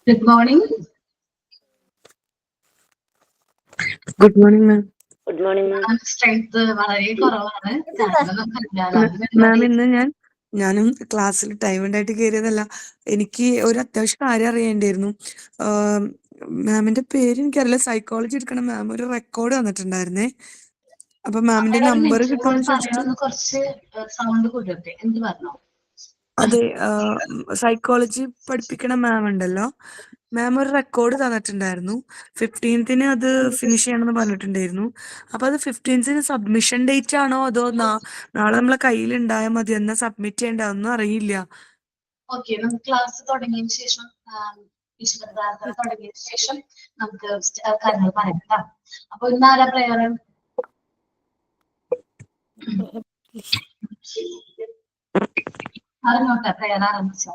Good morning. Good morning, ma'am. Good morning, ma'am. Strength വളരെ കുറവാണ്. കാരണം മാം ഇന്ന് ഞാനും ക്ലാസ്സിൽ ടൈം ഉണ്ടായിട്ട് കയറിയതല്ല. എനിക്ക് ഒരു അത്യാവശ്യ കാര്യം അറിയേണ്ടിയിരുന്നു. മാമിന്റെ പേര് എനിക്കറിയില്ല. സൈക്കോളജി എടുക്കണ മാം ഒരു റെക്കോർഡ് തന്നിട്ടുണ്ടായിരുന്നേ. അപ്പൊ മാമിന്റെ നമ്പർ കിട്ടുമെന്ന് ചോദിച്ചിട്ട്. കുറച്ച് സൗണ്ട് കൂട്ടട്ടെ. എന്ത് പറഞ്ഞോ? അതെ, സൈക്കോളജി പഠിപ്പിക്കണ മാം ഉണ്ടല്ലോ, മാം ഒരു റെക്കോർഡ് തന്നിട്ടുണ്ടായിരുന്നു. 15th അത് ഫിനിഷ് ചെയ്യണമെന്ന് പറഞ്ഞിട്ടുണ്ടായിരുന്നു. അപ്പൊ അത് 15th സബ്മിഷൻ ഡേറ്റ് ആണോ അതോ നാളെ നമ്മളെ കയ്യിൽ ഉണ്ടായാൽ മതി എന്നാ സബ്മിറ്റ് ചെയ്യേണ്ടതൊന്നും അറിയില്ല. ഓക്കെ, നമുക്ക് ക്ലാസ് തുടങ്ങിയതിന് ശേഷം വിശദാർത്ഥന തുടങ്ങിയതിന് ശേഷം നമുക്ക് കാര്യങ്ങൾ പറയാം. അപ്പൊ ഇന്ന് ആരാ പ്രയർ? അറിഞ്ഞോട്ടെ പ്രയർ ആരംഭിച്ചോ?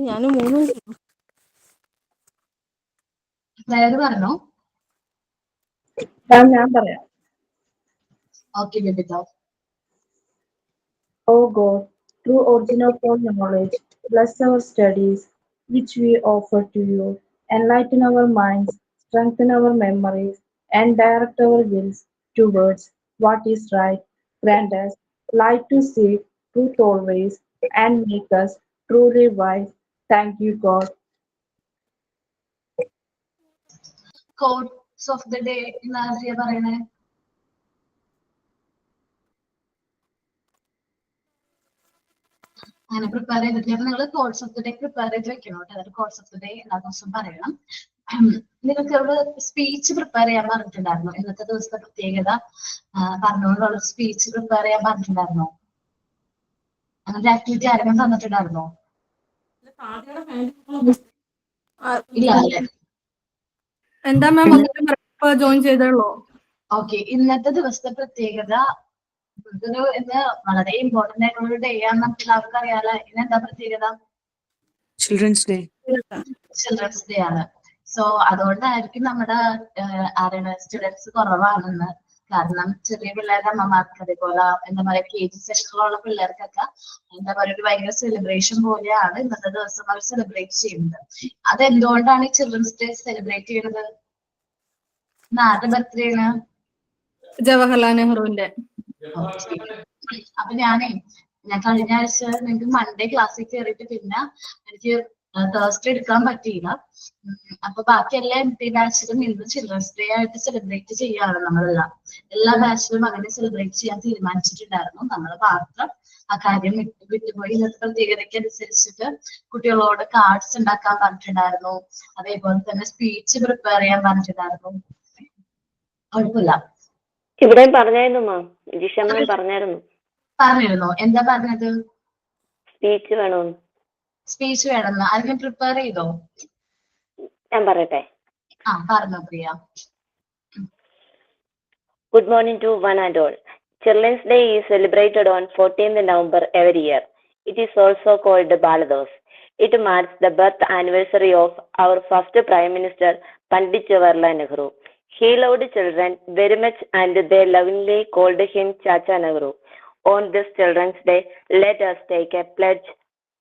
ഞാനും മൂന്നും പ്രയർ പറഞ്ഞോ? ഞാൻ പറയാം. Okay Bibitha. O God, true origin of all knowledge, bless our studies, which we offer to you. Enlighten our minds, strengthen our memories, and direct our wills towards what is right. Grant us light to seek truth always, and make us truly wise. Thank you, God. Coats of the day എന്ന് ആദ്യം പറയണേ. അങ്ങനെ prepare ചെയ്തിട്ട് നിങ്ങൾ course of the day prepare ചെയ്ത് വെക്കണം കേട്ടോ. അതായത് കോഴ്സ് ഓഫ് ദി ഡേ എല്ലാ ദിവസവും പറയണം. നിങ്ങൾക്ക് ഒരു സ്പീച്ച് പ്രിപ്പയർ ചെയ്യാൻ പറഞ്ഞിട്ടുണ്ടായിരുന്നു. ഇന്നത്തെ ദിവസത്തെ പ്രത്യേകത പറഞ്ഞുകൊണ്ടുള്ള സ്പീച്ച് പ്രിപ്പയർ ചെയ്യാൻ പറഞ്ഞിട്ടുണ്ടായിരുന്നോ? അങ്ങനത്തെ ആക്ടിവിറ്റി ആരെങ്കിലും തന്നിട്ടുണ്ടായിരുന്നോ? ഇല്ല അല്ലേ? എന്താ മാം ജോയിൻ ചെയ്തോളൂ. ഓക്കെ, ഇന്നത്തെ ദിവസത്തെ പ്രത്യേകത ഇന്ന് വളരെ ഇമ്പോർട്ടന്റ് ആയിട്ടുള്ള ഒരു ഡേ ആണ്. നമുക്ക് എല്ലാവർക്കും അറിയാലോ. ഇന്ന് എന്താ പ്രത്യേകത? Children's day. ചിൽഡ്രൻസ് ഡേ ആണ്. സോ അതുകൊണ്ടായിരിക്കും നമ്മുടെ ആരാണ് സ്റ്റുഡൻസ് കുറവാണെന്ന്. കാരണം ചെറിയ പിള്ളേരുടെ അമ്മമാർക്ക്, അതേപോലെ എന്താ പറയാ KG സെക്ഷനിലുള്ള പിള്ളേർക്കൊക്കെ എന്താ പറയുക ഒരു ഭയങ്കര സെലിബ്രേഷൻ പോലെയാണ് ഇന്നത്തെ ദിവസം അവർ സെലിബ്രേറ്റ് ചെയ്യുന്നത്. അതെന്തുകൊണ്ടാണ് ഈ ചിൽഡ്രൻസ് ഡേ സെലിബ്രേറ്റ് ചെയ്യുന്നത്? ഇന്ന് ആരുടെ ബർത്ത്ഡേ ആണ്? ജവഹർലാൽ നെഹ്റുവിന്റെ. അപ്പൊ ഞാൻ കഴിഞ്ഞ ആഴ്ച നിങ്ങൾക്ക് മൺഡേ ക്ലാസ്സിൽ കയറിയിട്ട് പിന്നെ എനിക്ക് തേഴ്സ്ഡേ എടുക്കാൻ പറ്റിയില്ല. അപ്പൊ ബാക്കി എല്ലാ MT ബാച്ചിലും ഇന്ന് ചിൽഡ്രൻസ് ഡേ ആയിട്ട് സെലിബ്രേറ്റ് ചെയ്യാണ് നമ്മളെല്ലാം. എല്ലാ ബാച്ചിലും അങ്ങനെ സെലിബ്രേറ്റ് ചെയ്യാൻ തീരുമാനിച്ചിട്ടുണ്ടായിരുന്നു. നമ്മൾ മാത്രം ആ കാര്യം വിട്ടുപോയി. ഇന്നത്തെ പ്രത്യേകതയ്ക്ക് അനുസരിച്ചിട്ട് കുട്ടികളോട് കാർഡ്സ് ഉണ്ടാക്കാൻ പറഞ്ഞിട്ടുണ്ടായിരുന്നു. അതേപോലെ തന്നെ സ്പീച്ച് പ്രിപ്പയർ ചെയ്യാൻ പറഞ്ഞിട്ടുണ്ടായിരുന്നു. കുഴപ്പമില്ല. ഇവിടെയും പറഞ്ഞായിരുന്നു മാം, ജിഷ മാം പറഞ്ഞിരുന്നോ? എന്താ പറഞ്ഞത്? സ്പീച്ച് വേണമെന്ന്. സ്പീച്ച് വേണമെന്ന് ആരെങ്കിലും പ്രിപ്പയർ ചെയ്തോ? ഞാൻ പറയട്ടെ. പറഞ്ഞോ പ്രിയ. Good morning to one and all. Children's Day is celebrated on 14th November every year. It is also called Balados. It marks the birth anniversary of our first Prime Minister, Pandit Jawaharlal Nehru. He loved children very much and they lovingly called him Chacha Nehru. On this Children's Day, let us take a pledge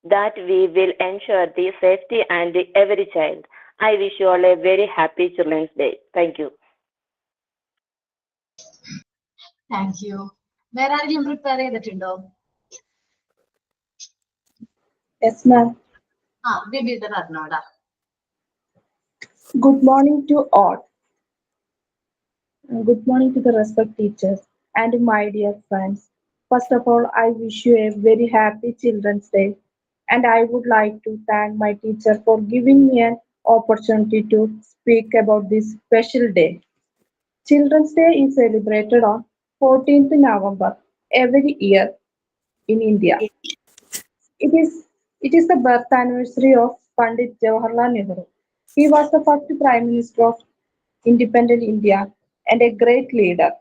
that we will ensure the safety and every child. I wish you all a very happy Children's Day. Thank you. Thank you. വേറെ ആരെങ്കിലും prepare ചെയ്തിട്ടുണ്ടോ? Yes, ma'am. Bibitha പറഞ്ഞോടാ. Good morning to all. Good morning to the respected teachers and my dear friends. First of all, I wish you a very happy Children's Day, and I would like to thank my teacher for giving me an opportunity to speak about this special day. Children's Day is celebrated on 14th November every year in India. It is it is the birth anniversary of Pandit Jawaharlal Nehru. He was the first Prime Minister of independent India and a great leader.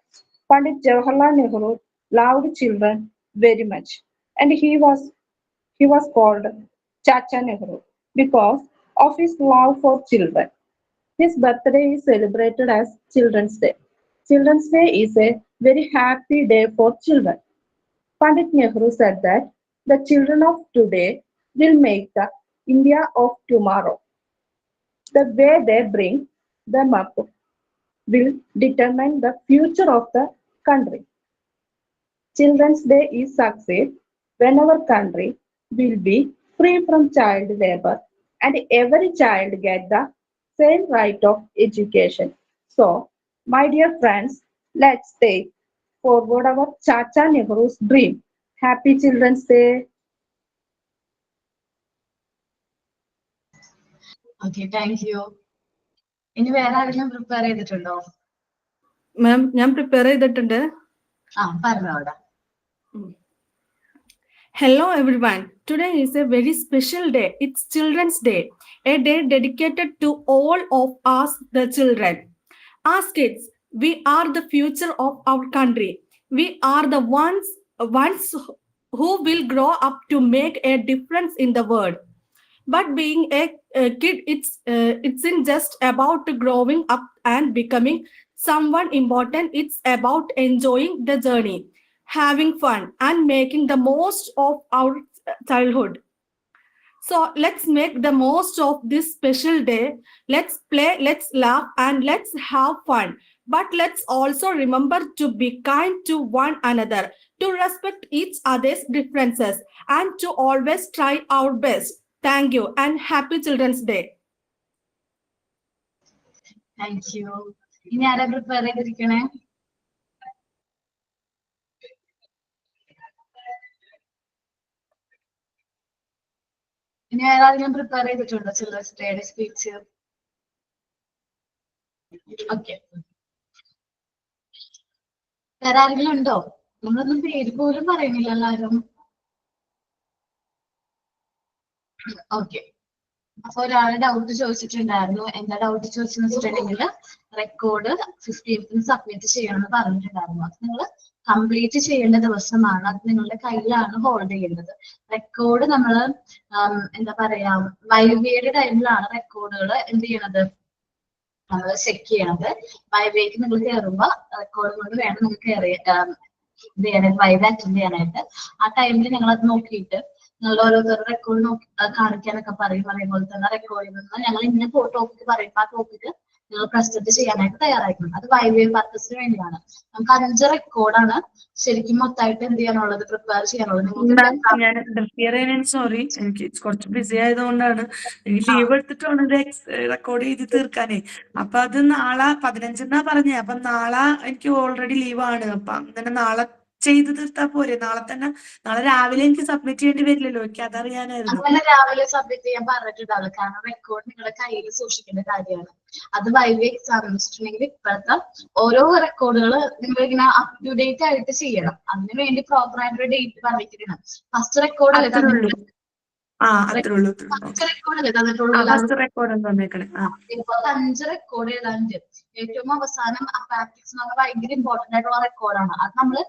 Pandit Jawaharlal Nehru loved children very much, and he was called Chacha Nehru because of his love for children. His birthday is celebrated as Children's Day. Children's Day is a very happy day for children. Pandit Nehru said that the children of today will make the India of tomorrow. The way they bring them up will determine the future of the country. Children's Day is succeed when our country will be free from child labor and every child get the same right of education. So, my dear friends, let's take forward our Chacha Nehru's dream. Happy Children's Day. Okay, thank U. ഇനി വേറെ ആരെങ്കിലും prepare ചെയ്തിട്ടുണ്ടോ? മാം ഞാൻ prepare ചെയ്തിട്ടുണ്ട്. പറഞ്ഞോ അവിടെ. Hello everyone. Today is a very special day. It's Children's Day, a day dedicated to all of us, the children. As kids, we are the future of our country. We are the ones who will grow up to make a difference in the world. But being a kid, it's not just about growing up and becoming someone important. It's about enjoying the journey, having fun, and making the most of our childhood. So let's make the most of this special day. Let's play, let's laugh, and let's have fun. But let's also remember to be kind to one another, to respect each other's differences, and to always try our best. Thank you and happy Children's Day. Thank you. ഇനി ആരാ prepare ചെയ്തിരിക്കണേ? ഇനി വേറെ ആരെങ്കിലും prepare ചെയ്തിട്ടുണ്ടോ children's ഡേയുടെ speech? Okay, വേറെ ആരെങ്കിലും ഉണ്ടോ? നമ്മളൊന്നും പേര് പോലും പറയുന്നില്ല എല്ലാരും. ഓക്കെ, അപ്പൊ ഒരാള് ഡൗട്ട് ചോദിച്ചിട്ടുണ്ടായിരുന്നു. എന്താ ഡൗട്ട് ചോദിച്ചെന്ന് വെച്ചിട്ടുണ്ടെങ്കിൽ റെക്കോർഡ് 15th സബ്മിറ്റ് ചെയ്യണമെന്ന് പറഞ്ഞിട്ടുണ്ടായിരുന്നു. അത് നിങ്ങൾ കംപ്ലീറ്റ് ചെയ്യേണ്ട ദിവസമാണ്. അത് നിങ്ങളുടെ കയ്യിലാണ് ഹോൾഡ് ചെയ്യേണ്ടത്. റെക്കോർഡ് നമ്മൾ എന്താ പറയാ, വൈവേയുടെ ടൈമിലാണ് റെക്കോർഡുകൾ എന്ത് ചെയ്യണത്, നമ്മൾ ചെക്ക് ചെയ്യണത്. വൈവേക്ക് നിങ്ങൾ കയറുമ്പോ റെക്കോർഡ് കൊണ്ട് വേണം നിങ്ങൾക്ക് ഇത് ചെയ്യാനായിട്ട്, വൈവ അറ്റൻഡ് ചെയ്യാനായിട്ട്. ആ ടൈമിൽ ഞങ്ങൾ അത് നോക്കിയിട്ട് നിങ്ങൾ ഓരോരുത്തരുടെ റെക്കോർഡ് നോക്കി കാണിക്കാനൊക്കെ പറയും. അതേപോലെ തന്നെ റെക്കോർഡിൽ നിന്ന് ഞങ്ങൾ ഇന്ന ടോപ്പിക്ക് പറയുമ്പോൾ ആ ടോപ്പിക്ക് നിങ്ങൾ പ്രസന്റ് ചെയ്യാനായിട്ട് തയ്യാറായിരിക്കണം. അത് വൈവേ പർപ്പസിന് വേണ്ടിയാണ്. നമുക്ക് 5 റെക്കോർഡാണ് ശരിക്കും മൊത്തമായിട്ട് എന്ത് ചെയ്യാനുള്ളത്, പ്രിപ്പയർ ചെയ്യാനുള്ളത്. സോറി, എനിക്ക് കുറച്ച് ബിസി ആയതുകൊണ്ടാണ്. എനിക്ക് ലീവ് എടുത്തിട്ടാണ് റെക്കോർഡ് ചെയ്ത് തീർക്കാനേ. അപ്പൊ അത് നാളെ 15 പറഞ്ഞേ. അപ്പൊ നാളെ എനിക്ക് ഓൾറെഡി ലീവാണ്. അപ്പൊ അങ്ങനെ നാളെ ചെയ്ത് തീർത്താ പോരെ? നാളെ രാവിലെ എനിക്ക് സബ്മിറ്റ് ചെയ്യേണ്ടി വരില്ലല്ലോ. എനിക്ക് അതറിയാനായിരുന്നു. അങ്ങനെ രാവിലെ സബ്മിറ്റ് ചെയ്യാൻ പറഞ്ഞിട്ടുണ്ടാവില്ല. കാരണം റെക്കോർഡ് നിങ്ങളുടെ കയ്യിൽ സൂക്ഷിക്കേണ്ട കാര്യമാണ്. അത് വൈവി എക്സാം വെച്ചിട്ടുണ്ടെങ്കിൽ ഇപ്പോഴത്തെ ഓരോ റെക്കോർഡുകൾ നിങ്ങൾ ഇങ്ങനെ അപ് ടു ഡേറ്റ് ആയിട്ട് ചെയ്യണം. അതിന് വേണ്ടി പ്രോപ്പർ ആയിട്ടൊരു ഡേറ്റ് പറഞ്ഞിരിക്കണം. ഫസ്റ്റ് റെക്കോർഡ് അല്ലേ തന്നിട്ടുള്ളൂ? ഫസ്റ്റ് റെക്കോർഡ് അല്ലേ തന്നിട്ടുള്ളൂ? ഇപ്പൊ 5 റെക്കോർഡ് എഴുതാനുണ്ട്. ഏറ്റവും അവസാനം അപ്പാറ്റിക്സ് എന്ന് പറഞ്ഞാൽ ഭയങ്കര ഇമ്പോർട്ടന്റ് ആയിട്ടുള്ള റെക്കോർഡാണ്. അത് നമ്മള്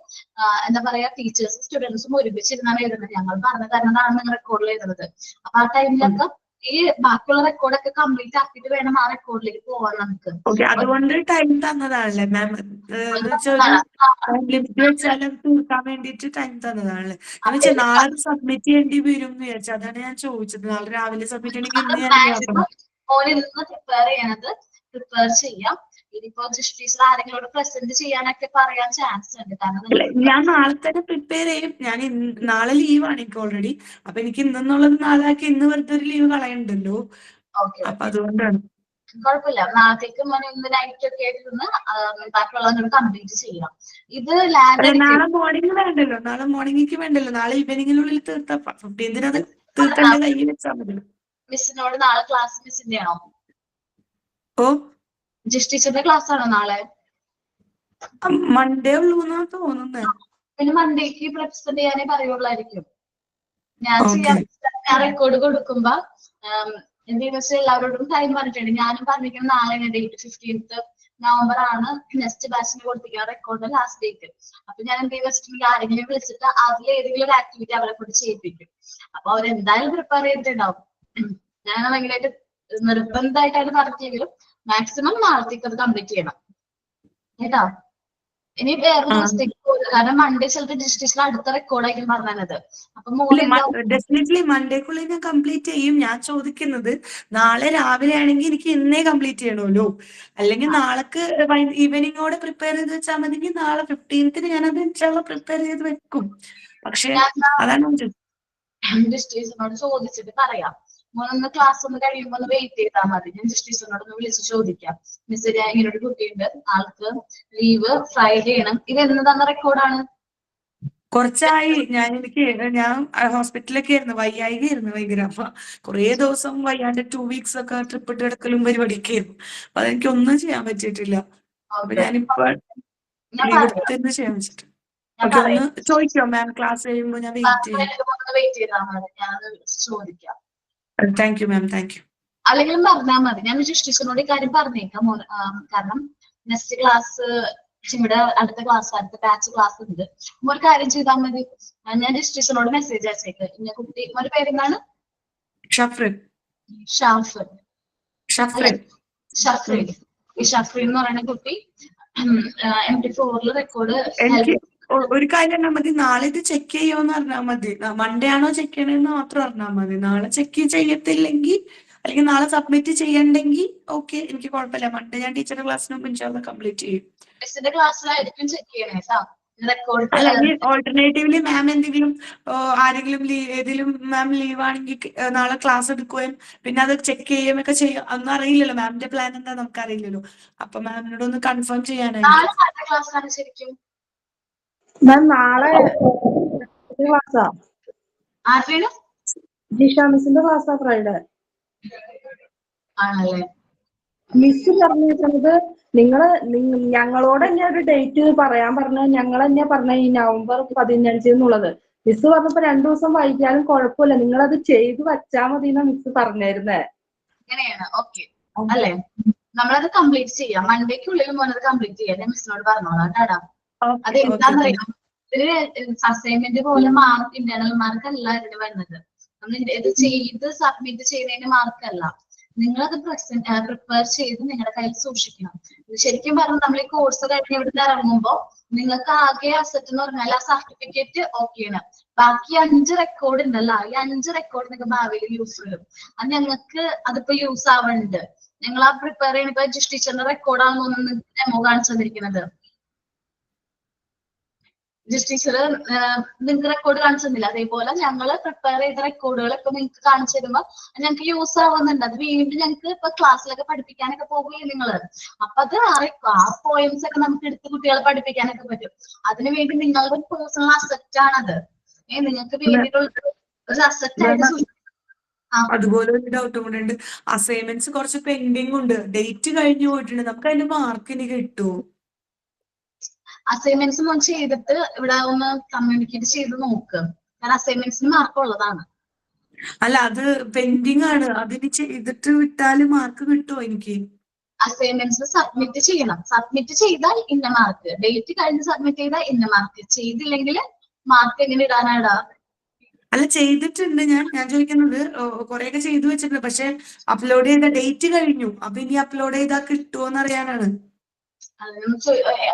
എന്താ പറയാ, ടീച്ചേഴ്സും സ്റ്റുഡൻസും ഒരുമിച്ചിരുന്നാണ് എഴുതുന്നത്. ഞങ്ങൾ പറഞ്ഞു തരുന്നതാണ് നിങ്ങൾ റെക്കോർഡിൽ എഴുതുന്നത്. അപ്പൊ ആ ടൈമിലൊക്കെ ഈ ബാക്കിയുള്ള റെക്കോർഡൊക്കെ കംപ്ലീറ്റ് ആക്കിയിട്ട് വേണം ആ റെക്കോർഡിലേക്ക് പോവാൻ നമുക്ക്. അതുകൊണ്ട് ടൈം തന്നതാണല്ലേ മാം? തീർക്കാൻ വേണ്ടിട്ട് ടൈം തന്നതാണല്ലേ? എന്ന് വെച്ചാൽ നാളെ സബ്മിറ്റ് ചെയ്യേണ്ടി വരും എന്ന് വിചാരിച്ചു. അതാണ് ഞാൻ ചോദിച്ചത്. നാളെ രാവിലെ സബ്മിറ്റ് ചെയ്യണമെങ്കിൽ ഇന്ന് ഞാൻ പ്രിപ്പയർ ചെയ്യണത് പ്രിപ്പയർ ചെയ്യാം. ഇനിയിപ്പോ ടീച്ചർ ആരെങ്കിലും പ്രസന്റ് ചെയ്യാനൊക്കെ പറയാൻ ചാൻസ് ഉണ്ട്. കാരണം ഞാൻ നാളെ തന്നെ പ്രിപ്പയർ ചെയ്യും. ഞാൻ നാളെ ലീവാണ് എനിക്ക് ഓൾറെഡി. അപ്പൊ എനിക്ക് ഇന്നുള്ളത് നാളെ ആക്കി ഇന്ന് വെറുതെ ഒരു ലീവ് കളയണ്ടല്ലോ. അപ്പൊ അതുകൊണ്ടാണ്. കുഴപ്പമില്ല, നാളത്തേക്ക് ഇന്ന് നൈറ്റ് ഒക്കെ ആയിട്ട് ബാക്കിയുള്ളത് കംപ്ലീറ്റ് ചെയ്യാം. ഇത് നാളെ മോർണിംഗ് വേണ്ടല്ലോ. നാളെ മോർണിംഗിക്ക് വേണ്ടല്ലോ. നാളെ ഈവനിങ്ങിനുള്ളിൽ തീർത്താ 15th അത് തീർത്തേണ്ട കയ്യിൽ വെച്ചാൽ മതി. മിസ്സിനോട് നാളെ ക്ലാസ് മിസ്സിന്റെ ആണോ? ഓ, ജിഷ് ടീച്ചറിന്റെ ക്ലാസ് ആണോ നാളെ? മൺഡേ ഉള്ളൂ എന്നാ തോന്നുന്നത്. പിന്നെ മൺഡേക്ക് പ്രസന്റ് ചെയ്യാനേ പറയുള്ളായിരിക്കും. ഞാൻ റെക്കോർഡ് കൊടുക്കുമ്പോ എന്തെന്ന് വെച്ചാൽ എല്ലാവരോടും ടൈം പറഞ്ഞിട്ടുണ്ട്. ഞാനും പറഞ്ഞിരിക്കുന്നത് നാളെ ഡേറ്റ് 15th നവംബർ ആണ് നെക്സ്റ്റ് ബാച്ചിന് കൊടുത്തിരിക്കുന്ന റെക്കോർഡ് ലാസ്റ്റ് ഡേറ്റ്. അപ്പൊ ഞാൻ എന്തെങ്കിലും വെച്ചിട്ടുണ്ടെങ്കിൽ ആരെങ്കിലും വിളിച്ചിട്ട് അതിൽ ഏതെങ്കിലും ഒരു ആക്ടിവിറ്റി അവരെ കൊണ്ട് ചെയ്യിപ്പിക്കും. അപ്പൊ അവരെന്തായാലും പ്രിപ്പയർ ചെയ്തിട്ടുണ്ടാവും. ഞാൻ ഭയങ്കരമായിട്ട് നിർബന്ധമായിട്ടാണ് പറഞ്ഞെങ്കിലും മാക്സിമം നാളത്തേക്ക് അത് കംപ്ലീറ്റ് ചെയ്യണം കേട്ടോ. ഇനി വേറൊരു ആ. ദിവസത്തേക്ക് പോലും, കാരണം മൺഡേ ചിലപ്പോൾ ഡിസ്ട്രിക്റ്റിൽ അടുത്ത റെക്കോർഡായിരിക്കും പറഞ്ഞത്. അപ്പൊ മോനെ ഡെഫിനറ്റ്ലി മൺഡേക്കുള്ളിൽ ഞാൻ കംപ്ലീറ്റ് ചെയ്യും. ഞാൻ ചോദിക്കുന്നത് നാളെ രാവിലെ ആണെങ്കിൽ എനിക്ക് ഇന്നേ കംപ്ലീറ്റ് ചെയ്യണമല്ലോ. അല്ലെങ്കിൽ നാളേക്ക് ഈവനിങ്ങോടെ പ്രിപ്പയർ ചെയ്ത് വെച്ചാൽ മതി. നാളെ 15th ഞാനത് പ്രിപ്പയർ ചെയ്ത് വെക്കും. പക്ഷെ അതാണ് ഞാൻ ചോദിച്ചത്. ഡിസ്ട്രിക്റ്റിനോട് ചോദിച്ചിട്ട് പറയാം. മോനൊന്ന് ക്ലാസ് ഒന്ന് കഴിയുമ്പോൾ ഒന്ന് വെയിറ്റ് ചെയ്താൽ മതി. ഞാൻ ഡിസ്ട്രിക്റ്റിനോട് ഒന്ന് വിളിച്ച് ചോദിക്കാം. മിസ് ഇങ്ങനെ ഒരു കുട്ടിയുണ്ട്, ആൾക്ക് ലീവ് ഫ്രൈഡേ ആണ്. ഇത് എന്ന് തന്ന റെക്കോർഡാണ്? കുറച്ചായി ഞാൻ ഹോസ്പിറ്റലിലൊക്കെ ആയിരുന്നു, വയ്യായികയായിരുന്നു ഭയങ്കര. അപ്പൊ കുറേ ദിവസം വയ്യാണ്ട് 2 weeks ഒക്കെ ട്രിപ്പ് ഇട്ട് കിടക്കലും പരിപാടിയൊക്കെ ആയിരുന്നു. അപ്പൊ അതെനിക്ക് ഒന്നും ചെയ്യാൻ പറ്റിയിട്ടില്ല. അപ്പൊ ഞാനിപ്പോ ലീവ് എടുത്തിരുന്ന് ചെയ്യാൻ വെച്ചിട്ട്. ഓക്കെ, ഒന്ന് ചോദിക്കോ മാം? ക്ലാസ് കഴിയുമ്പോൾ ഞാൻ വെയിറ്റ് ചെയ്യാം. വെയിറ്റ് ചെയ്താൽ മതി, ഞാനത് ചോദിക്കാം. Thank you ma'am, thank U. അല്ലെങ്കിലും പറഞ്ഞാൽ മതി, ഞാൻ ഡിസ്ട്രിക്റ്റിനോട് ഈ കാര്യം പറഞ്ഞേക്കാം. കാരണം നെക്സ്റ്റ് ക്ലാസ് ഇവിടെ അടുത്ത ബാച്ച് ക്ലാസ് ഉണ്ട്. ഒരു കാര്യം ചെയ്താൽ മതി, ഞാൻ ഡിസ്ട്രിക്റ്റിനോട് മെസ്സേജ് അയച്ചേക്ക്. ഇന്ന കുട്ടി, ഒരു പേരെന്താണ്? ഷഫ്രിൻ. ഷാഫിൻ. ഷഫ്രിൻ. ഷഫ്രീൻ. ഈ ഷഫ്രീൻ എന്ന് പറയുന്ന കുട്ടി MT4 റെക്കോർഡ്. എനിക്ക് ഒരു കാര്യം പറഞ്ഞാൽ മതി, നാളെ ഇത് ചെക്ക് ചെയ്യുമെന്ന് പറഞ്ഞാൽ മതി. മൺഡേ ആണോ ചെക്ക് ചെയ്യണമെന്ന് മാത്രം പറഞ്ഞാൽ മതി. നാളെ ചെക്ക് ചെയ്യത്തില്ലെങ്കിൽ അല്ലെങ്കിൽ നാളെ സബ്മിറ്റ് ചെയ്യണ്ടെങ്കിൽ ഓക്കെ, എനിക്ക് കുഴപ്പമില്ല. മൺഡേ ഞാൻ ടീച്ചറുടെ ക്ലാസ്സിന് മുമ്പ് ഇൻഷാല്ലാ കംപ്ലീറ്റ് ചെയ്യും. മിസ്സിന്റെ ക്ലാസ്സിലായിരിക്കും ചെക്ക് ചെയ്യണേ റെക്കോർഡ്. അല്ലെങ്കിൽ ഓൾട്ടർനേറ്റീവ്ലി മാം എന്തെങ്കിലും ആരെങ്കിലും ഏതെങ്കിലും മാം ലീവ് ആണെങ്കിൽ നാളെ ക്ലാസ് എടുക്കുകയും പിന്നെ അത് ചെക്ക് ചെയ്യുകയൊക്കെ ചെയ്യും. ഒന്നും അറിയില്ലല്ലോ, മാമിന്റെ പ്ലാൻ എന്താ നമുക്ക് അറിയില്ലല്ലോ. അപ്പൊ മാമിനോട് ഒന്ന് കൺഫേം ചെയ്യാനായിട്ട്. ക്ലാസ്സാണ് ശരിക്കും മാം നാളെ ക്ലാസ്സാ. ആരുടെയാണ്? ജിഷ മിസ്സിന്റെ ക്ലാസ്സാ ഫ്രൈഡേ. ആണല്ലേ? മിസ് പറഞ്ഞിരിക്കുന്നത് ഞങ്ങളോട് തന്നെ ഒരു ഡേറ്റ് പറയാൻ പറഞ്ഞ, ഞങ്ങൾ തന്നെ പറഞ്ഞ ഈ November 15 എന്നുള്ളത്. മിസ് പറഞ്ഞപ്പോ 2 ദിവസം വൈകിയാലും കുഴപ്പമില്ല, നിങ്ങളത് ചെയ്ത് വച്ചാ മതി എന്നാ മിസ് പറഞ്ഞിരുന്നേ. അങ്ങനെയാണ്, ഓക്കെ അല്ലേ? നമ്മളത് കംപ്ലീറ്റ് ചെയ്യാം. മൺഡേക്കുള്ളിൽ മോനത് കംപ്ലീറ്റ് ചെയ്യാം. ഞാൻ മിസ്സിനോട് പറഞ്ഞോളാം കേട്ടാ. അത് എന്താണെന്നറിയാം, ഇതില് അസൈൻമെന്റ് പോലെ മാർക്ക്, ഇന്റേണൽ മാർക്ക് അല്ല ഇതിന് വരുന്നത്. നമ്മൾ ഇത് ചെയ്ത് സബ്മിറ്റ് ചെയ്തതിന് മാർക്കല്ല. നിങ്ങളത് പ്രിപ്പയർ ചെയ്ത് നിങ്ങളുടെ കയ്യിൽ സൂക്ഷിക്കണം. ശരിക്കും പറഞ്ഞാൽ നമ്മൾ ഈ കോഴ്സ് കഴിഞ്ഞ് ഇവിടുന്ന് ഇറങ്ങുമ്പോൾ നിങ്ങൾക്ക് ആകെ അസറ്റ് എന്ന് പറഞ്ഞാൽ ആ സർട്ടിഫിക്കറ്റ് ഓക്കെയാണ്. ബാക്കി 5 റെക്കോർഡ് ഉണ്ടല്ലോ, ഈ 5 റെക്കോർഡ് നിങ്ങൾക്ക് ഭാവിയിൽ യൂസ് ചെയ്യും. അത് ഞങ്ങൾക്ക് അതിപ്പോ യൂസ് ആവുന്നുണ്ട്. ഞങ്ങൾ ആ പ്രിപ്പയർ ചെയ്യുന്ന ജിഷ് ടീച്ചറിന്റെ റെക്കോർഡാണെന്ന് ഡെമോ കാണിച്ചു തന്നിരിക്കുന്നത്. ജിഷ് ടീച്ചർ നിങ്ങൾക്ക് റെക്കോർഡ് കാണിച്ചു തന്നില്ല, അതേപോലെ ഞങ്ങൾ പ്രിപ്പയർ ചെയ്ത റെക്കോർഡുകളൊക്കെ നിങ്ങൾക്ക് കാണിച്ചു തരുമ്പോൾ ഞങ്ങൾക്ക് യൂസ് ആവുന്നുണ്ട്. അത് വീണ്ടും ഞങ്ങൾക്ക് ഇപ്പൊ ക്ലാസ്സിലൊക്കെ പഠിപ്പിക്കാനൊക്കെ പോകുകയും നിങ്ങള്, അപ്പൊ അത് ആ പോയിന്റ്സ് ഒക്കെ നമുക്ക് എടുത്ത് കുട്ടികളെ പഠിപ്പിക്കാനൊക്കെ പറ്റും. അതിനുവേണ്ടി നിങ്ങളുടെ പേഴ്സണൽ അസറ്റ് ആണത്. നിങ്ങൾക്ക് വേണ്ടിയിട്ടുള്ള ഒരു അസറ്റ് ആയിട്ട്. അതുപോലെ ഒരു ഡൗട്ടും കൂടെ ഉണ്ട്. അസൈൻമെന്റ്സ് കുറച്ച് പെൻഡിങ് ഉണ്ട്, ഡേറ്റ് കഴിഞ്ഞു പോയിട്ടുണ്ട്. നമുക്ക് അതിന്റെ മാർക്ക് ഇനി കിട്ടുമോ? അസൈൻമെന്റ്സ് മോൻ ചെയ്തിട്ട് ഇവിടെ ഒന്ന് കമ്മ്യൂണിക്കേറ്റ് ചെയ്ത് നോക്ക്. കാരണം അസൈൻമെന്റ്സിന് മാർക്ക് ഉള്ളതാണ്. അല്ല, അത് പെൻഡിങ് ആണ്. അതിന് ചെയ്തിട്ട് വിട്ടാല് മാർക്ക് കിട്ടുമോ എനിക്ക്? അസൈൻമെന്റ്സ് സബ്മിറ്റ് ചെയ്യണം. സബ്മിറ്റ് ചെയ്താൽ ഇന്ന മാർക്ക്, ഡേറ്റ് കഴിഞ്ഞ് സബ്മിറ്റ് ചെയ്താൽ ഇന്ന മാർക്ക്, ചെയ്തില്ലെങ്കിൽ മാർക്ക് എങ്ങനെ ഇടാനാടാ? അല്ല, ചെയ്തിട്ടുണ്ട്. ഞാൻ ചോദിക്കുന്നത് കുറെയൊക്കെ ചെയ്തു വെച്ചിട്ടുണ്ട്, പക്ഷെ അപ്ലോഡ് ചെയ്ത ഡേറ്റ് കഴിഞ്ഞു. അപ്പൊ ഇനി അപ്ലോഡ് ചെയ്താൽ കിട്ടുമോന്ന് അറിയാനാണ്.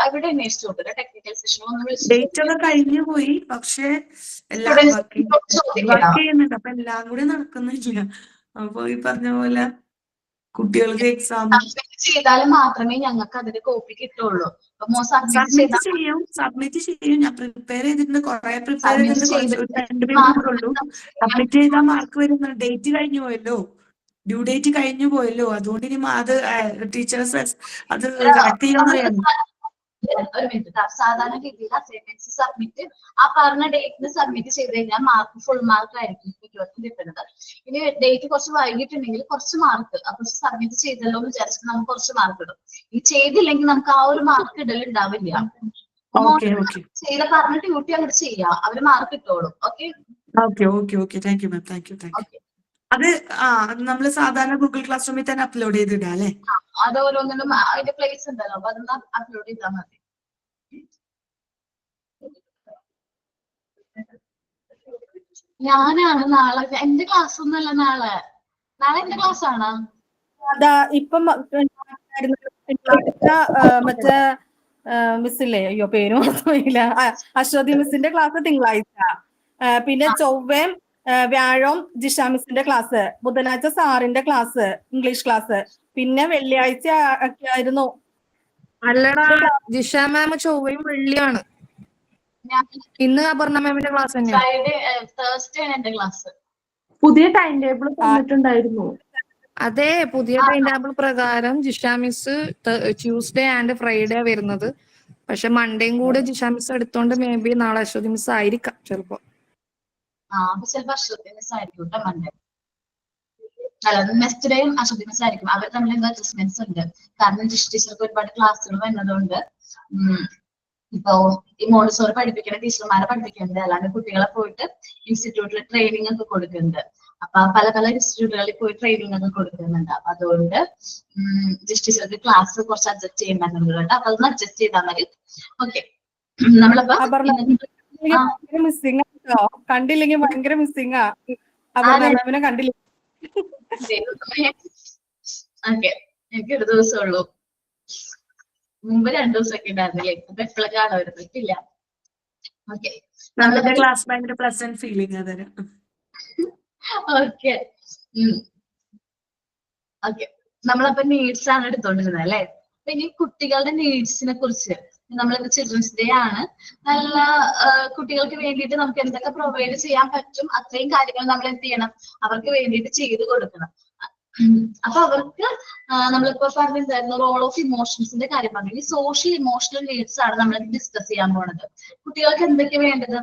അവിടെ അന്വേഷിച്ചോട്ടെ, ടെക്നിക്കൽ സെഷൻ ഒന്ന് വിളിച്ചു. ഡേറ്റ് ഒക്കെ കഴിഞ്ഞു പോയി, പക്ഷെ എല്ലാം വർക്ക് ചെയ്യുന്നുണ്ട്. അപ്പൊ എല്ലാം കൂടി നടക്കുന്നില്ല. അപ്പൊ ഈ പറഞ്ഞ പോലെ കുട്ടികൾക്ക് എക്സാം ചെയ്താൽ മാത്രമേ ഞങ്ങൾക്ക് അതിന്റെ കോപ്പി കിട്ടുള്ളൂ. സബ്മിറ്റ് ചെയ്യും. ഞാൻ പ്രിപ്പയർ ചെയ്തിട്ടുണ്ട്, കുറെ പ്രിപ്പയർ ചെയ്തിട്ടുണ്ട്. 2 പേപ്പറേ ഉള്ളൂ. സബ്മിറ്റ് ചെയ്താൽ മാർക്ക് വരുന്നുണ്ട്. ഡേറ്റ് കഴിഞ്ഞു പോയല്ലോ, ഡ്യൂ ഡേറ്റ് കഴിഞ്ഞു പോയല്ലോ. അതുകൊണ്ട് ഇനി അത് ടീച്ചേഴ്സ് അത് കറക്റ്റ് ചെയ്യുമെന്ന് അറിയാമോ? ഒരു മിനിറ്റ്, സാധാരണ രീതിയിൽ അസൈൻമെന്റ്സ് സബ്മിറ്റ് ആ പറഞ്ഞ ഡേറ്റിന് സബ്മിറ്റ് ചെയ്ത് കഴിഞ്ഞാൽ മാർക്ക് ഫുൾ മാർക്ക് ആയിരിക്കും കിട്ടുന്നത്. ഇനി ഡേറ്റ് കുറച്ച് വൈകിട്ടുണ്ടെങ്കിൽ കുറച്ച് മാർക്ക്, അപ്പൊ സബ്മിറ്റ് ചെയ്തല്ലോ എന്ന് വിചാരിച്ചിട്ട് നമുക്ക് കുറച്ച് മാർക്ക് ഇടും. ഈ ചെയ്തില്ലെങ്കിൽ നമുക്ക് ആ ഒരു മാർക്ക് ഇടൽ ഉണ്ടാവില്ല. ചെയ്ത പറഞ്ഞ ഡ്യൂട്ടി അങ്ങോട്ട് ചെയ്യാം, അവര് മാർക്ക് ഇട്ടോളും. Okay thank you ma'am, thank you. അത് നമ്മള് സാധാരണ ഗൂഗിൾ ക്ലാസ് റൂമിൽ തന്നെ അപ്ലോഡ് ചെയ്തിടാം അല്ലെ? അത് ഓരോന്നിനും അതിന്റെ പ്ലേസ് ഉണ്ടല്ലോ, അപ്പൊ അതൊന്ന് അപ്ലോഡ് ചെയ്താൽ മതി. ഞാനാണ് നാളെ, എന്റെ ക്ലാസ് ഒന്നുമല്ല നാളെ. നാളെ എന്റെ ക്ലാസ് ആണ്. അതാ ഇപ്പം മറ്റേ മിസ്സില്ലേ, അയ്യോ പേര് ഓർമ്മയില്ല, അശ്വതി മിസ്സിന്റെ ക്ലാസ് തിങ്കളാഴ്ച, പിന്നെ ചൊവ്വയും വ്യാഴം ജിഷ മിസ്സിന്റെ ക്ലാസ്, ബുധനാഴ്ച സാറിന്റെ ക്ലാസ്, ഇംഗ്ലീഷ് ക്ലാസ്, പിന്നെ വെള്ളിയാഴ്ച ഒക്കെ ആയിരുന്നു. അല്ലടാ, ജിഷ മാം ചൊവ്വയും വെള്ളിയാണ്. ഇന്ന് അപർണ മാമിന്റെ ക്ലാസ് തന്നെയാണ്. ഫ്രൈഡേ തേഴ്സ്ഡേ ആണ് എന്റെ ക്ലാസ്. പുതിയ ടൈം ടേബിൾ തന്നിട്ടുണ്ടായിരുന്നു. അതെ, പുതിയ ടൈം ടേബിൾ പ്രകാരം Jisha miss Tuesday and Friday വരുന്നത്. പക്ഷെ മൺഡേയും കൂടെ ജിഷ മിസ് എടുത്തോണ്ട് മേ ബി നാളെ അശ്വതി മിസ് ആയിരിക്കാം ചിലപ്പോ. അപ്പൊ ചിലപ്പോ അശ്വതി മിസ് ആയിരിക്കും കേട്ടോ മൺഡേ. അല്ല, നെക്സ്റ്റ് ഡേയും അശ്വതി മിസ് ആയിരിക്കും. അവർ തമ്മിൽ എന്താ അഡ്ജസ്റ്റ്മെന്റ്സ് ഉണ്ട്. കാരണം ജിഷ് ടീച്ചർക്ക് ഒരുപാട് ക്ലാസ്സുകൾ വരുന്നതുകൊണ്ട് ഇപ്പൊ ഈ മോണ്ടിസോറി പഠിപ്പിക്കുന്ന ടീച്ചർമാരെ പഠിപ്പിക്കുന്നുണ്ട്, അല്ലാണ്ട് കുട്ടികളെ പോയിട്ട് ഇൻസ്റ്റിറ്റ്യൂട്ടിൽ ട്രെയിനിങ് ഒക്കെ കൊടുക്കുന്നുണ്ട്. അപ്പൊ പല പല ഇൻസ്റ്റിറ്റ്യൂട്ടുകളിൽ പോയി ട്രെയിനിങ് ഒക്കെ കൊടുക്കുന്നുണ്ട്. അപ്പൊ അതുകൊണ്ട് ജിഷ് ടീച്ചർക്ക് ക്ലാസ് കുറച്ച് അഡ്ജസ്റ്റ് ചെയ്യുന്നുണ്ട് കേട്ടോ. അപ്പൊ അതൊന്ന് അഡ്ജസ്റ്റ് ചെയ്താൽ മതി. ഓക്കെ, നമ്മളപ്പോ മിസ്സിംഗ് ആട്ടോ, കണ്ടില്ലെങ്കിൽ ഭയങ്കര മിസ്സിംഗാ. അപർണ മാമിനെ കണ്ടില്ല. ഓക്കെ, എനിക്ക് ഒരു ദിവസം ഉള്ളൂ. മുമ്പ് 2 ദിവസമൊക്കെ ഉണ്ടായിരുന്നില്ലേ? അപ്പൊ എപ്പോഴൊക്കെ കാണാൻ വരുന്നില്ല. ഓക്കെ, നമ്മുടെ ക്ലാസ് ഭയങ്കര പ്ലസന്റ് ഫീലിംഗ് അതെ. ഓക്കെ ഓക്കെ, നമ്മളപ്പോ നീഡ്സ് ആണ് എടുത്തോണ്ടിരുന്നത് അല്ലെ. അപ്പൊ ഇനി കുട്ടികളുടെ നീഡ്സിനെ കുറിച്ച്, നമ്മളിപ്പോ ചിൽഡ്രൻസ് ഡേ ആണ്, നല്ല കുട്ടികൾക്ക് വേണ്ടിയിട്ട് നമുക്ക് എന്തൊക്കെ പ്രൊവൈഡ് ചെയ്യാൻ പറ്റും അത്രയും കാര്യങ്ങൾ നമ്മൾ എന്ത് ചെയ്യണം, അവർക്ക് വേണ്ടിയിട്ട് ചെയ്തു കൊടുക്കണം. അപ്പൊ അവർക്ക് നമ്മളിപ്പോ പറഞ്ഞിട്ടുണ്ടായിരുന്നു റോൾ ഓഫ് ഇമോഷൻസിന്റെ കാര്യം പറഞ്ഞു. ഈ സോഷ്യൽ ഇമോഷണൽ നീഡ്സ് ആണ് നമ്മൾ ഡിസ്കസ് ചെയ്യാൻ പോണത്. കുട്ടികൾക്ക് എന്തൊക്കെ വേണ്ടത്?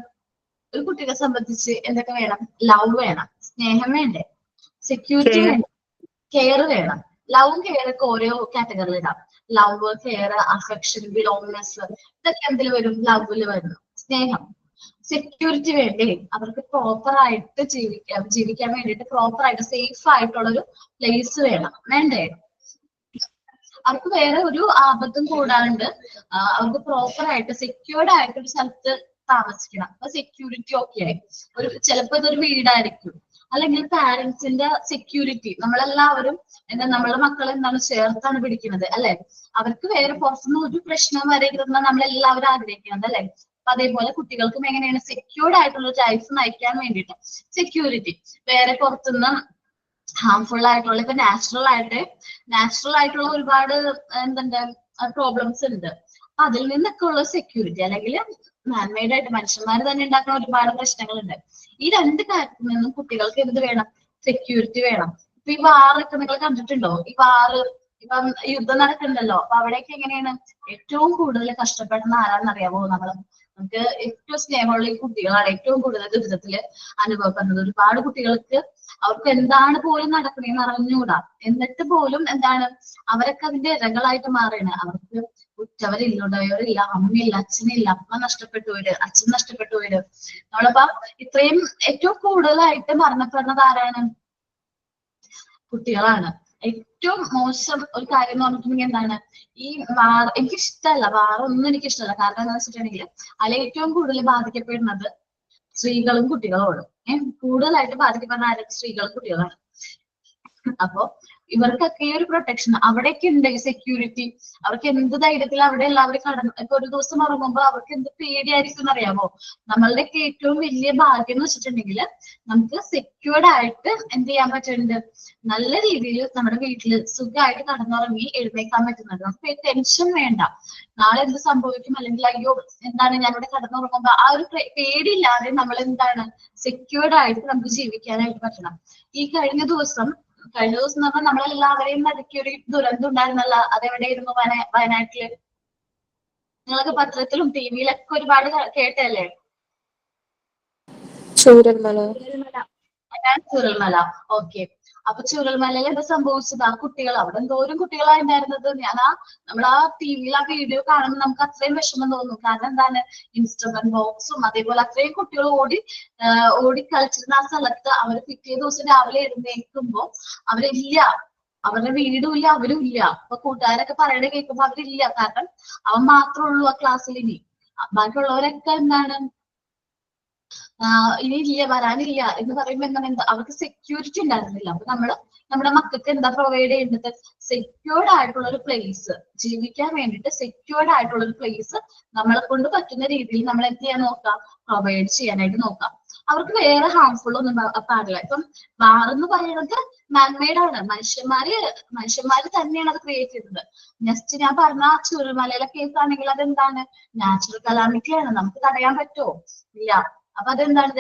ഒരു കുട്ടികളെ സംബന്ധിച്ച് എന്തൊക്കെ വേണം? ലവ് വേണം, സ്നേഹം വേണ്ടേ, സെക്യൂരിറ്റി വേണം, കെയർ വേണം. ലവും കെയർ ഒക്കെ ഓരോ കാറ്റഗറിയിൽ ഇടാം. ലവ്, കെയർ, അഫെക്ഷൻ, ബിലോങ്നെസ്, ഇതൊക്കെ എന്തിൽ വരും? ലവില് വരുന്നു. സ്നേഹം, സെക്യൂരിറ്റി വേണ്ടേ, അവർക്ക് പ്രോപ്പർ ആയിട്ട് ജീവിക്കാൻ വേണ്ടിയിട്ട് പ്രോപ്പർ ആയിട്ട് സേഫ് ആയിട്ടുള്ളൊരു പ്ലേസ് വേണ്ടേ, അവർക്ക് വേറെ ഒരു ആപത്തും കൂടാണ്ട് അവർക്ക് പ്രോപ്പർ ആയിട്ട് സെക്യൂർഡ് ആയിട്ട് ഒരു സ്ഥലത്ത് താമസിക്കണം. അപ്പൊ സെക്യൂരിറ്റി ഒക്കെ ആയി. ചിലപ്പോ ഇതൊരു വീടായിരിക്കും, അല്ലെങ്കിൽ പാരന്റ്സിന്റെ സെക്യൂരിറ്റി. നമ്മളെല്ലാവരും നമ്മളെ മക്കളെ എന്താണ് ചേർത്താണ് പിടിക്കുന്നത് അല്ലെ. അവർക്ക് വേറെ പുറത്തുനിന്ന് ഒരു പ്രശ്നം വരരുതെന്ന് നമ്മളെല്ലാവരും ആഗ്രഹിക്കുന്നത് അല്ലെ. അപ്പൊ അതേപോലെ കുട്ടികൾക്കും എങ്ങനെയാണ് സെക്യൂർഡ് ആയിട്ടുള്ള ലൈഫ് നയിക്കാൻ വേണ്ടിയിട്ട് സെക്യൂരിറ്റി. വേറെ പുറത്തുനിന്ന് ഹാർംഫുൾ ആയിട്ടുള്ള, ഇപ്പൊ നാച്ചുറൽ ആയിട്ടുള്ള ഒരുപാട് എന്തുണ്ട് പ്രോബ്ലംസ് ഉണ്ട്. അപ്പൊ അതിൽ നിന്നൊക്കെ ഉള്ള സെക്യൂരിറ്റി, അല്ലെങ്കിൽ മാൻമെയ്ഡ് ആയിട്ട് മനുഷ്യന്മാർ തന്നെ ഉണ്ടാക്കുന്ന ഒരുപാട് പ്രശ്നങ്ങളുണ്ട്. ഈ 2 കാര്യത്തിൽ നിന്നും കുട്ടികൾക്ക് എന്ത് വേണം? സെക്യൂരിറ്റി വേണം. ഇപ്പൊ ഈ വാറൊക്കെ നിങ്ങൾ കണ്ടിട്ടുണ്ടോ? ഈ വാറ് ഇപ്പം യുദ്ധം നടക്കുന്നുണ്ടല്ലോ. അപ്പൊ അവിടെയൊക്കെ എങ്ങനെയാണ് ഏറ്റവും കൂടുതൽ കഷ്ടപ്പെടുന്ന ആരാണെന്നറിയാമോ? നമുക്ക് ഏറ്റവും സ്നേഹമുള്ള ഈ കുട്ടികളാണ് ഏറ്റവും കൂടുതൽ ദുരിതത്തില് അനുഭവപ്പെടുന്നത്. ഒരുപാട് കുട്ടികൾക്ക് അവർക്ക് എന്താണ് പോലും നടക്കണേന്ന് അറിഞ്ഞുകൂടാ. എന്നിട്ട് പോലും എന്താണ് അവരൊക്കെ അതിന്റെ ഇരകളായിട്ട് മാറുകയാണ്. അവർക്ക് ഉറ്റവരില്ല, അമ്മയില്ല, അച്ഛനില്ല, അമ്മ നഷ്ടപ്പെട്ടവര്, അച്ഛൻ നഷ്ടപ്പെട്ടവര്. നമ്മളിപ്പോ ഇത്രയും ഏറ്റവും കൂടുതലായിട്ട് മരണപ്പെടുന്നത് ആരാണ്? കുട്ടികളാണ്. ഏറ്റവും മോശം ഒരു കാര്യം എന്ന് പറഞ്ഞിട്ടുണ്ടെങ്കിൽ എന്താണ്, ഈ എനിക്കിഷ്ടമല്ല വാറൊന്നും എനിക്കിഷ്ടമല്ല. കാരണം എന്താണെന്ന് വെച്ചിട്ടുണ്ടെങ്കിൽ അതിൽ ഏറ്റവും കൂടുതൽ ബാധിക്കപ്പെടുന്നത് സ്ത്രീകളും കുട്ടികളോടും. കൂടുതലായിട്ട് ബാധിക്കപ്പെടുന്ന ആരും സ്ത്രീകളും കുട്ടികളാണ്. അപ്പൊ ഇവർക്കൊക്കെ ഈ ഒരു പ്രൊട്ടക്ഷൻ അവിടെയൊക്കെ ഉണ്ട്, ഈ സെക്യൂരിറ്റി. അവർക്ക് എന്ത് ധൈര്യത്തിൽ അവിടെ എല്ലാവരും കടന്നു. ഇപ്പൊ ഒരു ദിവസം ഉറങ്ങുമ്പോ അവർക്ക് എന്ത് പേടിയായിരിക്കും അറിയാമോ? നമ്മളുടെയൊക്കെ ഏറ്റവും വലിയ ഭാഗ്യം എന്ന് വെച്ചിട്ടുണ്ടെങ്കിൽ നമുക്ക് സെക്യൂർഡ് ആയിട്ട് എന്ത് ചെയ്യാൻ പറ്റുന്നുണ്ട്, നല്ല രീതിയിൽ നമ്മുടെ വീട്ടിൽ സുഖമായിട്ട് കടന്നുറങ്ങി എഴുന്നേക്കാൻ പറ്റുന്നുണ്ട്. നമുക്ക് ടെൻഷൻ വേണ്ട, നാളെ എന്ത് സംഭവിക്കും, അല്ലെങ്കിൽ അയ്യോ എന്താണ് ഞാനിവിടെ കടന്നുറങ്ങുമ്പോ ആ ഒരു പേടിയില്ലാതെ നമ്മൾ എന്താണ് സെക്യൂർഡ് ആയിട്ട് നമുക്ക് ജീവിക്കാനായിട്ട് പറ്റണം. ഈ കഴിഞ്ഞ ദിവസം എന്ന് പറഞ്ഞാൽ നമ്മളെല്ലാവരെയും നടുക്കിയ ഒരു ദുരന്തം ഉണ്ടായിരുന്നല്ലോ. അതെവിടെയായിരുന്നു? വയനാട്ടില്. നിങ്ങളൊക്കെ പത്രത്തിലും ടിവിയിലൊക്കെ ഒരുപാട് കേട്ടല്ലേ? ചൂരൽമല. ഓക്കെ, അപ്പൊ ചൂരൽമലയിൽ എന്താ സംഭവിച്ചത്? ആ കുട്ടികൾ അവിടെ എന്തോരം കുട്ടികളായിരുന്നത്. നമ്മൾ ആ ടിവിയിൽ ആ വീഡിയോ കാണുമ്പോൾ നമുക്ക് അത്രയും വിഷമം തോന്നും. കാരണം എന്താണ്, ഇൻസ്ട്രുമെന്റ് ബോക്സും അതേപോലെ അത്രയും കുട്ടികൾ ഓടി കളിച്ചിരുന്ന ആ സ്ഥലത്ത് അവർ പിറ്റേ ദിവസം രാവിലെ എഴുന്നേൽക്കുമ്പോ അവരില്ല, അവരുടെ വീടും ഇല്ല, അവരും ഇല്ല. അപ്പൊ കൂട്ടുകാരൊക്കെ പറയണ കേൾക്കുമ്പോ അവരില്ല. കാരണം അവൻ മാത്രമേ ഉള്ളൂ ആ ക്ലാസ്സിൽ. ഇനി ബാക്കിയുള്ളവരൊക്കെ എന്താണ് ഇനി ഇല്ല വരാനില്ല എന്ന് പറയുമ്പോ എന്താ അവർക്ക് സെക്യൂരിറ്റി ഉണ്ടായിരുന്നില്ല. അപ്പൊ നമ്മുടെ മക്കൾക്ക് എന്താ പ്രൊവൈഡ് ചെയ്യേണ്ടത്? സെക്യൂർഡ് ആയിട്ടുള്ള ഒരു പ്ലേസ്, ജീവിക്കാൻ വേണ്ടിയിട്ട് സെക്യൂർഡ് ആയിട്ടുള്ള ഒരു പ്ലേസ് നമ്മളെ കൊണ്ട് പറ്റുന്ന രീതിയിൽ നമ്മൾ എന്ത് ചെയ്യാൻ നോക്കാം, പ്രൊവൈഡ് ചെയ്യാനായിട്ട് നോക്കാം. അവർക്ക് വേറെ ഹാർംഫുൾ ഒന്നും പാടില്ല. ഇപ്പം ബാർ എന്ന് പറയുന്നത് മാൻമെയ്ഡ് ആണ്, മനുഷ്യന്മാര് തന്നെയാണ് അത് ക്രിയേറ്റ് ചെയ്തത്. നെക്സ്റ്റ് ഞാൻ പറഞ്ഞ ചുരുമലയിലെ കേസ് ആണെങ്കിൽ അതെന്താണ്, നാച്ചുറൽ കലാമിറ്റി ആണ്, നമുക്ക് തടയാൻ പറ്റുമോ? ഇല്ല. അപ്പൊ അതെന്താണ്,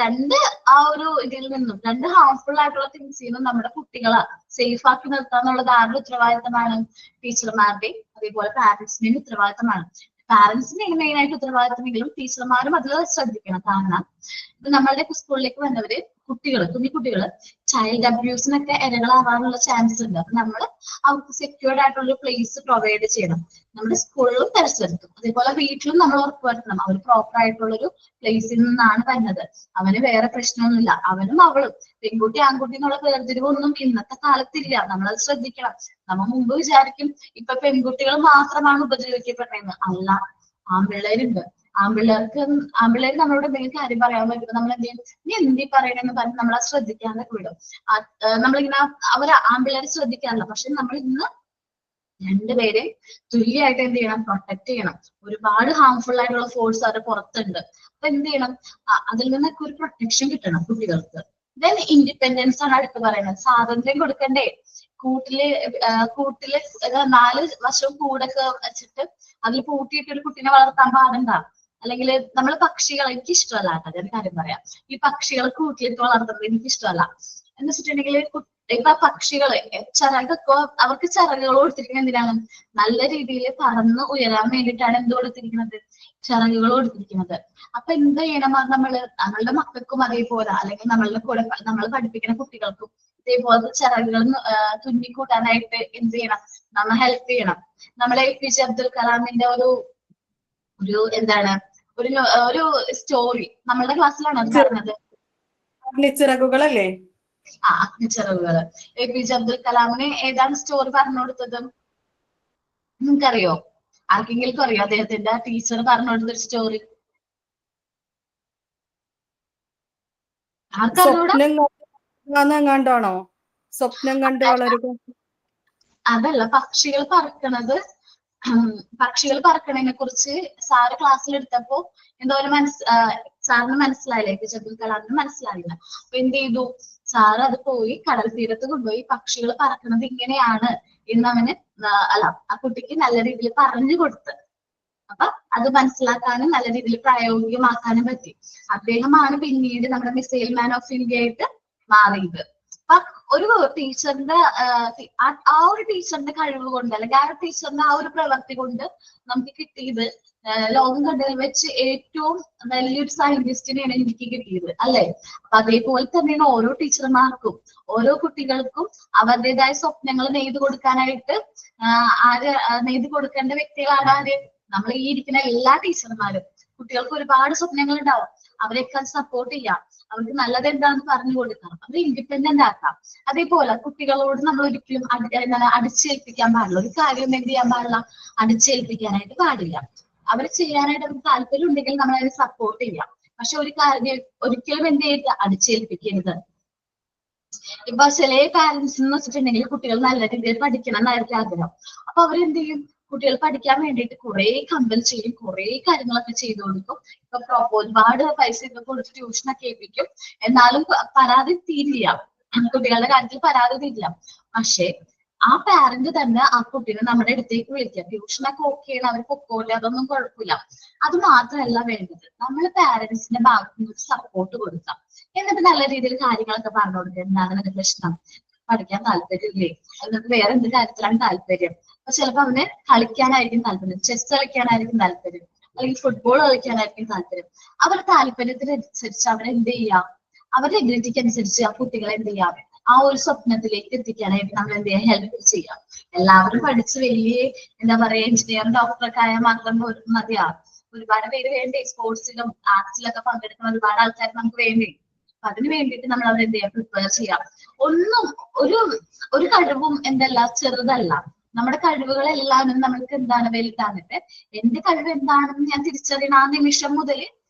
ആ ഒരു ഇതിൽ നിന്നും ഹാർംഫുൾ ആയിട്ടുള്ള തിങ്സിൽ നിന്നും നമ്മുടെ കുട്ടികളെ സേഫ് ആക്കി നിർത്തുക എന്നുള്ളത് ആരുടെ ഉത്തരവാദിത്തമാണ്? ടീച്ചർമാരുടെയും അതേപോലെ പാരന്റ്സിന്റെയും ഉത്തരവാദിത്തമാണ്. പാരന്റ്സിന്റെയും മെയിൻ ആയിട്ട് ഉത്തരവാദിത്തമെങ്കിലും ടീച്ചർമാരും അതിൽ ശ്രദ്ധിക്കണം. കാരണം ഇപ്പൊ നമ്മളുടെ സ്കൂളിലേക്ക് വന്നവര് കുഞ്ഞിക്കുട്ടികള് ചൈൽഡ് അബ്യൂസിനൊക്കെ ഇരകളാവാനുള്ള ചാൻസസ് ഉണ്ട്. അപ്പൊ നമ്മള് അവർക്ക് സെക്യൂർഡ് ആയിട്ടുള്ള ഒരു പ്ലേസ് പ്രൊവൈഡ് ചെയ്യണം, നമ്മുടെ സ്കൂളിലും പരിസരത്തും. അതേപോലെ വീട്ടിലും നമ്മൾ ഉറപ്പുവരുത്തണം അവർ പ്രോപ്പർ ആയിട്ടുള്ള ഒരു പ്ലേസിൽ നിന്നാണ് വരുന്നത്. അവന് വേറെ പ്രശ്നമൊന്നുമില്ല, അവനും അവളും പെൺകുട്ടി ആൺകുട്ടി എന്നുള്ള വേർതിരിവൊന്നും ഇന്നത്തെ കാലത്തില്ല. നമ്മളത് ശ്രദ്ധിക്കണം. നമ്മൾ മുമ്പ് വിചാരിക്കും ഇപ്പൊ പെൺകുട്ടികൾ മാത്രമാണ് ഉപദ്രവിക്കപ്പെട്ടതെന്ന്. അല്ല, ആൺപിള്ളേരുണ്ട്. ആൺപിള്ളേർ നമ്മളോട് എന്തെങ്കിലും കാര്യം പറയാൻ പറ്റുമ്പോൾ നമ്മൾ എന്ത് ചെയ്യും, നീ എന്തി പറയണെന്ന് പറഞ്ഞ് നമ്മളെ ശ്രദ്ധിക്കാനൊക്കെ വിടും. നമ്മളിങ്ങനെ ആൺപിള്ളേരെ ശ്രദ്ധിക്കാറില്ല. പക്ഷെ നമ്മൾ ഇന്ന് രണ്ടുപേരെ തുല്യമായിട്ട് എന്ത് ചെയ്യണം, പ്രൊട്ടക്ട് ചെയ്യണം. ഒരുപാട് ഹാർംഫുൾ ആയിട്ടുള്ള ഫോഴ്സ് അവരുടെ പുറത്തുണ്ട്. അപ്പൊ എന്ത് ചെയ്യണം, അതിൽ നിന്നൊക്കെ ഒരു പ്രൊട്ടക്ഷൻ കിട്ടണം കുട്ടികൾക്ക്. ദെൻ ഇൻഡിപെൻഡൻസ് ആണ് അടുത്ത് പറയുന്നത്. സ്വാതന്ത്ര്യം കൊടുക്കണ്ടേ? കൂട്ടില് 4 വർഷം കൂടൊക്കെ വെച്ചിട്ട് അതിൽ പൂട്ടിയിട്ട് ഒരു കുട്ടീനെ വളർത്താൻ പാടണ്ട. അല്ലെങ്കിൽ നമ്മൾ പക്ഷികളെ, എനിക്ക് ഇഷ്ടമല്ല കേട്ടോ, ഞാൻ കാര്യം പറയാം. ഈ പക്ഷികളെ കൂട്ടിലിട്ട് വളർത്തുന്നത് എനിക്ക് ഇഷ്ടമല്ല. എന്ന് വെച്ചിട്ടുണ്ടെങ്കിൽ ഇപ്പൊ പക്ഷികള് അവർക്ക് ചിറകുകൾ കൊടുത്തിരിക്കുന്നത് എന്തിനാണ്? നല്ല രീതിയിൽ പറന്ന് ഉയരാൻ വേണ്ടിയിട്ടാണ് എന്ത് കൊടുത്തിരിക്കുന്നത്? ചിറകുകൾ കൊടുത്തിരിക്കുന്നത്. അപ്പൊ എന്ത് ചെയ്യണം, നമ്മളുടെ മക്കൾക്കും അതേപോലെ, അല്ലെങ്കിൽ നമ്മളുടെ കൂടെ നമ്മൾ പഠിപ്പിക്കുന്ന കുട്ടികൾക്കും ഇതേപോലത്തെ ചിറകുകൾ തുന്നിക്കൂട്ടാനായിട്ട് എന്ത് ചെയ്യണം, നമ്മൾ ഹെൽപ്പ് ചെയ്യണം. നമ്മളെ APJ അബ്ദുൽ കലാമിന്റെ എന്താണ് ഒരു സ്റ്റോറി നമ്മളുടെ ക്ലാസ്സിലാണ് അത് പറഞ്ഞത്. ചിറകുകളല്ലേ? അഗ്നിച്ചിറകുകള്. APJ അബ്ദുൽ കലാമിന് ഏതാണ് സ്റ്റോറി പറഞ്ഞു കൊടുത്തത്? നിങ്ങൾക്കറിയോ? ആർക്കെങ്കിലും അറിയോ അദ്ദേഹത്തിന്റെ ടീച്ചർ പറഞ്ഞു കൊടുത്തൊരു സ്റ്റോറി? എങ്ങാണ്ടാണോ? സ്വപ്നം കണ്ട് വളരുക? അതല്ല, പക്ഷികൾ പറക്കണതിനെ കുറിച്ച് സാറ് ക്ലാസ്സിൽ എടുത്തപ്പോ എന്തോ സാറിന് മനസ്സിലായില്ല, APJ അബ്ദുൽ കലാമിന് മനസ്സിലായില്ല. അപ്പൊ എന്ത് ചെയ്തു, സാറ് അത് പോയി കടൽ തീരത്ത് കൊണ്ടുപോയി പക്ഷികൾ പറക്കണത് ഇങ്ങനെയാണ് എന്ന് ആ കുട്ടിക്ക് നല്ല രീതിയിൽ പറഞ്ഞു കൊടുത്ത്. അപ്പൊ അത് മനസ്സിലാക്കാനും നല്ല രീതിയിൽ പ്രായോഗികമാക്കാനും പറ്റി. അദ്ദേഹമാണ് പിന്നീട് നമ്മുടെ മിസൈൽ മാൻ ഓഫ് ഇന്ത്യ ആയിട്ട് മാറിയത്. അപ്പൊ ഒരു ടീച്ചറിന്റെ ആ ഒരു ടീച്ചറിന്റെ കഴിവ് കൊണ്ട്, അല്ലെങ്കിൽ ആ ഒരു ടീച്ചറിന്റെ ആ ഒരു പ്രവൃത്തി കൊണ്ട് നമുക്ക് കിട്ടിയത് ലോകം കണ്ടതിൽ വെച്ച് ഏറ്റവും വലിയൊരു സയന്റിസ്റ്റിനെയാണ് എനിക്ക് കിട്ടിയത്, അല്ലെ? അപ്പൊ അതേപോലെ തന്നെയാണ് ഓരോ ടീച്ചർമാർക്കും ഓരോ കുട്ടികൾക്കും അവരുടേതായ സ്വപ്നങ്ങൾ നെയ്തു കൊടുക്കാനായിട്ട് നെയ്തു കൊടുക്കേണ്ട വ്യക്തികളാണ് ആര്? നമ്മൾ ഈ ഇരിക്കുന്ന എല്ലാ ടീച്ചർമാരും. കുട്ടികൾക്ക് ഒരുപാട് സ്വപ്നങ്ങൾ ഉണ്ടാവും, അവരെയൊക്കെ സപ്പോർട്ട് ചെയ്യാം, അവർക്ക് നല്ലത് എന്താണെന്ന് പറഞ്ഞു കൊടുക്കണം, അവരെ ഇൻഡിപെൻഡന്റ് ആക്കാം. അതേപോലെ കുട്ടികളോട് നമ്മൾ ഒരിക്കലും അടിച്ചേൽപ്പിക്കാൻ പാടില്ല. ഒരു കാര്യം എന്ത് ചെയ്യാൻ പാടില്ല, അടിച്ചേൽപ്പിക്കാനായിട്ട് പാടില്ല. അവർ ചെയ്യാനായിട്ട് അവർക്ക് താല്പര്യം ഉണ്ടെങ്കിൽ നമ്മൾ അതിനെ സപ്പോർട്ട് ചെയ്യാം. പക്ഷെ ഒരു കാര്യം ഒരിക്കലും എന്ത് ചെയ്യരുത്, അടിച്ചേൽപ്പിക്കരുത്. ഇപ്പൊ ചില പാരന്റ്സ് എന്ന് വെച്ചിട്ടുണ്ടെങ്കിൽ കുട്ടികൾ നല്ല രീതിയിൽ പഠിക്കണം എന്നായിരിക്കും ആഗ്രഹം. അപ്പൊ അവരെന്ത് ചെയ്യും, കുട്ടികൾ പഠിക്കാൻ വേണ്ടിയിട്ട് കുറെ കമ്പൽ ചെയ്യും, കുറെ കാര്യങ്ങളൊക്കെ ചെയ്തു കൊടുക്കും. ഇപ്പൊ ഒരുപാട് പൈസ ഒക്കെ കൊടുത്ത് ട്യൂഷനൊക്കെ ഏൽപ്പിക്കും. എന്നാലും പരാതി തീരില്ല, കുട്ടികളുടെ കാര്യത്തിൽ പരാതി തീരില്ല. പക്ഷെ ആ പാരന്റ് തന്നെ ആ കുട്ടീനെ നമ്മുടെ അടുത്തേക്ക് വിളിക്കാം, ട്യൂഷനൊക്കെ ഓക്കെയാണ്, അവർ പൊക്കോട്ടെ, അതൊന്നും കുഴപ്പമില്ല. അത് മാത്രമല്ല വേണ്ടത്, നമ്മൾ പാരന്റ്സിന്റെ ഭാഗത്ത് നിന്ന് സപ്പോർട്ട് കൊടുക്കാം. എന്നിട്ട് നല്ല രീതിയിൽ കാര്യങ്ങളൊക്കെ പറഞ്ഞു കൊടുക്കുക. എന്താണ് അതിന്റെ പ്രശ്നം, പഠിക്കാൻ താല്പര്യമില്ലേ, എന്നിട്ട് വേറെ എന്ത് കാര്യത്തിലാണ് താല്പര്യം? അപ്പൊ ചിലപ്പോ അവന് കളിക്കാനായിരിക്കും താല്പര്യം, ചെസ് കളിക്കാനായിരിക്കും താല്പര്യം, അല്ലെങ്കിൽ ഫുട്ബോൾ കളിക്കാനായിരിക്കും താല്പര്യം. അവരുടെ താല്പര്യത്തിനനുസരിച്ച് അവരെന്ത് ചെയ്യാം, അവരുടെ എബിലിറ്റിക്ക് അനുസരിച്ച് ആ കുട്ടികളെ എന്ത് ചെയ്യാം, ആ ഒരു സ്വപ്നത്തിലേക്ക് എത്തിക്കാനായിട്ട് നമ്മൾ എന്ത് ചെയ്യാം, ഹെൽപ്പ് ചെയ്യാം. എല്ലാവരും പഠിച്ച് വലിയ എന്താ പറയാ എഞ്ചിനീയർ ഡോക്ടറൊക്കെ ആയാൽ മാത്രം മതിയാ. ഒരുപാട് പേര് വേണ്ടേ, സ്പോർട്സിലും ആർട്സിലൊക്കെ പങ്കെടുക്കുന്ന ഒരുപാട് ആൾക്കാർ നമുക്ക് വേണ്ടേ. അപ്പൊ അതിന് വേണ്ടിയിട്ട് നമ്മൾ അവിടെ എന്ത് ചെയ്യാം, പ്രിപ്പയർ ചെയ്യാം. ഒരു കഴിവും ചെറുതല്ല. നമ്മുടെ കഴിവുകളെല്ലാം നമ്മൾക്ക് എന്താണ്, വലുതാകട്ടെ. എന്റെ കഴിവ് എന്താണെന്ന് ഞാൻ തിരിച്ചറിയണ ആ നിമിഷം മുതൽ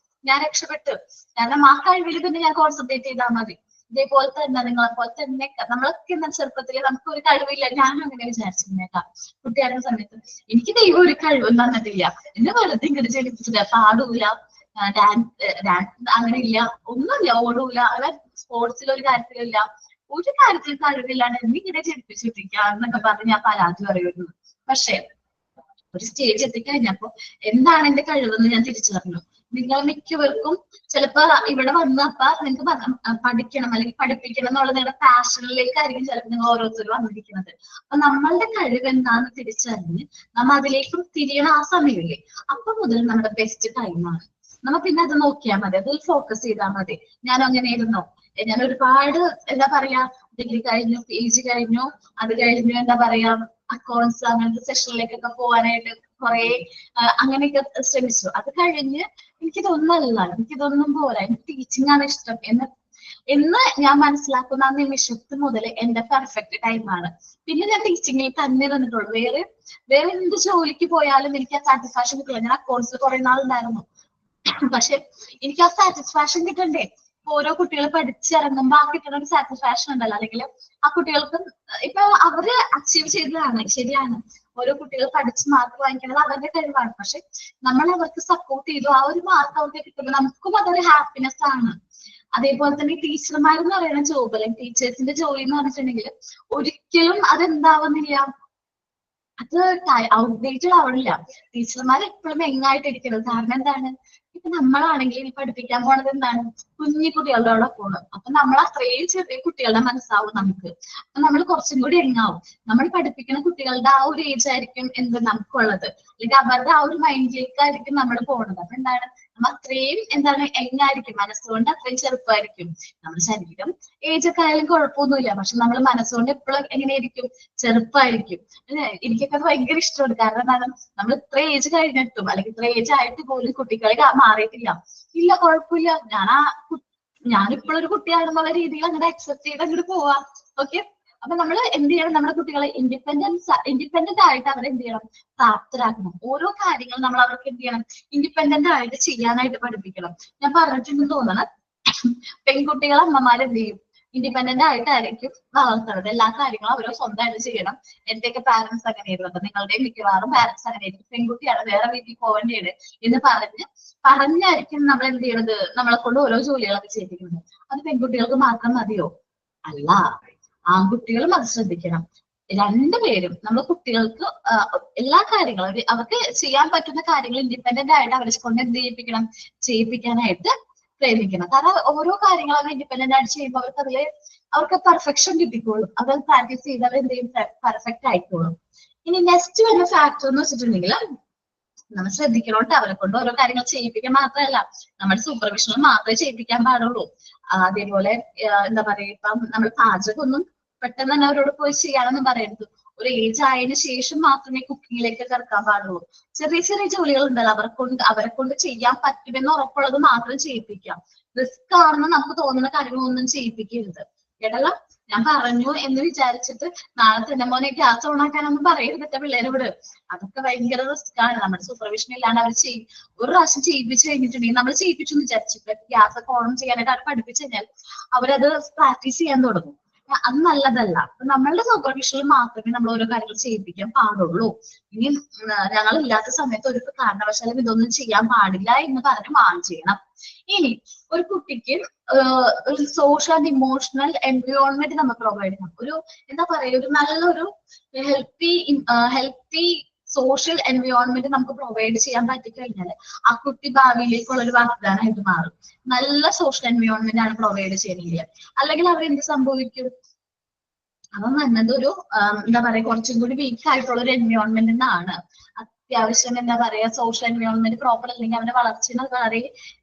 ഞാൻ രക്ഷപ്പെട്ടു. കാരണം ആ കഴിവിൽ പിന്നെ ഞാൻ കോൺസെൻട്രേറ്റ് ചെയ്താൽ മതി. ഇതേപോലെ തന്നെ നിങ്ങളെ പോലെ തന്നെ നമ്മളൊക്കെ എന്ന ചെറുപ്പത്തില് നമുക്ക് ഒരു കഴിവില്ല. ഞാനും അങ്ങനെ വിചാരിച്ചിരുന്നേക്കാം കുട്ടിയായിരുന്ന സമയത്ത്. എനിക്ക് ദൈവം ഒരു കഴിവും തന്നിട്ടില്ല, എന്നെ വെറുതെ ഇങ്ങനെ ജനിപ്പിച്ചില്ല. പാടൂല, ഡാൻസ് അങ്ങനെ ഇല്ല, ഒന്നുമില്ല, ഓടൂല, അങ്ങനെ സ്പോർട്സിൽ ഒരു കാര്യത്തിലില്ല, ഒരു കാര്യത്തിൽ കഴിവില്ലാണ്ട് എന്നെ ഇങ്ങനെ ജനിപ്പിച്ചിട്ടിരിക്കുക എന്നൊക്കെ പറഞ്ഞ് ഞാൻ പരാതി പറയുന്നു. പക്ഷെ ഒരു സ്റ്റേജ് എത്തിക്കഴിഞ്ഞപ്പോ എന്താണ് എന്റെ കഴിവെന്ന് ഞാൻ തിരിച്ചറിഞ്ഞു. നിങ്ങൾ മിക്കവർക്കും ചിലപ്പോ ഇവിടെ വന്നപ്പോ നിങ്ങൾക്ക് പഠിക്കണം അല്ലെങ്കിൽ പഠിപ്പിക്കണം എന്നുള്ള നിങ്ങളുടെ പാഷനിലേക്കായിരിക്കും ചിലപ്പോൾ നിങ്ങൾ ഓരോരുത്തരും വന്നിരിക്കുന്നത്. അപ്പൊ നമ്മളുടെ കഴിവ് എന്താണെന്ന് തിരിച്ചറിഞ്ഞ് നമ്മ അതിലേക്കും തിരിയണ ആ സമയമില്ലേ, അപ്പൊ മുതൽ നമ്മുടെ ബെസ്റ്റ് ടൈമാണ്. നമ്മ പിന്നെ അത് നോക്കിയാൽ മതി, അതിൽ ഫോക്കസ് ചെയ്താൽ മതി. ഞാൻ അങ്ങനെ ഇരുന്നോ, ഞാൻ ഒരുപാട് എന്താ പറയാ ഡിഗ്രി കഴിഞ്ഞു, PG കഴിഞ്ഞു, അത് കഴിഞ്ഞു എന്താ പറയാ അക്കൗണ്ട്സ് അങ്ങനത്തെ സെഷനിലേക്കൊക്കെ പോകാനായിട്ട് കുറെ അങ്ങനെയൊക്കെ ശ്രമിച്ചു. അത് കഴിഞ്ഞ് എനിക്കിതൊന്നും പോരാ, എനിക്ക് ടീച്ചിങ് ആണ് ഇഷ്ടം എന്ന് ഞാൻ മനസ്സിലാക്കുന്ന ആ നിമിഷത്ത് മുതൽ എന്റെ പെർഫെക്റ്റ് ടൈമാണ്. പിന്നെ ഞാൻ ടീച്ചിങ്ങിൽ തന്നെ നിന്നിട്ടുള്ളൂ. വേറെ എന്ത് ജോലിക്ക് പോയാലും എനിക്ക് ആ സാറ്റിസ്ഫാക്ഷൻ കിട്ടില്ല. ഞാൻ അക്കൗണ്ട്സിൽ കുറെ നാളുണ്ടായിരുന്നു, പക്ഷെ എനിക്ക് ആ സാറ്റിസ്ഫാക്ഷൻ കിട്ടണ്ടേ. ഓരോ കുട്ടികൾ പഠിച്ചിറങ്ങുമ്പോ ആ കിട്ടുന്ന ഒരു സാറ്റിസ്ഫാക്ഷൻ ഉണ്ടല്ലോ, അല്ലെങ്കിൽ ആ കുട്ടികൾക്ക് ഇപ്പൊ അവര് അച്ചീവ് ചെയ്തതാണ്, ശരിയാണ്. ഓരോ കുട്ടികൾ പഠിച്ച് മാർക്ക് വാങ്ങിക്കുന്നത് അവരുടെ കഴിവാണ്. പക്ഷെ നമ്മൾ അവർക്ക് സപ്പോർട്ട് ചെയ്തു, ആ ഒരു മാർക്ക് അവർക്ക് കിട്ടുമ്പോൾ നമുക്കും അതൊരു ഹാപ്പിനെസ് ആണ്. അതേപോലെ തന്നെ ടീച്ചർമാരെന്ന് പറയുന്ന ജോബ്, അല്ലെങ്കിൽ ടീച്ചേഴ്സിന്റെ ജോലി എന്ന് പറഞ്ഞിട്ടുണ്ടെങ്കിൽ ഒരിക്കലും അതെന്താവുന്നില്ല, അത് ഔട്ട്ഡേറ്റഡ് ആവണില്ല. ടീച്ചർമാർ എപ്പോഴും യങ്ങായിട്ടിരിക്കുന്നത്. കാരണം എന്താണ്, ഇപ്പൊ നമ്മളാണെങ്കിൽ പഠിപ്പിക്കാൻ പോണത് എന്താണ്, കുഞ്ഞു കുട്ടികളുടെ പോകണം. അപ്പൊ നമ്മൾ അത്രയും ചെറിയ കുട്ടികളുടെ മനസ്സാവും നമുക്ക്. അപ്പൊ നമ്മൾ കുറച്ചും കൂടി യങ്ങാവും. നമ്മൾ പഠിപ്പിക്കുന്ന കുട്ടികളുടെ ആ ഒരു ഏജ് ആയിരിക്കും എന്ത് നമുക്കുള്ളത്, അല്ലെങ്കിൽ അവരുടെ ആ ഒരു മൈൻഡിലേക്കായിരിക്കും നമ്മൾ പോണത്. അപ്പൊ എന്താണ്, നമ്മൾ അത്രയും എന്താണ് യങ്ങായിരിക്കും, മനസ്സുകൊണ്ട് അത്രയും ചെറുപ്പമായിരിക്കും. നമ്മുടെ ശരീരം ഏജ് ഒക്കെ ആയാലും കുഴപ്പമൊന്നുമില്ല, പക്ഷെ നമ്മൾ മനസ്സുകൊണ്ട് എപ്പോഴും എങ്ങനെയായിരിക്കും, ചെറുപ്പമായിരിക്കും അല്ലെ. എനിക്കൊക്കെ അത് ഭയങ്കര ഇഷ്ടമാണ്. കാരണം എന്താണ്, നമ്മൾ ഇത്ര ഏജ് കഴിഞ്ഞിട്ടും അല്ലെങ്കിൽ ഇത്ര ഏജ് ആയിട്ട് പോലും കുട്ടികളെ മാറിയിട്ടില്ല. ഇല്ല, കുഴപ്പമില്ല, ഞാനിപ്പോഴും ഒരു കുട്ടിയാണെന്നുള്ള രീതിയിൽ അങ്ങനെ അക്സെപ്റ്റ് ചെയ്ത് അങ്ങോട്ട് പോവാം. ഓക്കെ. അപ്പൊ നമ്മൾ എന്ത് ചെയ്യണം, നമ്മുടെ കുട്ടികളെ ഇൻഡിപെൻഡന്റ് ആയിട്ട് അവരെ എന്ത് ചെയ്യണം, പ്രാപ്തരാക്കണം. ഓരോ കാര്യങ്ങളും നമ്മൾ അവർക്ക് എന്ത് ചെയ്യണം, ഇൻഡിപെൻഡന്റ് ആയിട്ട് ചെയ്യാനായിട്ട് പഠിപ്പിക്കണം. ഞാൻ പറഞ്ഞിട്ടുണ്ടെന്ന് തോന്നണം, പെൺകുട്ടികളെ അമ്മമാരെന്ത് ചെയ്യും, ഇൻഡിപെൻഡന്റ് ആയിട്ടായിരിക്കും വളർത്തുന്നത്. എല്ലാ കാര്യങ്ങളും അവരോ സ്വന്തമായിട്ട് ചെയ്യണം. എന്റെയൊക്കെ പാരന്റ്സ് അങ്ങനെയായിരുന്നു. അപ്പൊ നിങ്ങളുടെയും മിക്കവാറും പാരന്റ്സ് അങ്ങനെയായിരിക്കും. പെൺകുട്ടിയാണ്, വേറെ വീട്ടിൽ പോകേണ്ടത് എന്ന് പറഞ്ഞായിരിക്കും നമ്മൾ എന്ത് ചെയ്യണത്, നമ്മളെ കൊണ്ട് ഓരോ ജോലികളൊക്കെ ചെയ്യിപ്പിക്കുന്നത്. അത് പെൺകുട്ടികൾക്ക് മാത്രം മതിയോ? അല്ല, ആൺകുട്ടികളും അത് ശ്രദ്ധിക്കണം. രണ്ടുപേരും നമ്മൾ കുട്ടികൾക്ക് എല്ലാ കാര്യങ്ങളും അവർക്ക് ചെയ്യാൻ പറ്റുന്ന കാര്യങ്ങൾ ഇൻഡിപെൻഡന്റ് ആയിട്ട് അവരെ കൊണ്ട് എന്ത് ചെയ്യിപ്പിക്കാനായിട്ട് പ്രയത്നിക്കണം. കാരണം ഓരോ കാര്യങ്ങളും അവർ ഇൻഡിപെൻഡന്റ് ആയിട്ട് ചെയ്യുമ്പോൾ അവർക്ക് പെർഫെക്ഷൻ കിട്ടിക്കോളും. അവർ പ്രാക്ടീസ് ചെയ്ത് അവർ എന്ത് ചെയ്യും, പെർഫെക്റ്റ് ആയിക്കോളും. ഇനി നെക്സ്റ്റ് വരുന്ന ഫാക്ടർ എന്ന് വെച്ചിട്ടുണ്ടെങ്കിൽ നമ്മൾ ശ്രദ്ധിക്കണോട്ട് അവരെ കൊണ്ട് ഓരോ കാര്യങ്ങൾ ചെയ്യിപ്പിക്കാൻ മാത്രമല്ല, നമ്മുടെ സൂപ്പർവിഷനിൽ മാത്രമേ ചെയ്യിപ്പിക്കാൻ പാടുള്ളൂ. അതേപോലെ എന്താ പറയാ, ഇപ്പം നമ്മൾ പാചകമൊന്നും പെട്ടെന്ന് തന്നെ അവരോട് പോയി ചെയ്യാനൊന്നും പറയരുത്. ഒരു ഏജ് ആയതിനു ശേഷം മാത്രമേ കുക്കിങ്ങിലേക്ക് കിടക്കാൻ പാടുള്ളൂ. ചെറിയ ചെറിയ ജോലികൾ ഉണ്ടല്ലോ, അവരെ കൊണ്ട് ചെയ്യാൻ പറ്റുമെന്ന് ഉറപ്പുള്ളത് മാത്രം ചെയ്യിപ്പിക്കാം. റിസ്ക് ആണെന്ന് നമുക്ക് തോന്നുന്ന കാര്യങ്ങളൊന്നും ചെയ്യിപ്പിക്കരുത്. കേട്ടല്ലോ, ഞാൻ പറഞ്ഞു എന്ന് വിചാരിച്ചിട്ട് നാളെ തന്നെ മോനെ ഗ്യാസ് ഓണാക്കാനൊന്നും പറയരുത് പിള്ളേരോട്. അതൊക്കെ ഭയങ്കര റിസ്ക് ആണ്. നമ്മുടെ സൂപ്പർവിഷൻ ഇല്ലാണ്ട് അവർ ഒരു പ്രാവശ്യം ചെയ്യിപ്പിച്ചു കഴിഞ്ഞിട്ടുണ്ടെങ്കിൽ, നമ്മൾ ചെയ്യിപ്പിച്ചു എന്ന് വിചാരിച്ചിട്ട് ഗ്യാസ് ഒക്കെ ഓൺ ചെയ്യാനായിട്ട് അവർ പഠിപ്പിച്ചു കഴിഞ്ഞാൽ അവരത് പ്രാക്ടീസ് ചെയ്യാൻ തുടങ്ങും. അത് നല്ലതല്ല. നമ്മളുടെ സൂപ്പർവിഷനിൽ മാത്രമേ നമ്മൾ ഓരോ കാര്യങ്ങൾ ചെയ്യിപ്പിക്കാൻ പാടുള്ളൂ. ഇനി ഞങ്ങൾ ഇല്ലാത്ത സമയത്ത് ഒരു കാരണവശാലും ഇതൊന്നും ചെയ്യാൻ പാടില്ല എന്ന് പറഞ്ഞ് മാൻ ചെയ്യണം. ഇനി ഒരു കുട്ടിക്ക് ഒരു സോഷ്യൽ ആൻഡ് ഇമോഷണൽ എൻവയോൺമെന്റ് നമ്മൾ പ്രൊവൈഡ് ചെയ്യണം. ഒരു എന്താ പറയുക, ഒരു നല്ലൊരു ഹെൽത്തി സോഷ്യൽ എൻവയോൺമെന്റ് നമുക്ക് പ്രൊവൈഡ് ചെയ്യാൻ പറ്റിക്കഴിഞ്ഞാൽ ആ കുട്ടി ഭാവിയിലേക്കുള്ള ഒരു വാഗ്ദാനമായിട്ട് മാറും. നല്ല സോഷ്യൽ എൻവയോൺമെന്റ് ആണ് പ്രൊവൈഡ് ചെയ്യുന്നില്ല, അല്ലെങ്കിൽ അവർ എന്ത് സംഭവിക്കും, അവൻ വന്നത് ഒരു എന്താ പറയാ കുറച്ചും കൂടി വീക്ക് ആയിട്ടുള്ള ഒരു എൻവയോൺമെന്റ് ആണ്. അത്യാവശ്യം എന്താ പറയാ സോഷ്യൽ എൻവയോൺമെന്റ് പ്രോപ്പർ അല്ലെങ്കിൽ അവന്റെ വളർച്ചയെ വളരെ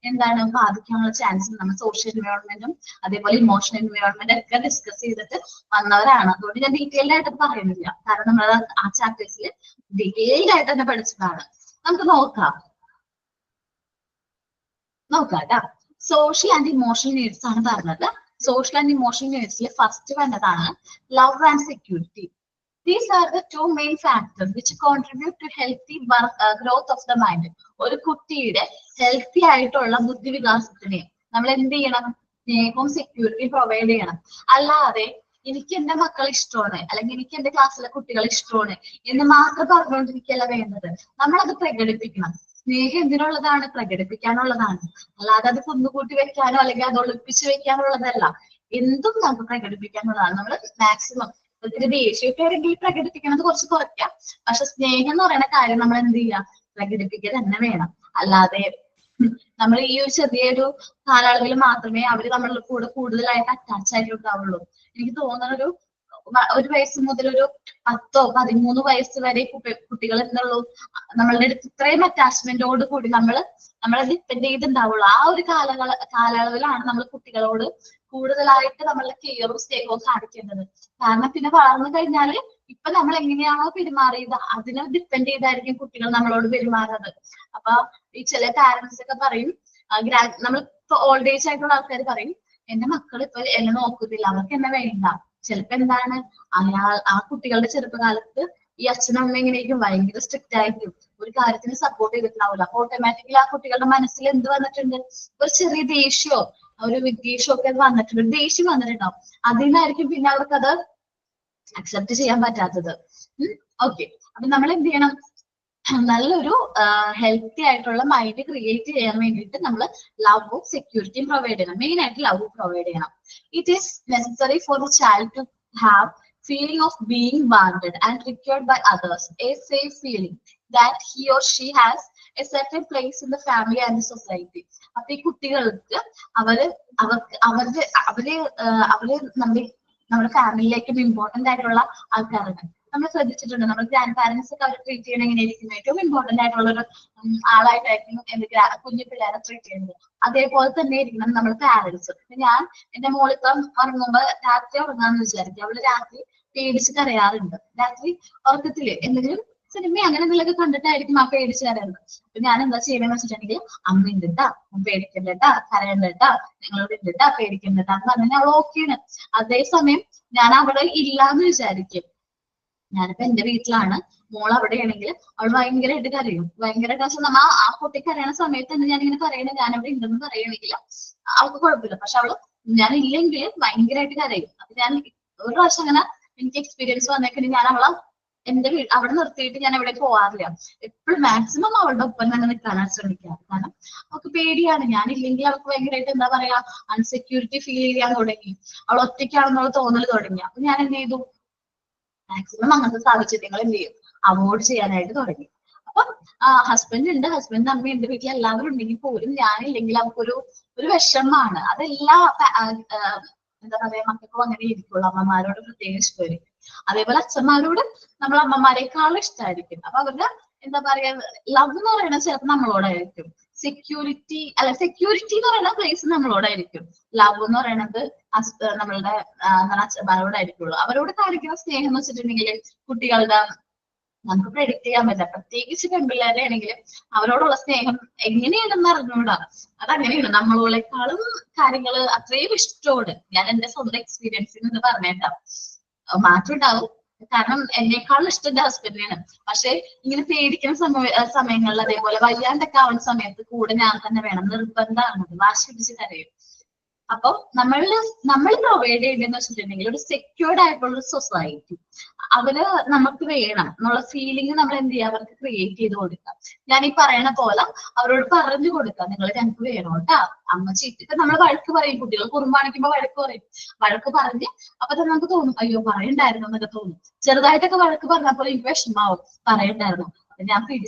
എന്താണ് ബാധിക്കാനുള്ള ചാൻസ്. നമ്മൾ സോഷ്യൽ എൻവയോൺമെന്റും അതേപോലെ ഇമോഷണൽ എൻവയോൺമെന്റ് ഒക്കെ ഡിസ്കസ് ചെയ്തിട്ട് വന്നവരാണ്. അതുകൊണ്ട് ഞാൻ ഡീറ്റെയിൽഡ് ആയിട്ട് പറയുന്നില്ല, കാരണം നമ്മൾ ആ ചാപ്റ്റേഴ്സിൽ ഡീറ്റെയിൽഡ് ആയിട്ട് തന്നെ പഠിച്ചതാണ്. നമുക്ക് നോക്കാം കേട്ടാ. സോഷ്യൽ ആൻഡ് ഇമോഷണൽ നീഡ്സ് ആണ് പറഞ്ഞത്. സോഷ്യൽ ആൻഡ് ഇമോഷണൽ നീഡ്സിൽ ഫസ്റ്റ് വന്നതാണ് love and security. These are the two main factors which contribute to healthy growth of the mind. ഒരു കുട്ടിയുടെ ഹെൽത്തി ആയിട്ടുള്ള ബുദ്ധിവികാസത്തിന് നമ്മൾ എന്ത് ചെയ്യണം? സ്നേഹവും സെക്യൂരിറ്റി പ്രൊവൈഡ് ചെയ്യണം. അല്ലാതെ എനിക്ക് എന്റെ മക്കൾ ഇഷ്ടമാണ്, അല്ലെങ്കിൽ എനിക്ക് എന്റെ ക്ലാസ്സിലെ കുട്ടികൾ ഇഷ്ടമാണ് എന്ന് മാത്രം പറഞ്ഞുകൊണ്ടിരിക്കല്ല വേണ്ടത്. നമ്മളത് പ്രകടിപ്പിക്കണം. സ്നേഹം എന്തിനുള്ളതാണ്? പ്രകടിപ്പിക്കാനുള്ളതാണ്. അല്ലാതെ അത് കുന്നുകൂട്ടി വെക്കാനോ അല്ലെങ്കിൽ അത് ഒളിപ്പിച്ചു വെക്കാനുള്ളതല്ല. എന്തും നമുക്ക് പ്രകടിപ്പിക്കാനുള്ളതാണ്. നമ്മൾ മാക്സിമം ഒത്തിരി ദേഷ്യമൊക്കെ ആണെങ്കിൽ പ്രകടിപ്പിക്കുന്നത് കുറച്ച് കുറയ്ക്കാം. പക്ഷെ സ്നേഹം എന്ന് പറയുന്ന കാര്യം നമ്മൾ എന്ത് ചെയ്യാം? പ്രകടിപ്പിക്കുക തന്നെ വേണം. അല്ലാതെ നമ്മൾ ഈ ഒരു ചെറിയൊരു കാലയളവിൽ മാത്രമേ അവര് നമ്മളുടെ കൂടെ കൂടുതലായിട്ട് അറ്റാച്ച് ആയിട്ട് ഉണ്ടാവുള്ളൂ. എനിക്ക് തോന്നുന്ന ഒരു വയസ്സ് മുതൽ ഒരു 10 13 വയസ്സ് വരെ കുട്ടികൾ എന്തുള്ളൂ നമ്മളുടെ അടുത്ത് ഇത്രയും അറ്റാച്ച്മെന്റോട് കൂടി നമ്മളെ ഡിപ്പെൻഡ് ചെയ്തിട്ടുണ്ടാവുള്ളൂ. ആ ഒരു കാലയളവിലാണ് നമ്മൾ കുട്ടികളോട് കൂടുതലായിട്ട് നമ്മളുടെ കെയറും സ്നേഹവും കാണിക്കേണ്ടത്. കാരണം പിന്നെ വളർന്നു കഴിഞ്ഞാല് ഇപ്പൊ നമ്മൾ എങ്ങനെയാണോ പെരുമാറിയത് അതിനെ ഡിപ്പെൻഡ് ചെയ്തായിരിക്കും കുട്ടികൾ നമ്മളോട് പെരുമാറുന്നത്. അപ്പൊ ഈ ചില പാരന്റ്സ് ഒക്കെ പറയും, നമ്മൾ ഇപ്പൊ ഓൾഡ് ഏജ് ആയിട്ടുള്ള ആൾക്കാർ പറയും, എന്റെ മക്കൾ ഇപ്പൊ എന്നെ നോക്കുന്നില്ല, അവർക്ക് എന്നെ വേണ്ട. ചിലപ്പോ എന്താണ് ആ കുട്ടികളുടെ ചെറുപ്പകാലത്ത് ഈ അച്ഛനും അമ്മ എങ്ങനെയായിരിക്കും? ഭയങ്കര സ്ട്രിക്റ്റ് ആയിരിക്കും, ഒരു കാര്യത്തിന് സപ്പോർട്ട് ചെയ്തിട്ടുണ്ടാവില്ല. അപ്പൊ ഓട്ടോമാറ്റിക്കലി ആ കുട്ടികളുടെ മനസ്സിൽ എന്ത് വന്നിട്ടുണ്ട്? ഒരു ചെറിയ ദേഷ്യമോ ഒരു വിദ്വേഷമോ ഒക്കെ വന്നിട്ടുണ്ട്, ദേഷ്യം വന്നിട്ടുണ്ടാവും. അതിൽ നിന്നായിരിക്കും പിന്നെ അവർക്കത് അക്സെപ്റ്റ് ചെയ്യാൻ പറ്റാത്തത്. ഓക്കെ, അപ്പൊ നമ്മൾ എന്ത് ചെയ്യണം? നല്ലൊരു ഹെൽത്തി ആയിട്ടുള്ള മൈൻഡ് ക്രിയേറ്റ് ചെയ്യാൻ വേണ്ടിയിട്ട് നമ്മൾ ലവും സെക്യൂരിറ്റിയും പ്രൊവൈഡ് ചെയ്യണം. മെയിൻ ആയിട്ട് ലവ് പ്രൊവൈഡ് ചെയ്യണം. It is necessary for the child to have feeling of being wanted and required by others, a safe feeling that he or she has a certain place in the family and the society. അപ്പൊ ഈ കുട്ടികൾക്ക് അവര് നമ്മുടെ ഫാമിലിയിലേക്കും important ആയിട്ടുള്ള ആൾക്കാരാണ്. നമ്മൾ ശ്രദ്ധിച്ചിട്ടുണ്ട്, നമ്മുടെ ഗ്രാൻഡ് പാരന്റ്സ് ഒക്കെ അവർ ട്രീറ്റ് ചെയ്യണം എങ്ങനെയായിരിക്കും? ഏറ്റവും ഇമ്പോർട്ടന്റ് ആയിട്ടുള്ള ഒരു ആളായിട്ടായിരിക്കും കുഞ്ഞു പിള്ളേരെ ട്രീറ്റ് ചെയ്യുന്നത്. അതേപോലെ തന്നെ ഇരിക്കണം നമ്മുടെ പാരന്റ്സ്. ഞാൻ എന്റെ മോളിപ്പം ഉറങ്ങുമ്പോ രാത്രി ഉറങ്ങാന്ന് വിചാരിക്കും, അവള് രാത്രി പേടിച്ച് കരയാറുണ്ട്. രാത്രി ഉറക്കത്തില് എന്തെങ്കിലും സിനിമ അങ്ങനെ എന്തെങ്കിലുമൊക്കെ കണ്ടിട്ടായിരിക്കും ആ പേടിച്ച് കരയുന്നത്. അപ്പൊ ഞാൻ എന്താ ചെയ്യണമെന്ന് വെച്ചിട്ടുണ്ടെങ്കിൽ, അമ്മ ഉണ്ടിട്ടാ, പേടിക്കണ്ടട്ടാ, കരയണ്ടട്ടാ, നിങ്ങളോട് ഉണ്ടിട്ടാ, പേടിക്കണ്ടട്ടാ എന്ന് പറഞ്ഞാൽ അവൾ ഓക്കെയാണ്. അതേസമയം ഞാൻ അവിടെ ഇല്ലാന്ന് വിചാരിക്കും. ഞാനിപ്പോ എന്റെ വീട്ടിലാണ്, മോൾ അവിടെയാണെങ്കിൽ അവൾ ഭയങ്കരമായിട്ട് കരയും. ഭയങ്കരമായിട്ട് നമ്മ ആ കുട്ടി കരയണ സമയത്ത് തന്നെ ഞാനിങ്ങനെ പറയണേ, ഞാൻ അവിടെ ഉണ്ടെന്ന് പറയണമെങ്കിൽ അവൾക്ക് കുഴപ്പമില്ല. പക്ഷെ അവള് ഞാൻ ഇല്ലെങ്കിൽ ഭയങ്കരമായിട്ട് കരയും. അപ്പൊ ഞാൻ ഒരു പ്രാവശ്യം അങ്ങനെ എനിക്ക് എക്സ്പീരിയൻസ് വന്നേക്കണേ, ഞാൻ അവളെ അവിടെ നിർത്തിയിട്ട് ഞാൻ എവിടെ പോവാറില്ല. എപ്പോഴും മാക്സിമം അവളുടെ ഒപ്പം തന്നെ നിൽക്കാനാണ് ശ്രമിക്കാറ്. കാരണം അവൾക്ക് പേടിയാണ്. ഞാനില്ലെങ്കിൽ അവൾക്ക് ഭയങ്കരമായിട്ട് എന്താ പറയാ അൺസെക്യൂരിറ്റി ഫീൽ ചെയ്യാൻ തുടങ്ങി, അവൾ ഒറ്റയ്ക്കാണെന്നുള്ള തോന്നൽ തുടങ്ങി. അപ്പൊ ഞാൻ എന്ത് ചെയ്തു? മാക്സിമം അങ്ങനത്തെ സാഹചര്യങ്ങൾ എന്ത് ചെയ്യും? അവോയ്ഡ് ചെയ്യാനായിട്ട് തുടങ്ങി. അപ്പം ഹസ്ബൻഡ് ഉണ്ട്, ഹസ്ബൻഡ് അമ്മ എന്റെ വീട്ടിൽ എല്ലാവരും ഉണ്ടെങ്കിൽ പോലും ഞാനില്ലെങ്കിൽ അവൾക്കൊരു വിഷമമാണ്. അതെല്ലാ എന്താ പറയാ മക്കൾക്കും അങ്ങനെ ഇരിക്കുള്ളൂ. അമ്മമാരോട് പ്രത്യേക ഇഷ്ടമായിരിക്കും. അതേപോലെ അച്ഛന്മാരോട് നമ്മൾ അമ്മമാരെക്കാളും ഇഷ്ടമായിരിക്കും. അപ്പൊ അവരുടെ എന്താ പറയാ ലവ് എന്ന് പറയുന്നത് ചിലപ്പോൾ നമ്മളോടായിരിക്കും. സെക്യൂരിറ്റി എന്ന് പറയുന്ന പ്ലേസ് നമ്മളോടായിരിക്കും. ലവ് എന്ന് പറയുന്നത് നമ്മളുടെ അച്ഛന്മാരോടായിരിക്കുള്ളൂ. അവരോട് കാണിക്കുന്ന സ്നേഹം എന്ന് വെച്ചിട്ടുണ്ടെങ്കിൽ കുട്ടികളുടെ നമുക്ക് പ്രെഡിക്ട് ചെയ്യാൻ പറ്റില്ല. പ്രത്യേകിച്ച് പെൺപിള്ളേരെ ആണെങ്കിലും അവരോടുള്ള സ്നേഹം എങ്ങനെയാണെന്ന് അറിഞ്ഞൂടാ. അതങ്ങനെയാണ്. നമ്മളോളെക്കാളും കാര്യങ്ങൾ അത്രയും ഇഷ്ടമാണ്. ഞാൻ എന്റെ സ്വന്തം എക്സ്പീരിയൻസിൽ നിന്ന് പറഞ്ഞേക്കാം. മാറ്റം ഉണ്ടാവും, കാരണം എന്നെക്കാളും ഇഷ്ടം എന്റെ ഹസ്ബൻഡിനാണ്. പക്ഷെ ഇങ്ങനെ പേടിക്കുന്ന സമയങ്ങളിൽ അതേപോലെ വയ്യാണ്ടൊക്കെ ആവുന്ന സമയത്ത് കൂടെ ഞാൻ തന്നെ വേണം, നിർബന്ധമാണ്. വാശി പിടിച്ച് കരയും. അപ്പൊ നമ്മൾ പ്രൊവൈഡ് ചെയ്യേണ്ടതെന്ന് വെച്ചിട്ടുണ്ടെങ്കിൽ ഒരു സെക്യൂർഡ് ആയിട്ടുള്ള ഒരു സൊസൈറ്റി അവര് നമുക്ക് വേണം എന്നുള്ള ഫീലിംഗ് നമ്മൾ എന്ത് ചെയ്യാം? അവർക്ക് ക്രിയേറ്റ് ചെയ്ത് കൊടുക്കാം. ഞാൻ ഈ പറയണ പോലെ അവരോട് പറഞ്ഞു കൊടുക്കാം, നിങ്ങൾ ഞങ്ങൾക്ക് വേണം കേട്ടാ. അമ്മ ചീറ്റിട്ട് നമ്മൾ വഴക്ക് പറയും. കുട്ടികൾ കുറുമ്പാണിക്കുമ്പോ വഴക്ക് പറയും. വഴക്ക് പറഞ്ഞ് അപ്പൊ തന്നെ നമുക്ക് തോന്നും, അയ്യോ പറയണ്ടായിരുന്നു എന്നൊക്കെ തോന്നും. ചെറുതായിട്ടൊക്കെ വഴക്ക് പറഞ്ഞപ്പോൾ എനിക്ക് വിഷമാവും, പറയണ്ടായിരുന്നു. അപ്പൊ ഞാൻ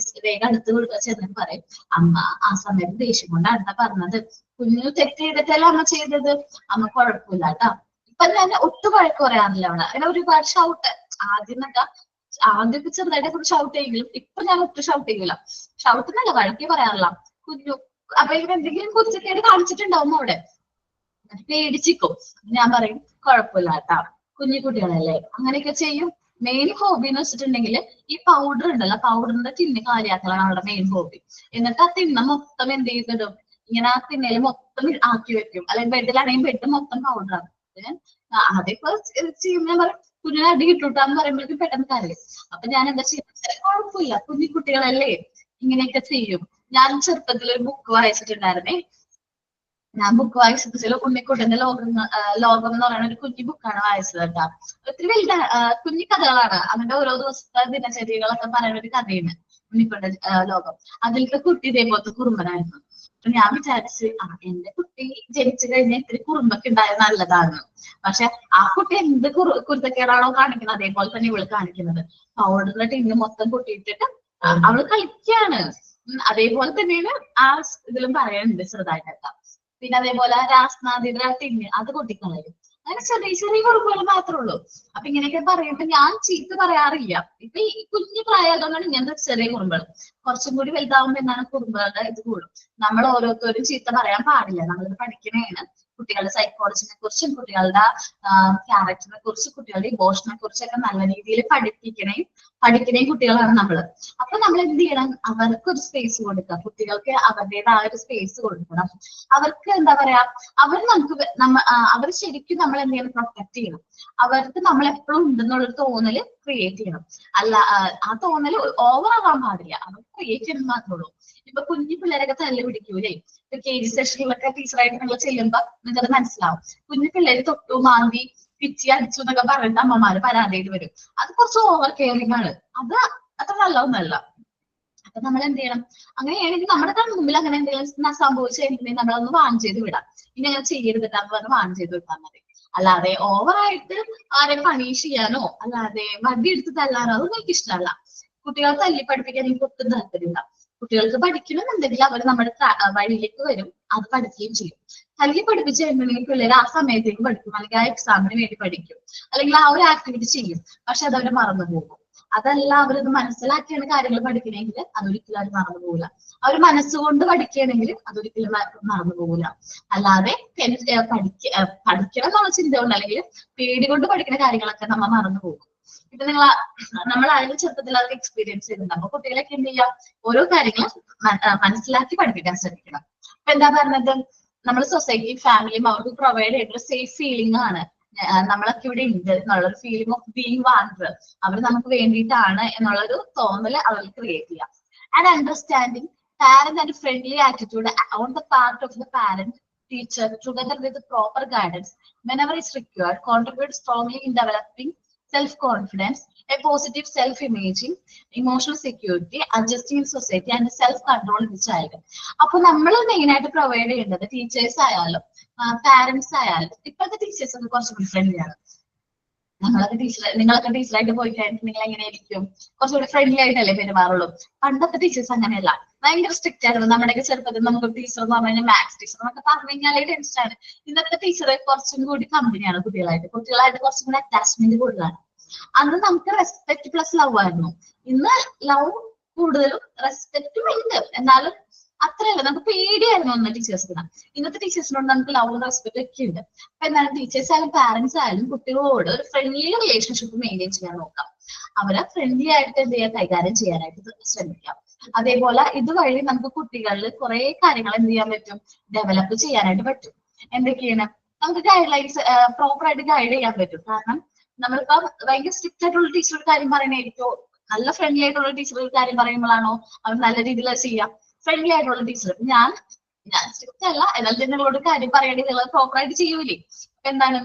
വേഗം അടുത്ത് ചെന്നിട്ട് പറയും, അമ്മ ആ സമയത്ത് ദേഷ്യം കൊണ്ടാണ് പറഞ്ഞത്, കുഞ്ഞു തെറ്റ് ചെയ്തിട്ടല്ല അമ്മ ചെയ്തത്, അമ്മ കുഴപ്പമില്ല കേട്ടാ. ഇപ്പൊ ഞാൻ ഒട്ടും വഴക്ക് പറയാറില്ല അവിടെ. അങ്ങനെ ഒരുപാട് ഷൗട്ട് ആദ്യമൊക്കെ ചെറുതായിട്ട് ഷൗട്ട് ചെയ്യെങ്കിലും ഇപ്പൊ ഞാൻ ഒട്ടും ഷൗട്ട് ചെയ്യൂല. ഷൗട്ട് എന്നല്ല, വഴക്കി പറയാറില്ല. കുഞ്ഞു അപ്പൊ ഇവർ എന്തെങ്കിലും കുറിച്ചൊക്കെ കാണിച്ചിട്ടുണ്ടാവും അവിടെ, പേടിച്ചിക്കും. ഞാൻ പറയും കുഴപ്പമില്ല കേട്ടാ, കുഞ്ഞു കുട്ടികളല്ലേ, അങ്ങനെയൊക്കെ ചെയ്യും. മെയിൻ ഹോബി എന്ന് വെച്ചിട്ടുണ്ടെങ്കിൽ ഈ പൗഡർ ഉണ്ടല്ലോ, പൗഡറിന്റെ തിന്ന് കാര്യാക്കലാണ് അവരുടെ മെയിൻ ഹോബി. എന്നിട്ട് ആ തിന്ന മൊത്തം എന്ത് ചെയ്തിടും? ഇങ്ങനെ ആ തിന്നല് മൊത്തം ആക്കി വെക്കും. അല്ലെങ്കിൽ ബെഡിലാണെങ്കിൽ ബെഡ് മൊത്തം പൗഡറാണ്. അതിപ്പോ ചെയ്യുമ്പോൾ ഞാൻ പറയും കുഞ്ഞിനെ അടി കിട്ടൂട്ടാന്ന് പറയുമ്പോഴേക്കും പെട്ടെന്ന് കരയും. അപ്പൊ ഞാൻ എന്താ ചെയ്യുന്നത്, കുഴപ്പമില്ല കുഞ്ഞു കുട്ടികളല്ലേ ഇങ്ങനെയൊക്കെ ചെയ്യും. ഞാൻ ചെറുപ്പത്തിൽ ഒരു ബുക്ക് വായിച്ചിട്ടുണ്ടായിരുന്നേ. ഞാൻ ബുക്ക് വായിച്ചതിൽ ഉണ്ണിക്കുട്ടന്റെ ലോകം എന്ന് പറയുന്ന ഒരു കുഞ്ഞു ബുക്കാണ് വായിച്ചത് കേട്ടോ. ഒത്തിരി വലുത കുഞ്ഞു കഥകളാണ്. അതിന്റെ ഓരോ ദിവസത്തെ ദിനചര്യകളൊക്കെ പറയുന്ന ഒരു കഥയാണ് ഉണ്ണിക്കുട്ടൻ ലോകം. അതിലത്തെ കുട്ടി ഇതേപോലത്തെ കുറുമ്പനായിരുന്നു. അപ്പൊ ഞാൻ വിചാരിച്ച് എന്റെ കുട്ടി ജനിച്ചു കഴിഞ്ഞാൽ ഇത്തിരി കുറുമ്പൊക്കെ ഉണ്ടായത് നല്ലതാണ്. പക്ഷെ ആ കുട്ടി എന്ത് കുരുത്തക്കേടാണോ കാണിക്കുന്നത് അതേപോലെ തന്നെ ഇവള് കാണിക്കുന്നത്. പൗഡറിന്റെ ടിന്ന് മൊത്തം പൊട്ടിയിട്ടിട്ട് അവള് കളിക്കാണ്. അതേപോലെ തന്നെയാണ് ആ ഇതിലും പറയാനുണ്ട് ചെറുതായിട്ടൊക്കെ. പിന്നെ അതേപോലെ രാസ്നാദിയുടെ ടിന്ന് അത് പൊട്ടിക്കളയും. അങ്ങനെ ചെറിയ ചെറിയ കുറുമ്പുകൾ മാത്രമേ ഉള്ളൂ. അപ്പൊ ഇങ്ങനെയൊക്കെ പറയുമ്പോ ഞാൻ ചീത്ത പറയാറില്ല. ഇപ്പൊ ഈ കുഞ്ഞു പ്രായമായതുകൊണ്ടാണ് ഇങ്ങനത്തെ ചെറിയ കുറുമ്പുകൾ. കുറച്ചും കൂടി വലുതാവുമ്പോ എന്താണ് കുറുമ്പുകളുടെ ഇത് കൂടും. നമ്മൾ ഓരോരുത്തരും ചീത്ത പറയാൻ പാടില്ല. നമ്മളിത് പഠിക്കണേണ്. കുട്ടികളുടെ സൈക്കോളജിനെ കുറിച്ചും കുട്ടികളുടെ ക്യാരക്ടറിനെ കുറിച്ചും കുട്ടികളുടെ ഇമോഷനെ കുറിച്ചൊക്കെ നല്ല രീതിയിൽ പഠിക്കണേയും കുട്ടികളാണ് നമ്മള്. അപ്പൊ നമ്മൾ എന്ത് ചെയ്യണം, അവർക്ക് ഒരു സ്പേസ് കൊടുക്കുക. കുട്ടികൾക്ക് അവരുടേതായ ഒരു സ്പേസ് കൊടുക്കണം. അവർക്ക് എന്താ പറയാ, അവർ ശരിക്കും നമ്മൾ എന്ത് ചെയ്യണം, പ്രൊട്ടക്ട് ചെയ്യണം. അവർക്ക് നമ്മൾ എപ്പോഴും ഉണ്ടെന്നുള്ളൊരു തോന്നല് ക്രിയേറ്റ് ചെയ്യണം. അല്ല ആ തോന്നല് ഓവർ ആവാൻ പാടില്ല. അവർ ക്രിയേറ്റ് ചെയ്യണം മാത്രമേ ഉള്ളൂ. ഇപ്പൊ കുഞ്ഞു പിള്ളേരൊക്കെ തല്ല് പിടിക്കൂലേ. ഇപ്പൊ KG സെഷനിലൊക്കെ ടീച്ചറായിട്ട് നിങ്ങൾ ചെല്ലുമ്പോ നിങ്ങൾക്കത് മനസ്സിലാവും. കുഞ്ഞു പിള്ളേര് തൊട്ടു മാന്തി പിച്ചി അടിച്ചു എന്നൊക്കെ പറഞ്ഞിട്ട് അമ്മമാര് പരാതിയായിട്ട് വരും. അത് കുറച്ച് ഓവർ കെയറിംഗ് ആണ്. അത് അത്ര നല്ലതൊന്നല്ല. അപ്പൊ നമ്മൾ എന്ത് ചെയ്യണം, അങ്ങനെയാണെങ്കിൽ നമ്മുടെ മുമ്പിൽ അങ്ങനെ എന്തെങ്കിലും സംഭവിച്ചു കഴിഞ്ഞിട്ടുണ്ടെങ്കിൽ നമ്മളൊന്ന് വാൺ ചെയ്ത് വിടാം. ഇനി അങ്ങനെ ചെയ്യരുതിട്ടാന്ന് പറഞ്ഞ് വാൺ ചെയ്ത് വിട്ടാൽ മതി. അല്ലാതെ ഓവറായിട്ട് ആരെ പണീഷ് ചെയ്യാനോ അല്ലാതെ വടി എടുത്ത് തല്ലാനോ അതൊന്നും എനിക്ക് ഇഷ്ടമല്ല. കുട്ടികളെ തല്ലി പഠിപ്പിക്കാൻ എനിക്ക് ഒട്ടും താല്പര്യമില്ല. കുട്ടികൾക്ക് പഠിക്കണമെന്നുണ്ടെങ്കിൽ അവർ നമ്മുടെ വഴിയിലേക്ക് വരും, അത് പഠിക്കുകയും ചെയ്യും. തല്ലി പഠിപ്പിച്ച് കഴിഞ്ഞിട്ടുണ്ടെങ്കിൽ പിള്ളേർ ആ സമയത്തേക്ക് പഠിക്കും, അല്ലെങ്കിൽ ആ എക്സാമിന് വേണ്ടി പഠിക്കും, അല്ലെങ്കിൽ ആ ഒരു ആക്ടിവിറ്റി ചെയ്യും. പക്ഷെ അത് അവർ മറന്നു പോകും. അതല്ല അവരത് മനസ്സിലാക്കിയാണ് കാര്യങ്ങൾ പഠിക്കണമെങ്കിൽ അതൊരിക്കലും അവർ മറന്നു പോകില്ല. അവർ മനസ്സുകൊണ്ട് പഠിക്കുകയാണെങ്കിൽ അതൊരിക്കലും മറന്നു പോകില്ല. അല്ലാതെ പഠിക്കണം എന്നുള്ള ചിന്ത കൊണ്ട് അല്ലെങ്കിൽ പേടി കൊണ്ട് പഠിക്കുന്ന കാര്യങ്ങളൊക്കെ നമ്മൾ മറന്നു പോകും. ഇപ്പൊ നമ്മൾ അതിന് ചെറുപ്പത്തിൽ അതൊക്കെ എക്സ്പീരിയൻസ് ചെയ്തിട്ടുണ്ട്. അപ്പൊ കുട്ടികളൊക്കെ എന്ത് ചെയ്യാം, ഓരോ കാര്യങ്ങളും മനസ്സിലാക്കി പഠിപ്പിക്കാൻ ശ്രമിക്കണം. അപ്പൊ എന്താ പറഞ്ഞത്, നമ്മൾ സൊസൈറ്റിയും ഫാമിലിയും അവർക്ക് പ്രൊവൈഡ് ചെയ്യുന്ന സേഫ് ഫീലിംഗ് ആണ്. നമ്മളൊക്കെ ഇവിടെ ഉണ്ട് എന്നുള്ളൊരു ഫീലിംഗ് ഓഫ് ബീങ് വാണ്ടർ. അവർ നമുക്ക് വേണ്ടിയിട്ടാണ് എന്നുള്ളൊരു തോന്നല് അവർക്ക് ക്രിയേറ്റ് ചെയ്യാം. And understanding parent and friendly attitude on the part of the parent teacher together with proper guidance whenever it's required contribute strongly in developing self-confidence, a positive self-imaging, emotional security, adjusting in society and self-control in the child. അപ്പൊ നമ്മൾ main ആയിട്ട് provide ചെയ്യേണ്ടത് teachers ആയാലും parents ആയാലും. ഇപ്പോഴത്തെ teachers ഒക്കെ കുറച്ചുകൂടി friendly ആണ്. നിങ്ങളൊക്കെ ടീച്ചറായിട്ട് പോയി കഴിഞ്ഞിട്ടുണ്ടെങ്കിൽ എങ്ങനെയായിരിക്കും, കുറച്ചുകൂടി ഫ്രണ്ട്ലി ആയിട്ടല്ലേ പെരുമാറുള്ളൂ. പണ്ടത്തെ ടീച്ചേഴ്സ് അങ്ങനെയല്ല, ഭയങ്കര സ്ട്രിക്റ്റ് ആയിരുന്നു. നമ്മുടെയൊക്കെ ചെറുപ്പത്തിൽ നമുക്ക് ടീച്ചർ എന്ന് പറഞ്ഞു കഴിഞ്ഞാൽ മാത്സ് ടീച്ചർ എന്നൊക്കെ പറഞ്ഞു കഴിഞ്ഞാൽ ടെൻഷൻ ആണ്. ഇന്നത്തെ ടീച്ചർ കുറച്ചും കൂടി കമ്പനിയാണ് കുട്ടികളായിട്ട് കുറച്ചും കൂടി അറ്റാച്ച്മെന്റ് കൂടുതലാണ്. അന്ന് നമുക്ക് റെസ്പെക്ട് പ്ലസ് ലവ് ആയിരുന്നു. ഇന്ന് ലവ് കൂടുതലും റെസ്പെക്റ്റും ഉണ്ട്, എന്നാലും അത്രയല്ല, നമുക്ക് പേടിയായിരുന്നു അന്ന് ടീച്ചേഴ്സിന്. ഇന്നത്തെ ടീച്ചേഴ്സിനോട് നമുക്ക് ലവ് റെസ്പെക്ട് ഒക്കെ ഉണ്ട്. അപ്പൊ എന്താണ്, ടീച്ചേഴ്സ് ആയാലും പാരന്റ്സ് ആയാലും കുട്ടികളോട് ഒരു ഫ്രണ്ട്ലി റിലേഷൻഷിപ്പ് മെയിൻറ്റെയിൻ ചെയ്യാൻ നോക്കാം. അവരെ ഫ്രണ്ട്ലി ആയിട്ട് എന്ത് ചെയ്യാൻ, കൈകാര്യം ചെയ്യാനായിട്ട് ശ്രമിക്കാം. അതേപോലെ ഇതുവഴി നമുക്ക് കുട്ടികളിൽ കുറെ കാര്യങ്ങൾ എന്ത് ചെയ്യാൻ പറ്റും, ഡെവലപ്പ് ചെയ്യാനായിട്ട് പറ്റും. എന്തൊക്കെയാണ്, നമുക്ക് ഗൈഡ് ലൈൻസ് പ്രോപ്പർ ആയിട്ട് ഗൈഡ് ചെയ്യാൻ പറ്റും. കാരണം നമ്മളിപ്പോ ഭയങ്കര സ്ട്രിക്റ്റ് ആയിട്ടുള്ള ടീച്ചർ ഒരു കാര്യം പറയണായിരിക്കോ, നല്ല ഫ്രണ്ട്ലി ആയിട്ടുള്ള ടീച്ചർ ഒരു കാര്യം പറയുമ്പോഴാണോ അവർ നല്ല രീതിയിൽ ചെയ്യാം. ഫ്രണ്ട്ലി ആയിട്ടുള്ള ടീച്ചർ ഞാൻ സ്ട്രിക്റ്റ് അല്ല, എന്നാൽ നിങ്ങളോട് കാര്യം പറയണമെങ്കിൽ നിങ്ങൾ പ്രോപ്പർ ആയിട്ട് ചെയ്യൂലേ. അപ്പൊ എന്താണ്,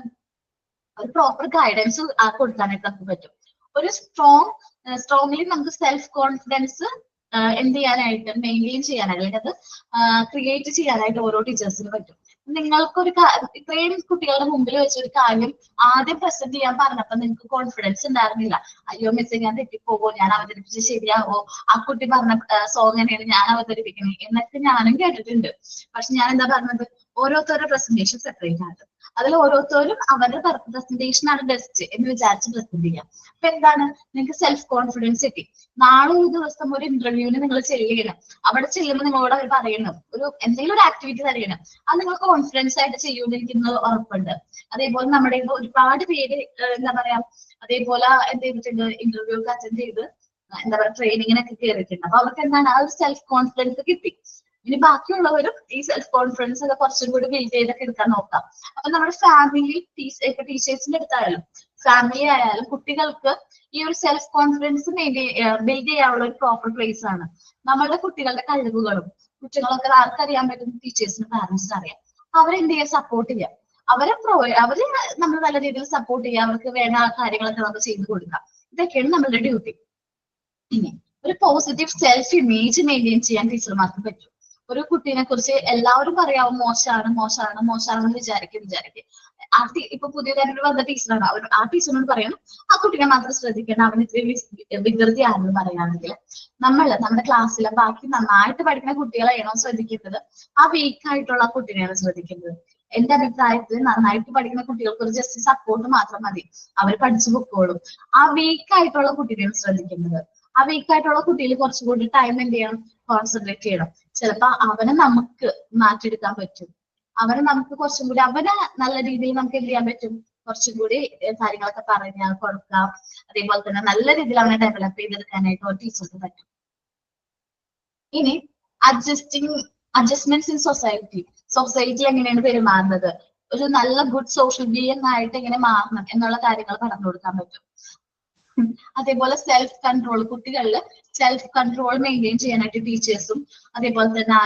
ഒരു പ്രോപ്പർ ഗൈഡൻസ് കൊടുക്കാനായിട്ട് നമുക്ക് പറ്റും. ഒരു സ്ട്രോങ്ലി നമുക്ക് സെൽഫ് കോൺഫിഡൻസ് എന്ത് ചെയ്യാനായിട്ട് മെയിൻറ്റെയിൻ ചെയ്യാനായിട്ട്, അല്ലെങ്കിൽ അത് ക്രിയേറ്റ് ചെയ്യാനായിട്ട് ഓരോ ടീച്ചേഴ്സിന് പറ്റും. നിങ്ങൾക്കൊരു ഇത്രയും കുട്ടികളുടെ മുമ്പിൽ വെച്ചൊരു കാര്യം ആദ്യം പ്രസന്റ് ചെയ്യാൻ പറഞ്ഞപ്പോ നിങ്ങൾക്ക് കോൺഫിഡൻസ് ഉണ്ടായിരുന്നില്ല. അയ്യോ മിസ് ഞാൻ തെറ്റിപ്പോകോ, ഞാൻ അവതരിപ്പിച്ച് ശരിയാവോ, ആ കുട്ടി പറഞ്ഞ സോങ് തന്നെയാണ് ഞാൻ അവതരിപ്പിക്കണേ എന്നൊക്കെ ഞാനും കേട്ടിട്ടുണ്ട്. പക്ഷെ ഞാൻ എന്താ പറഞ്ഞത്, ഓരോരുത്തരുടെ പ്രസന്റേഷൻ സെപ്പറേറ്റ് ആണ്. അതിൽ ഓരോരുത്തരും അവരുടെ പ്രസന്റേഷൻ ആണ് ബെസ്റ്റ് എന്ന് വിചാരിച്ച് പ്രസന്റ് ചെയ്യാം. അപ്പൊ എന്താണ്, നിങ്ങൾക്ക് സെൽഫ് കോൺഫിഡൻസ് കിട്ടി. നാളെ ഒരു ദിവസം ഒരു ഇന്റർവ്യൂവിന് നിങ്ങൾ ചെല്ലണം. അവിടെ ചെല്ലുമ്പോൾ നിങ്ങളോട് അവർ പറയണം, എന്തെങ്കിലും ഒരു ആക്ടിവിറ്റി തരയണം. അത് നിങ്ങൾ കോൺഫിഡൻസ് ആയിട്ട് ചെയ്യുമെന്ന് എനിക്ക് ഉറപ്പുണ്ട്. അതേപോലെ നമ്മുടെ ഒരുപാട് പേര് എന്താ പറയാ, അതേപോലെ എന്ത് ചെയ്തിട്ടുണ്ട്, ഇന്റർവ്യൂ ഒക്കെ അറ്റൻഡ് ചെയ്ത് എന്താ പറയാ ട്രെയിനിങ്ങിനൊക്കെ കയറിയിട്ടുണ്ട്. അപ്പൊ അവർക്ക് എന്താണ്, ആ ഒരു സെൽഫ് കോൺഫിഡൻസ് കിട്ടി. ഇനി ബാക്കിയുള്ളവരും ഈ സെൽഫ് കോൺഫിഡൻസ് ഒക്കെ കുറച്ചും കൂടി ബിൽഡ് ചെയ്തൊക്കെ എടുക്കാൻ നോക്കാം. അപ്പൊ നമ്മുടെ ഫാമിലി ടീച്ചേഴ്സിന്റെ അടുത്തായാലും ഫാമിലി ആയാലും കുട്ടികൾക്ക് ഈ ഒരു സെൽഫ് കോൺഫിഡൻസ് ബിൽഡ് ചെയ്യാനുള്ള ഒരു പ്രോപ്പർ പ്ലേസ് ആണ്. നമ്മളുടെ കുട്ടികളുടെ കഴിവുകളും കുറ്റങ്ങളൊക്കെ ആർക്കറിയാൻ പറ്റും? ടീച്ചേഴ്സിന്, പാരന്റ്സിന് അറിയാം. അവരെന്ത് ചെയ്യുക? സപ്പോർട്ട് ചെയ്യുക. അവരെ നമ്മൾ നല്ല രീതിയിൽ സപ്പോർട്ട് ചെയ്യുക. അവർക്ക് വേണ്ട കാര്യങ്ങളൊക്കെ നമുക്ക് ചെയ്തു കൊടുക്കാം. ഇതൊക്കെയാണ് നമ്മളുടെ ഡ്യൂട്ടി. ഇനി ഒരു പോസിറ്റീവ് സെൽഫ് ഇമേജ് മെയിൻറ്റെയിൻ ചെയ്യാൻ ടീച്ചർമാർക്ക് പറ്റും. ഒരു കുട്ടീനെ കുറിച്ച് എല്ലാവരും പറയാവും മോശമാണെന്ന് വിചാരിക്കും. ഇപ്പൊ പുതിയതായിട്ട് വന്ന ടീച്ചറാണ്, ആ ടീച്ചറിനോട് പറയണം ആ കുട്ടീനെ മാത്രം ശ്രദ്ധിക്കണം, അവൻ ഇത്രയും വികൃതിയാണെന്ന് പറയുകയാണെങ്കിൽ നമ്മുടെ ക്ലാസ്സിലെ ബാക്കി നന്നായിട്ട് പഠിക്കുന്ന കുട്ടികളെയാണോ ശ്രദ്ധിക്കേണ്ടത്? ആ വീക്ക് ആയിട്ടുള്ള കുട്ടീനെയാണ് ശ്രദ്ധിക്കേണ്ടത്. എന്റെ അഭിപ്രായത്തിൽ നന്നായിട്ട് പഠിക്കുന്ന കുട്ടികൾക്ക് ഒരു ജസ്റ്റ് സപ്പോർട്ട് മാത്രം മതി, അവർ പഠിച്ചു പൊക്കോളും. ആ വീക്ക് ആയിട്ടുള്ള കുട്ടീനെയാണ് ശ്രദ്ധിക്കേണ്ടത്. ആ വീക്ക് ആയിട്ടുള്ള കുട്ടിയിൽ കുറച്ചുകൂടി ടൈം എന്ത് ചെയ്യണം? കോൺസെൻട്രേറ്റ് ചെയ്യണം. ചിലപ്പോ അവനെ നമുക്ക് മാറ്റിയെടുക്കാൻ പറ്റും. അവനെ നമുക്ക് കുറച്ചും കൂടി അവനെ നല്ല രീതിയിൽ നമുക്ക് എന്ത് ചെയ്യാൻ പറ്റും? കുറച്ചും കൂടി കാര്യങ്ങളൊക്കെ പറഞ്ഞാൽ കൊടുക്കാം. അതേപോലെ തന്നെ നല്ല രീതിയിൽ അവനെ ഡെവലപ്പ് ചെയ്തെടുക്കാനായിട്ട് ടീച്ചർക്ക് പറ്റും. ഇനി അഡ്ജസ്റ്റ്മെന്റ്സ് ഇൻ സൊസൈറ്റിയിൽ എങ്ങനെയാണ് പെരുമാറുന്നത്, ഒരു നല്ല ഗുഡ് സോഷ്യൽ ബീയിങ് ആയിട്ട് എങ്ങനെ മാറണം എന്നുള്ള കാര്യങ്ങൾ പറഞ്ഞു കൊടുക്കാൻ പറ്റും. അതേപോലെ സെൽഫ് കൺട്രോൾ, കുട്ടികളിൽ സെൽഫ് കൺട്രോൾ മെയിൻറ്റെയിൻ ചെയ്യാനായിട്ട് ടീച്ചേഴ്സും അതേപോലെ തന്നെ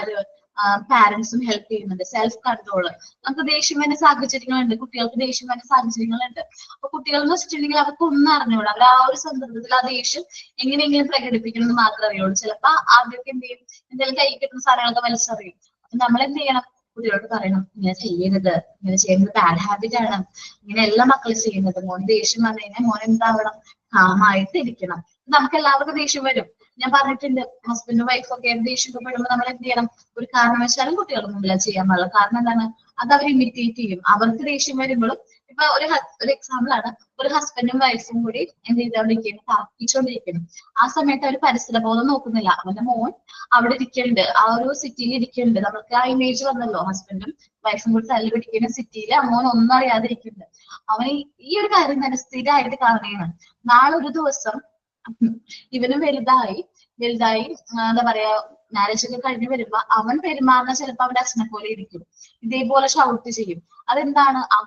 പാരന്റ്സും ഹെൽപ്പ് ചെയ്യുന്നുണ്ട്. സെൽഫ് കൺട്രോൾ, നമുക്ക് ദേഷ്യം വരുന്ന സാഹചര്യങ്ങളുണ്ട്, കുട്ടികൾക്ക് ദേഷ്യം വരുന്ന സാഹചര്യങ്ങളുണ്ട്. അപ്പൊ കുട്ടികൾ എന്ന് വെച്ചിട്ടുണ്ടെങ്കിൽ അവർക്ക് ഒന്നും അറിഞ്ഞൂടാ. അവർ ആ ഒരു സന്ദർഭത്തിൽ ആ ദേഷ്യം എങ്ങനെയെങ്കിലും പ്രകടിപ്പിക്കണം എന്ന് മാത്രമേ അറിയുള്ളൂ. ചിലപ്പോ ആദ്യമൊക്കെ എന്ത് ചെയ്യും? എന്തെങ്കിലും കൈ കിട്ടുന്ന സാധനങ്ങളൊക്കെ വലിച്ചറിയും. അപ്പൊ നമ്മൾ എന്ത് ചെയ്യണം? കുട്ടികളോട് പറയണം, ഇങ്ങനെ ചെയ്യരുത്, ഇങ്ങനെ ചെയ്യുന്നത് ബാഡ് ഹാബിറ്റ് ആണ്, ഇങ്ങനെ എല്ലാ മക്കളും ചെയ്യുന്നത്. മോൻ ദേഷ്യം വന്നു കഴിഞ്ഞാൽ മോൻ എന്താവണം? കാമായിട്ട് ഇരിക്കണം. നമുക്ക് എല്ലാവർക്കും ദേഷ്യം വരും. ഞാൻ പറഞ്ഞിട്ടുണ്ട്, ഹസ്ബൻഡും വൈഫൊക്കെ ദേഷ്യപ്പെടുമ്പോൾ നമ്മൾ എന്ത് ചെയ്യണം? ഒരു കാരണവശാലും കുട്ടികളുടെ മുമ്പിൽ ചെയ്യാൻ പാടില്ല. കാരണം എന്താണ്? അത് അവർ ഇമിറ്റേറ്റ് ചെയ്യും. അവർക്ക് ദേഷ്യം വരുമ്പോഴും ഇപ്പൊ ഒരു എക്സാമ്പിൾ ആണ്, ഒരു ഹസ്ബൻഡും വൈഫും കൂടി എന്ത് ചെയ്തോണ്ടിരിക്കുന്നു? തർക്കിച്ചോണ്ടിരിക്കുന്നു. ആ സമയത്ത് അവർ പരിസരബോധം നോക്കുന്നില്ല. അവന്റെ മോൻ അവിടെ ഇരിക്കുന്നുണ്ട്, ആ ഒരു സിറ്റിയിൽ ഇരിക്കുന്നുണ്ട്. നമുക്ക് ആ ഇമേജ് വന്നല്ലോ, ഹസ്ബൻഡും വൈഫും കൂടി തല്ലി പിടിക്കുന്ന സിറ്റിയിൽ ആ മോൻ ഒന്നും അറിയാതിരിക്കുന്നുണ്ട്. അവൻ ഈ ഒരു കാര്യം തന്നെ സ്ഥിരമായിട്ട് കാണുകയാണ്. നാളെ ഒരു ദിവസം ഇവനും വലുതായി എന്താ പറയാ, മാരേജ് ഒക്കെ കഴിഞ്ഞ് വരുമ്പോ അവൻ പെരുമാറുന്ന ചിലപ്പോ അവന്റെ അച്ഛനെ പോലെ ഇരിക്കും, ഇതേപോലെ ഷൗട്ട് ചെയ്യും. അതെന്താണ്? ആ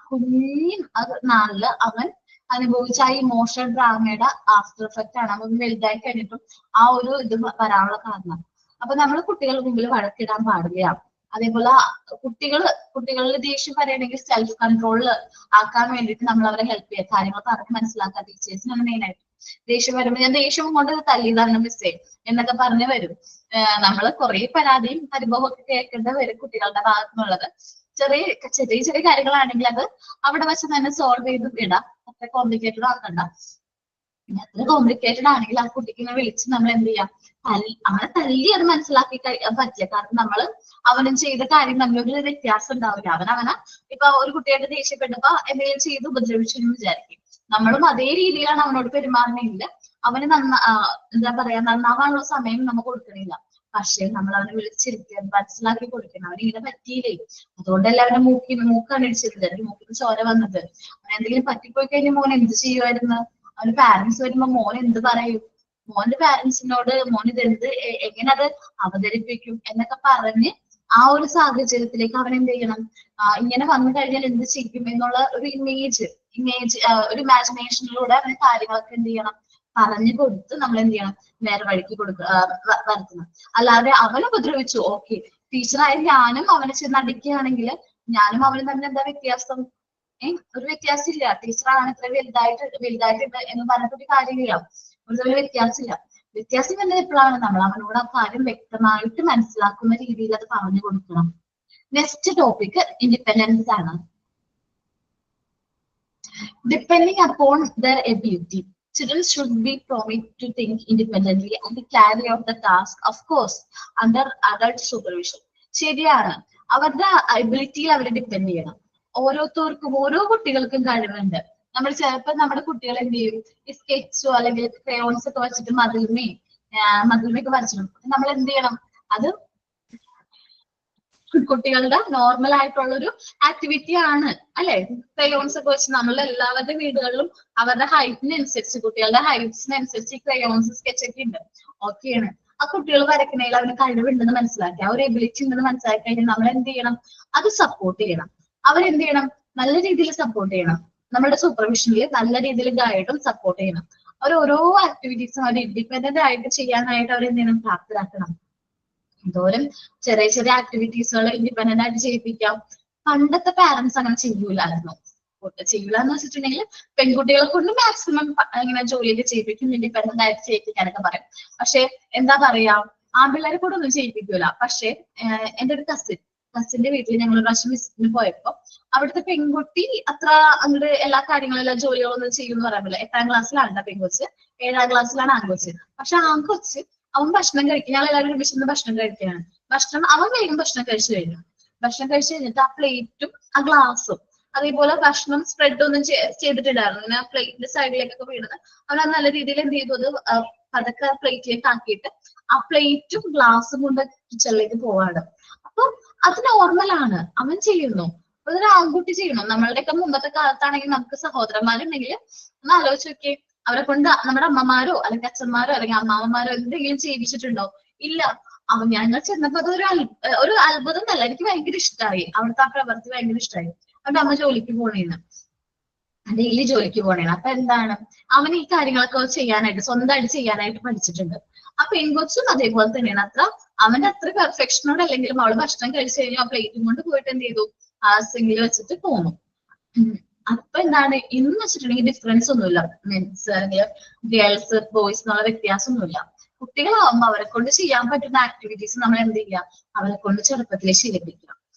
നാളില് അവൻ അനുഭവിച്ച ആ ഇമോഷണൽ ഡ്രാമയുടെ ആഫ്റ്റർ എഫക്റ്റ് ആണ്. അവൻ വലുതായി കഴിഞ്ഞിട്ടും ആ ഒരു ഇത് വരാനുള്ള കാരണം. അപ്പൊ നമ്മൾ കുട്ടികളുടെ മുമ്പിൽ വഴക്കിടാൻ പാടില്ല. അതേപോലെ കുട്ടികളിൽ ദേഷ്യം പറയണമെങ്കിൽ സെൽഫ് കൺട്രോളിൽ ആക്കാൻ വേണ്ടിയിട്ട് നമ്മൾ അവരെ ഹെൽപ്പ് ചെയ്യുക, കാര്യങ്ങൾ പറഞ്ഞ് മനസ്സിലാക്കുക. ടീച്ചേഴ്സിനാണ് മെയിൻ ആയിട്ട്. ദേഷ്യം വരുമ്പോൾ ഞാൻ ദേഷ്യം കൊണ്ട് തല്ലിയതാണ് മിസ്സേ എന്നൊക്കെ പറഞ്ഞു വരും. നമ്മള് കുറെ പരാതിയും പരിഭവം ഒക്കെ കേൾക്കേണ്ട വരും കുട്ടികളുടെ ഭാഗത്തുനിന്നുള്ളത്. ചെറിയ കാര്യങ്ങളാണെങ്കിൽ അത് അവിടെ വെച്ച് തന്നെ സോൾവ് ചെയ്ത് വിടാം. അത്ര കോംപ്ലിക്കേറ്റഡ് ആക്കണ്ട. അത്ര കോംപ്ലിക്കേറ്റഡ് ആണെങ്കിൽ ആ കുട്ടിക്ക് ഇങ്ങനെ വിളിച്ച് നമ്മൾ എന്ത് ചെയ്യാം? അവനെ തല്ലി അത് മനസ്സിലാക്കി പറ്റില്ല. കാരണം നമ്മൾ അവനും ചെയ്ത കാര്യം തമ്മിലൊരു വ്യത്യാസം ഉണ്ടാവില്ല. അവനെ ഇപ്പൊ ഒരു കുട്ടിയായിട്ട് ദേഷ്യപ്പെട്ടപ്പോ എന്തെങ്കിലും ചെയ്ത് ഉപദ്രവിച്ചെന്ന് വിചാരിക്കും. നമ്മളും അതേ രീതിയിലാണ് അവനോട് പെരുമാറണമെങ്കിൽ അവന് എന്താ പറയാ, നന്നാവാനുള്ള സമയം നമുക്ക് കൊടുക്കണില്ല. പക്ഷെ നമ്മൾ അവനെ വിളിച്ചിരുത്തി മനസ്സിലാക്കി കൊടുക്കണം. അവന് ഇങ്ങനെ പറ്റിയില്ലേ, അതുകൊണ്ടല്ല അവന്റെ മൂക്കാണ് ഇടിച്ചത്, മൂക്കിന് ചോര വന്നത്. അവൻ എന്തെങ്കിലും പറ്റിപ്പോയി കഴിഞ്ഞാൽ മോൻ എന്ത് ചെയ്യുമായിരുന്നു? അവന് പാരന്റ്സ് വരുമ്പോ മോൻ എന്ത് പറയും? മോന്റെ പാരന്റ്സിനോട് മോൻ ഇതെന്ത് എങ്ങനെ അത് അവതരിപ്പിക്കും എന്നൊക്കെ പറഞ്ഞ് ആ ഒരു സാഹചര്യത്തിലേക്ക് അവൻ എന്ത് ചെയ്യണം? ഇങ്ങനെ വന്നു കഴിഞ്ഞാൽ എന്ത് ചെയ്യും എന്നുള്ള ഒരു ഇമേജ് ഒരു ഇമാജിനേഷനിലൂടെ അവന് കാര്യങ്ങളൊക്കെ എന്ത് ചെയ്യണം? പറഞ്ഞു കൊടുത്ത് നമ്മൾ എന്ത് ചെയ്യണം? നേരെ വഴിക്ക് വരുത്തണം. അല്ലാതെ അവൻ ഉപദ്രവിച്ചു, ഓക്കെ, ടീച്ചറായ ഞാനും അവനെ ചെന്ന് അടിക്കുകയാണെങ്കിൽ ഞാനും അവനും തമ്മിൽ എന്താ വ്യത്യാസം? ഒരു വ്യത്യാസം ഇല്ല. ടീച്ചറാണ് ഇത്ര വലുതായിട്ടുണ്ട് എന്ന് പറഞ്ഞിട്ടൊരു കാര്യമില്ല. ഒരു തമ്മിൽ വ്യത്യാസമില്ല. വ്യത്യാസം വരുന്നത് എപ്പോഴാണ്? നമ്മൾ അവനോട് ആ കാര്യം വ്യക്തമായിട്ട് മനസ്സിലാക്കുന്ന രീതിയിൽ അത് പറഞ്ഞു കൊടുക്കണം. നെക്സ്റ്റ് ടോപ്പിക് ഇൻഡിപെൻഡൻസ് ആണ്. Depending upon their ability, children should be permitted to think independently and carry out the task, of course, under adult supervision. ശരിയാണ്, അവരുടെ എബിലിറ്റിയിൽ അവർ ഡിപ്പെൻഡ് ചെയ്യണം. ഓരോരുത്തർക്കും ഓരോ കുട്ടികൾക്കും കഴിവുണ്ട്. നമ്മൾ ചിലപ്പോൾ നമ്മുടെ കുട്ടികൾ എന്ത് ചെയ്യും? ഈ സ്കെച്ചോ അല്ലെങ്കിൽ ക്രയോൺസ് ഒക്കെ വെച്ചിട്ട് മതിൽമയൊക്കെ വരച്ചിടും. നമ്മൾ എന്ത് ചെയ്യണം? അത് കുട്ടികളുടെ നോർമൽ ആയിട്ടുള്ള ഒരു ആക്ടിവിറ്റി ആണ്, അല്ലെ? ക്രയോൺസ് ഒക്കെ വെച്ച് നമ്മൾ എല്ലാവരുടെ വീടുകളിലും അവരുടെ ഹൈറ്റിനനുസരിച്ച് കുട്ടികളുടെ ഹൈറ്റ്സിനനുസരിച്ച് ക്രയോൺസ് സ്കെച്ച് ഒക്കെ ഉണ്ട്, ഓക്കെയാണ്. ആ കുട്ടികൾ വരയ്ക്കണേൽ അവന് കഴിവുണ്ടെന്ന് മനസ്സിലാക്കി, ആ ഒരു എബിലിറ്റി ഉണ്ടെന്ന് മനസ്സിലാക്കി കഴിഞ്ഞാൽ നമ്മൾ എന്ത് ചെയ്യണം? അത് സപ്പോർട്ട് ചെയ്യണം. അവരെന്ത് ചെയ്യണം? നല്ല രീതിയിൽ സപ്പോർട്ട് ചെയ്യണം. നമ്മുടെ സൂപ്പർവിഷനിൽ നല്ല രീതിയിൽ ഗൈഡും സപ്പോർട്ട് ചെയ്യണം. അവർ ഓരോ ആക്ടിവിറ്റീസും അവർ ഇൻഡിപെൻഡന്റ് ആയിട്ട് ചെയ്യാനായിട്ട് അവർ എന്ത് ചെയ്യണം, പ്രാപ്തരാക്കണം. എന്തോരം ചെറിയ ചെറിയ ആക്ടിവിറ്റീസുകൾ ഇൻഡിപെൻഡന്റ് ആയിട്ട് ചെയ്യിപ്പിക്കാം. പണ്ടത്തെ പാരന്റ്സ് അങ്ങനെ ചെയ്യൂലായിരുന്നു. ചെയ്യൂലെന്ന് വെച്ചിട്ടുണ്ടെങ്കിൽ പെൺകുട്ടികളെ കൊണ്ട് മാക്സിമം ഇങ്ങനെ ജോലിയൊക്കെ ചെയ്യിപ്പിക്കും, ഇൻഡിപെൻഡന്റ് ആയിട്ട് ചെയ്യിപ്പിക്കാനൊക്കെ പറയും. പക്ഷെ എന്താ പറയാ, ആൺപിള്ളേരെ കൂടെ ഒന്നും ചെയ്യിപ്പിക്കൂല. പക്ഷെ എന്റെ ഒരു കസിന്റെ വീട്ടിൽ ഞങ്ങൾ ഒരു പ്രാവശ്യം വിസിറ്റിന് പോയപ്പോ അവിടുത്തെ പെൺകുട്ടി അത്ര അങ്ങോട്ട് എല്ലാ കാര്യങ്ങളും ജോലികളൊന്നും ചെയ്യുമെന്ന് പറയാൻ പറ്റില്ല. 8ാം ക്ലാസ്സിലാണ് പെൺകൊച്ച്, 7ാം ക്ലാസ്സിലാണ് ആൺകൊച്ച്. പക്ഷെ ആൺകൊച്ച് അവൻ ഭക്ഷണം കഴിക്കും, ഞങ്ങൾ എല്ലാവരും ഒരുമിച്ച് ഭക്ഷണം കഴിക്കുകയാണ്. അവൻ വേഗം ഭക്ഷണം കഴിച്ചു കഴിഞ്ഞു. ഭക്ഷണം കഴിച്ചു കഴിഞ്ഞിട്ട് ആ പ്ലേറ്റും ആ ഗ്ലാസും അതേപോലെ ഭക്ഷണം സ്പ്രെഡ് ഒന്നും ചെയ്തിട്ടുണ്ടായിരുന്നു. ഇങ്ങനെ പ്ലേറ്റിന്റെ സൈഡിലേക്കൊക്കെ വീണത് അവൻ നല്ല രീതിയിൽ എന്ത് ചെയ്തു, അത് പതൊക്കെ പ്ലേറ്റിലേക്ക് ആക്കിയിട്ട് ആ പ്ലേറ്റും ഗ്ലാസും കൊണ്ട് കിച്ചണിലേക്ക് പോവാണ്. അപ്പൊ അത് നോർമലാണ്, അവൻ ചെയ്യുന്നു. അതൊരു ആൺകുട്ടി ചെയ്യണം. നമ്മളുടെയൊക്കെ മുമ്പത്തെ കാലത്താണെങ്കിൽ നമുക്ക് സഹോദരന്മാരുണ്ടെങ്കിൽ ഒന്ന് ആലോചിച്ച് നോക്കിയേ, അവരെ കൊണ്ട് നമ്മുടെ അമ്മമാരോ അല്ലെങ്കിൽ അച്ഛന്മാരോ അല്ലെങ്കിൽ അമ്മാവന്മാരോ എന്തെങ്കിലും ചെയ്യിപ്പിച്ചിട്ടുണ്ടോ? ഇല്ല. ഞങ്ങൾ ചെന്നപ്പോ ഒരു അത്ഭുതം തന്നെ, എനിക്ക് ഭയങ്കര ഇഷ്ടമായി. അവിടുത്തെ ആ പ്രവൃത്തി ഭയങ്കര ഇഷ്ടമായി. അവന്റെ അമ്മ ജോലിക്ക് പോണേന്ന്, ഡെയിലി ജോലിക്ക് പോണേന്ന്. അപ്പൊ എന്താണ്, അവൻ ഈ കാര്യങ്ങളൊക്കെ ചെയ്യാനായിട്ട് സ്വന്തമായിട്ട് ചെയ്യാനായിട്ട് പഠിച്ചിട്ടുണ്ട്. ആ പെൺകൊച്ചും അതേപോലെ തന്നെയാണ്. അവന്റെ അത്ര പെർഫെക്ഷനോട് അല്ലെങ്കിലും അവള് ഭക്ഷണം കഴിച്ചു കഴിഞ്ഞാൽ ആ പ്ലേറ്റും കൊണ്ട് പോയിട്ട് എന്ത് ചെയ്തു, ആ സിങ്കിൽ വെച്ചിട്ട് പോന്നു. അപ്പൊ എന്താണ്, ഇന്ന് വെച്ചിട്ടുണ്ടെങ്കിൽ ഡിഫറൻസ് ഒന്നുമില്ല. മെൻസ് അല്ലെങ്കിൽ ഗേൾസ് ബോയ്സ് എന്നുള്ള വ്യത്യാസമൊന്നുമില്ല. കുട്ടികളാവുമ്പോ അവരെ കൊണ്ട് ചെയ്യാൻ പറ്റുന്ന ആക്ടിവിറ്റീസ് നമ്മൾ എന്ത് ചെയ്യുക, അവരെ കൊണ്ട് ചെറുപ്പത്തിലെ ശീലിപ്പിക്കുക.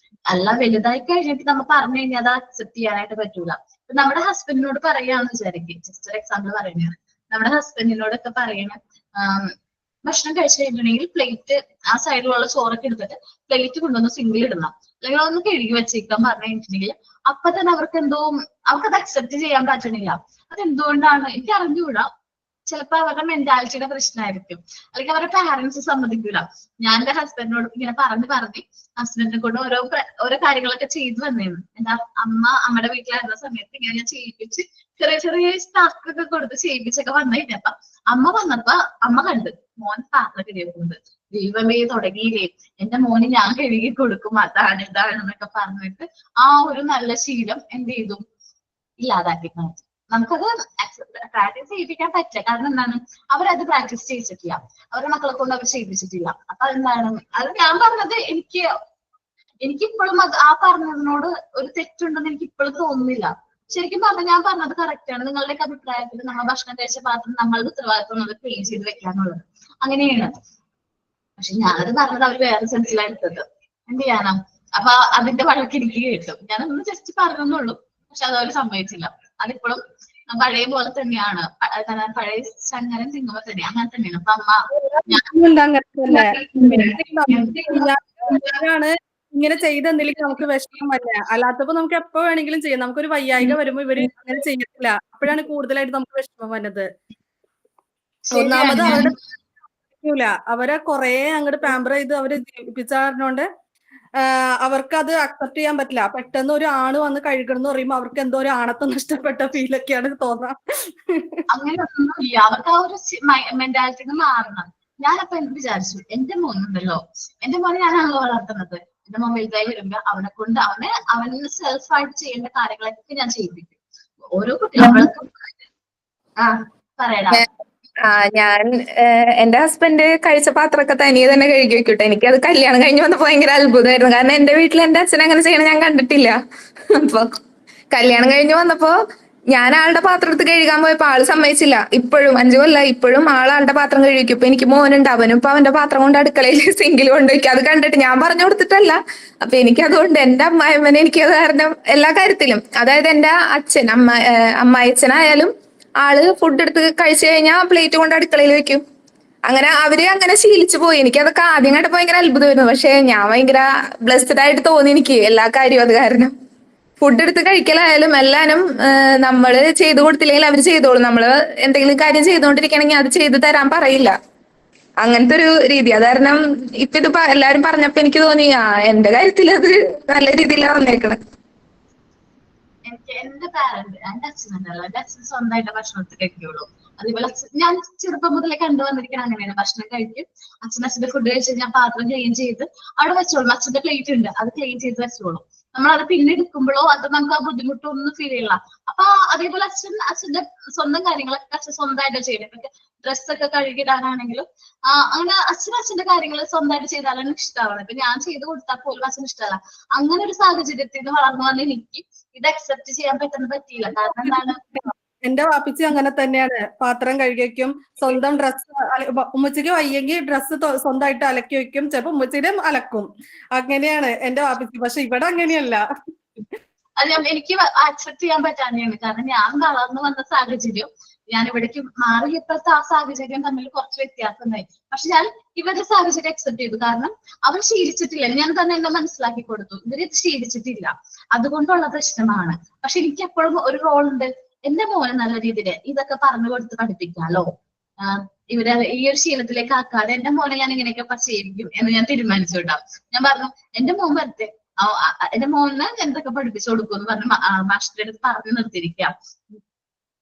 അല്ല വലുതായി കഴിഞ്ഞിട്ട് നമ്മൾ പറഞ്ഞു കഴിഞ്ഞാൽ അത് അക്സെപ്റ്റ് ചെയ്യാനായിട്ട് പറ്റൂല. ഇപ്പൊ നമ്മുടെ ഹസ്ബൻഡിനോട് പറയാന്ന് വിചാരിക്കും, ജസ്റ്റ് ഒരു എക്സാമ്പിൾ പറയുന്നത്, നമ്മുടെ ഹസ്ബൻഡിനോടൊക്കെ പറയണ ഭക്ഷണം കഴിച്ചു കഴിഞ്ഞിട്ടുണ്ടെങ്കിൽ പ്ലേറ്റ് ആ സൈഡിലുള്ള ചോറൊക്കെ എടുത്തിട്ട് പ്ലേറ്റ് കൊണ്ടുവന്ന് സിങ്കിൽ ഇടണം, അല്ലെങ്കിൽ അതൊന്ന് കഴുകി വെച്ചേക്കാൻ പറഞ്ഞു കഴിഞ്ഞിട്ടുണ്ടെങ്കിൽ അപ്പൊ തന്നെ അവർക്കത് അക്സെപ്റ്റ് ചെയ്യാൻ പറ്റണില്ല. അതെന്തുകൊണ്ടാണ് എനിക്ക് അറിഞ്ഞുകൂടാ. ചിലപ്പോ അവരുടെ മെന്റാലിറ്റിയുടെ പ്രശ്നമായിരിക്കും, അല്ലെങ്കിൽ അവരുടെ പാരന്റ്സ് സമ്മതിക്കൂല. ഞാൻ എന്റെ ഹസ്ബൻഡിനോട് ഇങ്ങനെ പറഞ്ഞ് ഹസ്ബൻഡിനെ കൊണ്ട് ഓരോ കാര്യങ്ങളൊക്കെ ചെയ്തു വന്നേന്ന്. എന്താ, അമ്മയുടെ വീട്ടിലായിരുന്ന സമയത്ത് ഇങ്ങനെ ഞാൻ ചെയ്യിപ്പിച്ച് ചെറിയ ചെറിയ ടാസ്ക് ഒക്കെ കൊടുത്ത് ചെയ്യിപ്പിച്ചൊക്കെ വന്നു കഴിഞ്ഞപ്പോ അമ്മ കണ്ട് മോൻ പാത്രം കഴുകുന്നത്. ദൈവമേ തുടങ്ങിയില്ലേ, എന്റെ മോന് ഞാൻ കഴുകി കൊടുക്കും, അതാണ് ഇതാണ് എന്നൊക്കെ പറഞ്ഞിട്ട് ആ ഒരു നല്ല ശീലം എന്ത് ചെയ്തു, ഇല്ലാതാക്കി മാറ്റി. നമുക്കത് പ്രാക്ടീസ് ചെയ്യിപ്പിക്കാൻ പറ്റില്ല. കാരണം എന്താണ്, അവരത് പ്രാക്ടീസ് ചെയ്യിച്ചിട്ടില്ല, അവരുടെ മക്കളെ കൊണ്ട് അവർ ചെയ്യിപ്പിച്ചിട്ടില്ല. അപ്പൊ എന്താണ്, അത് ഞാൻ പറഞ്ഞത് എനിക്കിപ്പോഴും ആ പറഞ്ഞതിനോട് ഒരു തെറ്റുണ്ടെന്ന് എനിക്ക് ഇപ്പോഴും തോന്നുന്നില്ല. ശരിക്കും പറഞ്ഞാൽ ഞാൻ പറഞ്ഞത് കറക്റ്റ് ആണ്. നിങ്ങളുടെയൊക്കെ അഭിപ്രായത്തിൽ നമ്മൾ ഭക്ഷണം കഴിച്ച പാത്രം നമ്മളുടെ ഉത്തരവാദിത്വം നമ്മൾ ക്ലീൻ ചെയ്ത് വെക്കാന്നുള്ളത് അങ്ങനെയാണ്. പക്ഷെ ഞാനത് പറഞ്ഞത് അവർ വേറെ സെൻസിലാണ് എടുത്തത്. എന്ത് ചെയ്യാനാ, അപ്പൊ അതിന്റെ വഴക്ക് എനിക്ക് കേട്ടു. ഞാനൊന്ന് ജസ്റ്റ് പറഞ്ഞെന്നുള്ളൂ, പക്ഷെ അതവര് സമ്മതിച്ചില്ല. അതിപ്പോഴും പഴയ പോലെ തന്നെയാണ്, പഴയ ചങ്ങരം തിങ്ങുമ്പോ തന്നെ അങ്ങനെ തന്നെയാണ്. അപ്പൊ അമ്മ ഇങ്ങനെ ചെയ്തെന്തെങ്കിലും നമുക്ക് വിഷമം വരില്ല. അല്ലാത്തപ്പോ നമുക്ക് എപ്പോ വേണമെങ്കിലും ചെയ്യാം. നമുക്കൊരു വയ്യായിക വരുമ്പോ ഇവര് അങ്ങനെ ചെയ്യത്തില്ല. അപ്പോഴാണ് കൂടുതലായിട്ട് നമുക്ക് വിഷമം വരുന്നത്. ഒന്നാമത് അവരെ കുറെ അങ്ങോട്ട് പാമ്പർ ചെയ്ത് അവര് ജീവിപ്പിച്ച കാരണോണ്ട് അവർക്ക് അത് അക്സെപ്റ്റ് ചെയ്യാൻ പറ്റില്ല. പെട്ടെന്ന് ഒരു ആണ് വന്ന് കഴുകണം എന്ന് പറയുമ്പോ അവർക്ക് എന്തോ ഒരു ആണത്വം നഷ്ടപ്പെട്ട ഫീലൊക്കെയാണ് തോന്നാം. അങ്ങനെ ഒന്നുമില്ല, അവർക്ക് ആ ഒരു മെന്റാലിറ്റി മാറണം. ഞാനപ്പോ എന്ത് വിചാരിച്ചു, എന്റെ മോനുണ്ടല്ലോ, എന്റെ മോനെ ഞാനാണല്ലോ വളർത്തുന്നത്. എന്റെ മോൻ വലുതായി വരുമ്പോ അവനെ കൊണ്ട് അവന് സെൽഫായിട്ട് ചെയ്യേണ്ട കാര്യങ്ങളൊക്കെ ഞാൻ ചെയ്യിപ്പിക്കും. ഓരോ കുട്ടികൾക്കും പറയണം. ഞാൻ എന്റെ ഹസ്ബൻഡ് കഴിച്ച പാത്രമൊക്കെ തനിയെ തന്നെ കഴുകി വെക്കൂട്ടെ. എനിക്കത് കല്യാണം കഴിഞ്ഞ് വന്നപ്പോ ഭയങ്കര അത്ഭുതമായിരുന്നു. കാരണം എന്റെ വീട്ടിൽ എന്റെ അച്ഛൻ അങ്ങനെ ചെയ്യണം ഞാൻ കണ്ടിട്ടില്ല. അപ്പൊ കല്യാണം കഴിഞ്ഞ് വന്നപ്പോ ഞാൻ ആളുടെ പാത്രം എടുത്ത് കഴുകാൻ പോയപ്പോ ആള് സമ്മതിച്ചില്ല. ഇപ്പോഴും 5 കൊല്ലം ഇപ്പോഴും ആളുടെ പാത്രം കഴുകിക്കും. ഇപ്പൊ എനിക്ക് മോനുണ്ട്, അവനും ഇപ്പൊ അവന്റെ പാത്രം കൊണ്ട് അടുക്കളയിൽ സിങ്കിൽ കൊണ്ടുവയ്ക്കും. അത് കണ്ടിട്ട് ഞാൻ പറഞ്ഞു കൊടുത്തിട്ടല്ല. അപ്പൊ എനിക്കതുകൊണ്ട് എന്റെ അമ്മായിമ്മനെ എനിക്കത് കാരണം എല്ലാ കാര്യത്തിലും, അതായത് എന്റെ അച്ഛൻ അമ്മായിച്ചനായാലും ആള് ഫുഡ് എടുത്ത് കഴിച്ചു കഴിഞ്ഞാൽ പ്ലേറ്റ് കൊണ്ട് അടുക്കളയിൽ വെക്കും. അങ്ങനെ അവര് അങ്ങനെ ശീലിച്ചു പോയി. എനിക്കതൊക്കെ ആദ്യം കണ്ടപ്പോ ഭയങ്കര അത്ഭുതമായിരുന്നു. പക്ഷെ ഞാൻ ഭയങ്കര ബ്ലെസ്ഡ് ആയിട്ട് തോന്നി എനിക്ക് എല്ലാ കാര്യവും. അത് കാരണം ഫുഡ് എടുത്ത് കഴിക്കലായാലും എല്ലാനും നമ്മള് ചെയ്തു കൊടുത്തില്ലെങ്കിൽ അവര് ചെയ്തോളും. നമ്മള് എന്തെങ്കിലും കാര്യം ചെയ്തുകൊണ്ടിരിക്കണമെങ്കിൽ അത് ചെയ്തു തരാൻ പറയില്ല. അങ്ങനത്തെ ഒരു രീതി. അത് കാരണം ഇപ്പൊ ഇത് എല്ലാരും പറഞ്ഞപ്പോ എനിക്ക് തോന്നി എന്റെ കാര്യത്തിൽ അത് നല്ല രീതിയിലാണ് വന്നേക്കണത്. എനിക്ക് എന്റെ അച്ഛനുണ്ടല്ലോ, എന്റെ അച്ഛൻ സ്വന്തമായിട്ട് ഭക്ഷണത്തിൽ കഴിക്കുള്ളൂ. അതേപോലെ ഞാൻ ചെറുപ്പം മുതലേ കണ്ടുവന്നിരിക്കണം അങ്ങനെയാണ്. ഭക്ഷണം കഴിക്കും, അച്ഛന്റെ ഫുഡ് കഴിച്ച് ഞാൻ പാത്രം ക്ലീൻ ചെയ്ത് അവിടെ വെച്ചോളും. അച്ഛന്റെ പ്ലേറ്റ് ഉണ്ട്, അത് ക്ലീൻ ചെയ്ത് വെച്ചോളും. നമ്മളത് പിന്നെ എടുക്കുമ്പോഴോ അത് നമുക്ക് ആ ബുദ്ധിമുട്ടൊന്നും ഫീൽ ചെയ്യില്ല. അപ്പൊ അതേപോലെ അച്ഛന്റെ സ്വന്തം കാര്യങ്ങളൊക്കെ അച്ഛൻ സ്വന്തമായിട്ട് ചെയ്യണം. ഇപ്പൊ ഡ്രസ്സൊക്കെ കഴുകിടാനാണെങ്കിലും അങ്ങനെ അച്ഛന്റെ കാര്യങ്ങൾ സ്വന്തമായിട്ട് ചെയ്താലാണ് ഇഷ്ടമാവുന്നത്. ഇപ്പൊ ഞാൻ ചെയ്ത് കൊടുത്താൽ പോലും അച്ഛന് ഇഷ്ടമല്ല. അങ്ങനെ ഒരു സാഹചര്യത്തിൽ നിന്ന് വളർന്നു വന്ന എനിക്ക് ഇത് അക്സെപ്റ്റ് ചെയ്യാൻ പറ്റിയില്ല. കാരണം എന്താണ്, എന്റെ വാപ്പിച്ചി അങ്ങനെ തന്നെയാണ്. പാത്രം കഴുകി വെക്കും, സ്വന്തം ഡ്രസ്സ് ഉമ്മച്ചിക്ക് വയ്യെങ്കിൽ ഡ്രസ്സ് സ്വന്തമായിട്ട് അലക്കി വെക്കും, ചിലപ്പോ ഉമ്മച്ചിയുടെ അലക്കും. അങ്ങനെയാണ് എന്റെ വാപ്പിച്ചി. പക്ഷെ ഇവിടെ അങ്ങനെയല്ല. അത് എനിക്ക് അക്സെപ്റ്റ് ചെയ്യാൻ പറ്റാതെയാണ്. കാരണം ഞാൻ വളർന്നു വന്ന സാഹചര്യം ഞാൻ ഇവിടേക്ക് മാറിയപ്പോഴത്തെ ആ സാഹചര്യം തമ്മിൽ കുറച്ച് വ്യത്യാസമായി. പക്ഷെ ഞാൻ ഇവരുടെ സാഹചര്യം അക്സെപ്റ്റ് ചെയ്തു. കാരണം അവർ ശീലിച്ചിട്ടില്ല. ഞാൻ തന്നെ എന്നെ മനസ്സിലാക്കി കൊടുത്തു, ഇവര് ശീലിച്ചിട്ടില്ല, അതുകൊണ്ടുള്ള പ്രശ്നമാണ്. പക്ഷെ എനിക്ക് എപ്പോഴും ഒരു റോൾ ഉണ്ട്. എന്റെ മോനെ നല്ല രീതിയിൽ ഇതൊക്കെ പറഞ്ഞു കൊടുത്ത് പഠിപ്പിക്കാലോ, ഇവരെ ഈ ഒരു ശീലത്തിലേക്ക് ആക്കാതെ എന്റെ മോനെ ഞാൻ ഇങ്ങനെയൊക്കെ ചെയ്യിക്കും എന്ന് ഞാൻ തീരുമാനിച്ചു കേട്ടോ. ഞാൻ പറഞ്ഞു എന്റെ മോൻ വരട്ടെ, എന്റെ മോനെ എന്തൊക്കെ പഠിപ്പിച്ചു കൊടുക്കും എന്ന് പറഞ്ഞ് മാഷിന്റെ അടുത്ത് പറഞ്ഞു നിർത്തിയിരിക്കാം.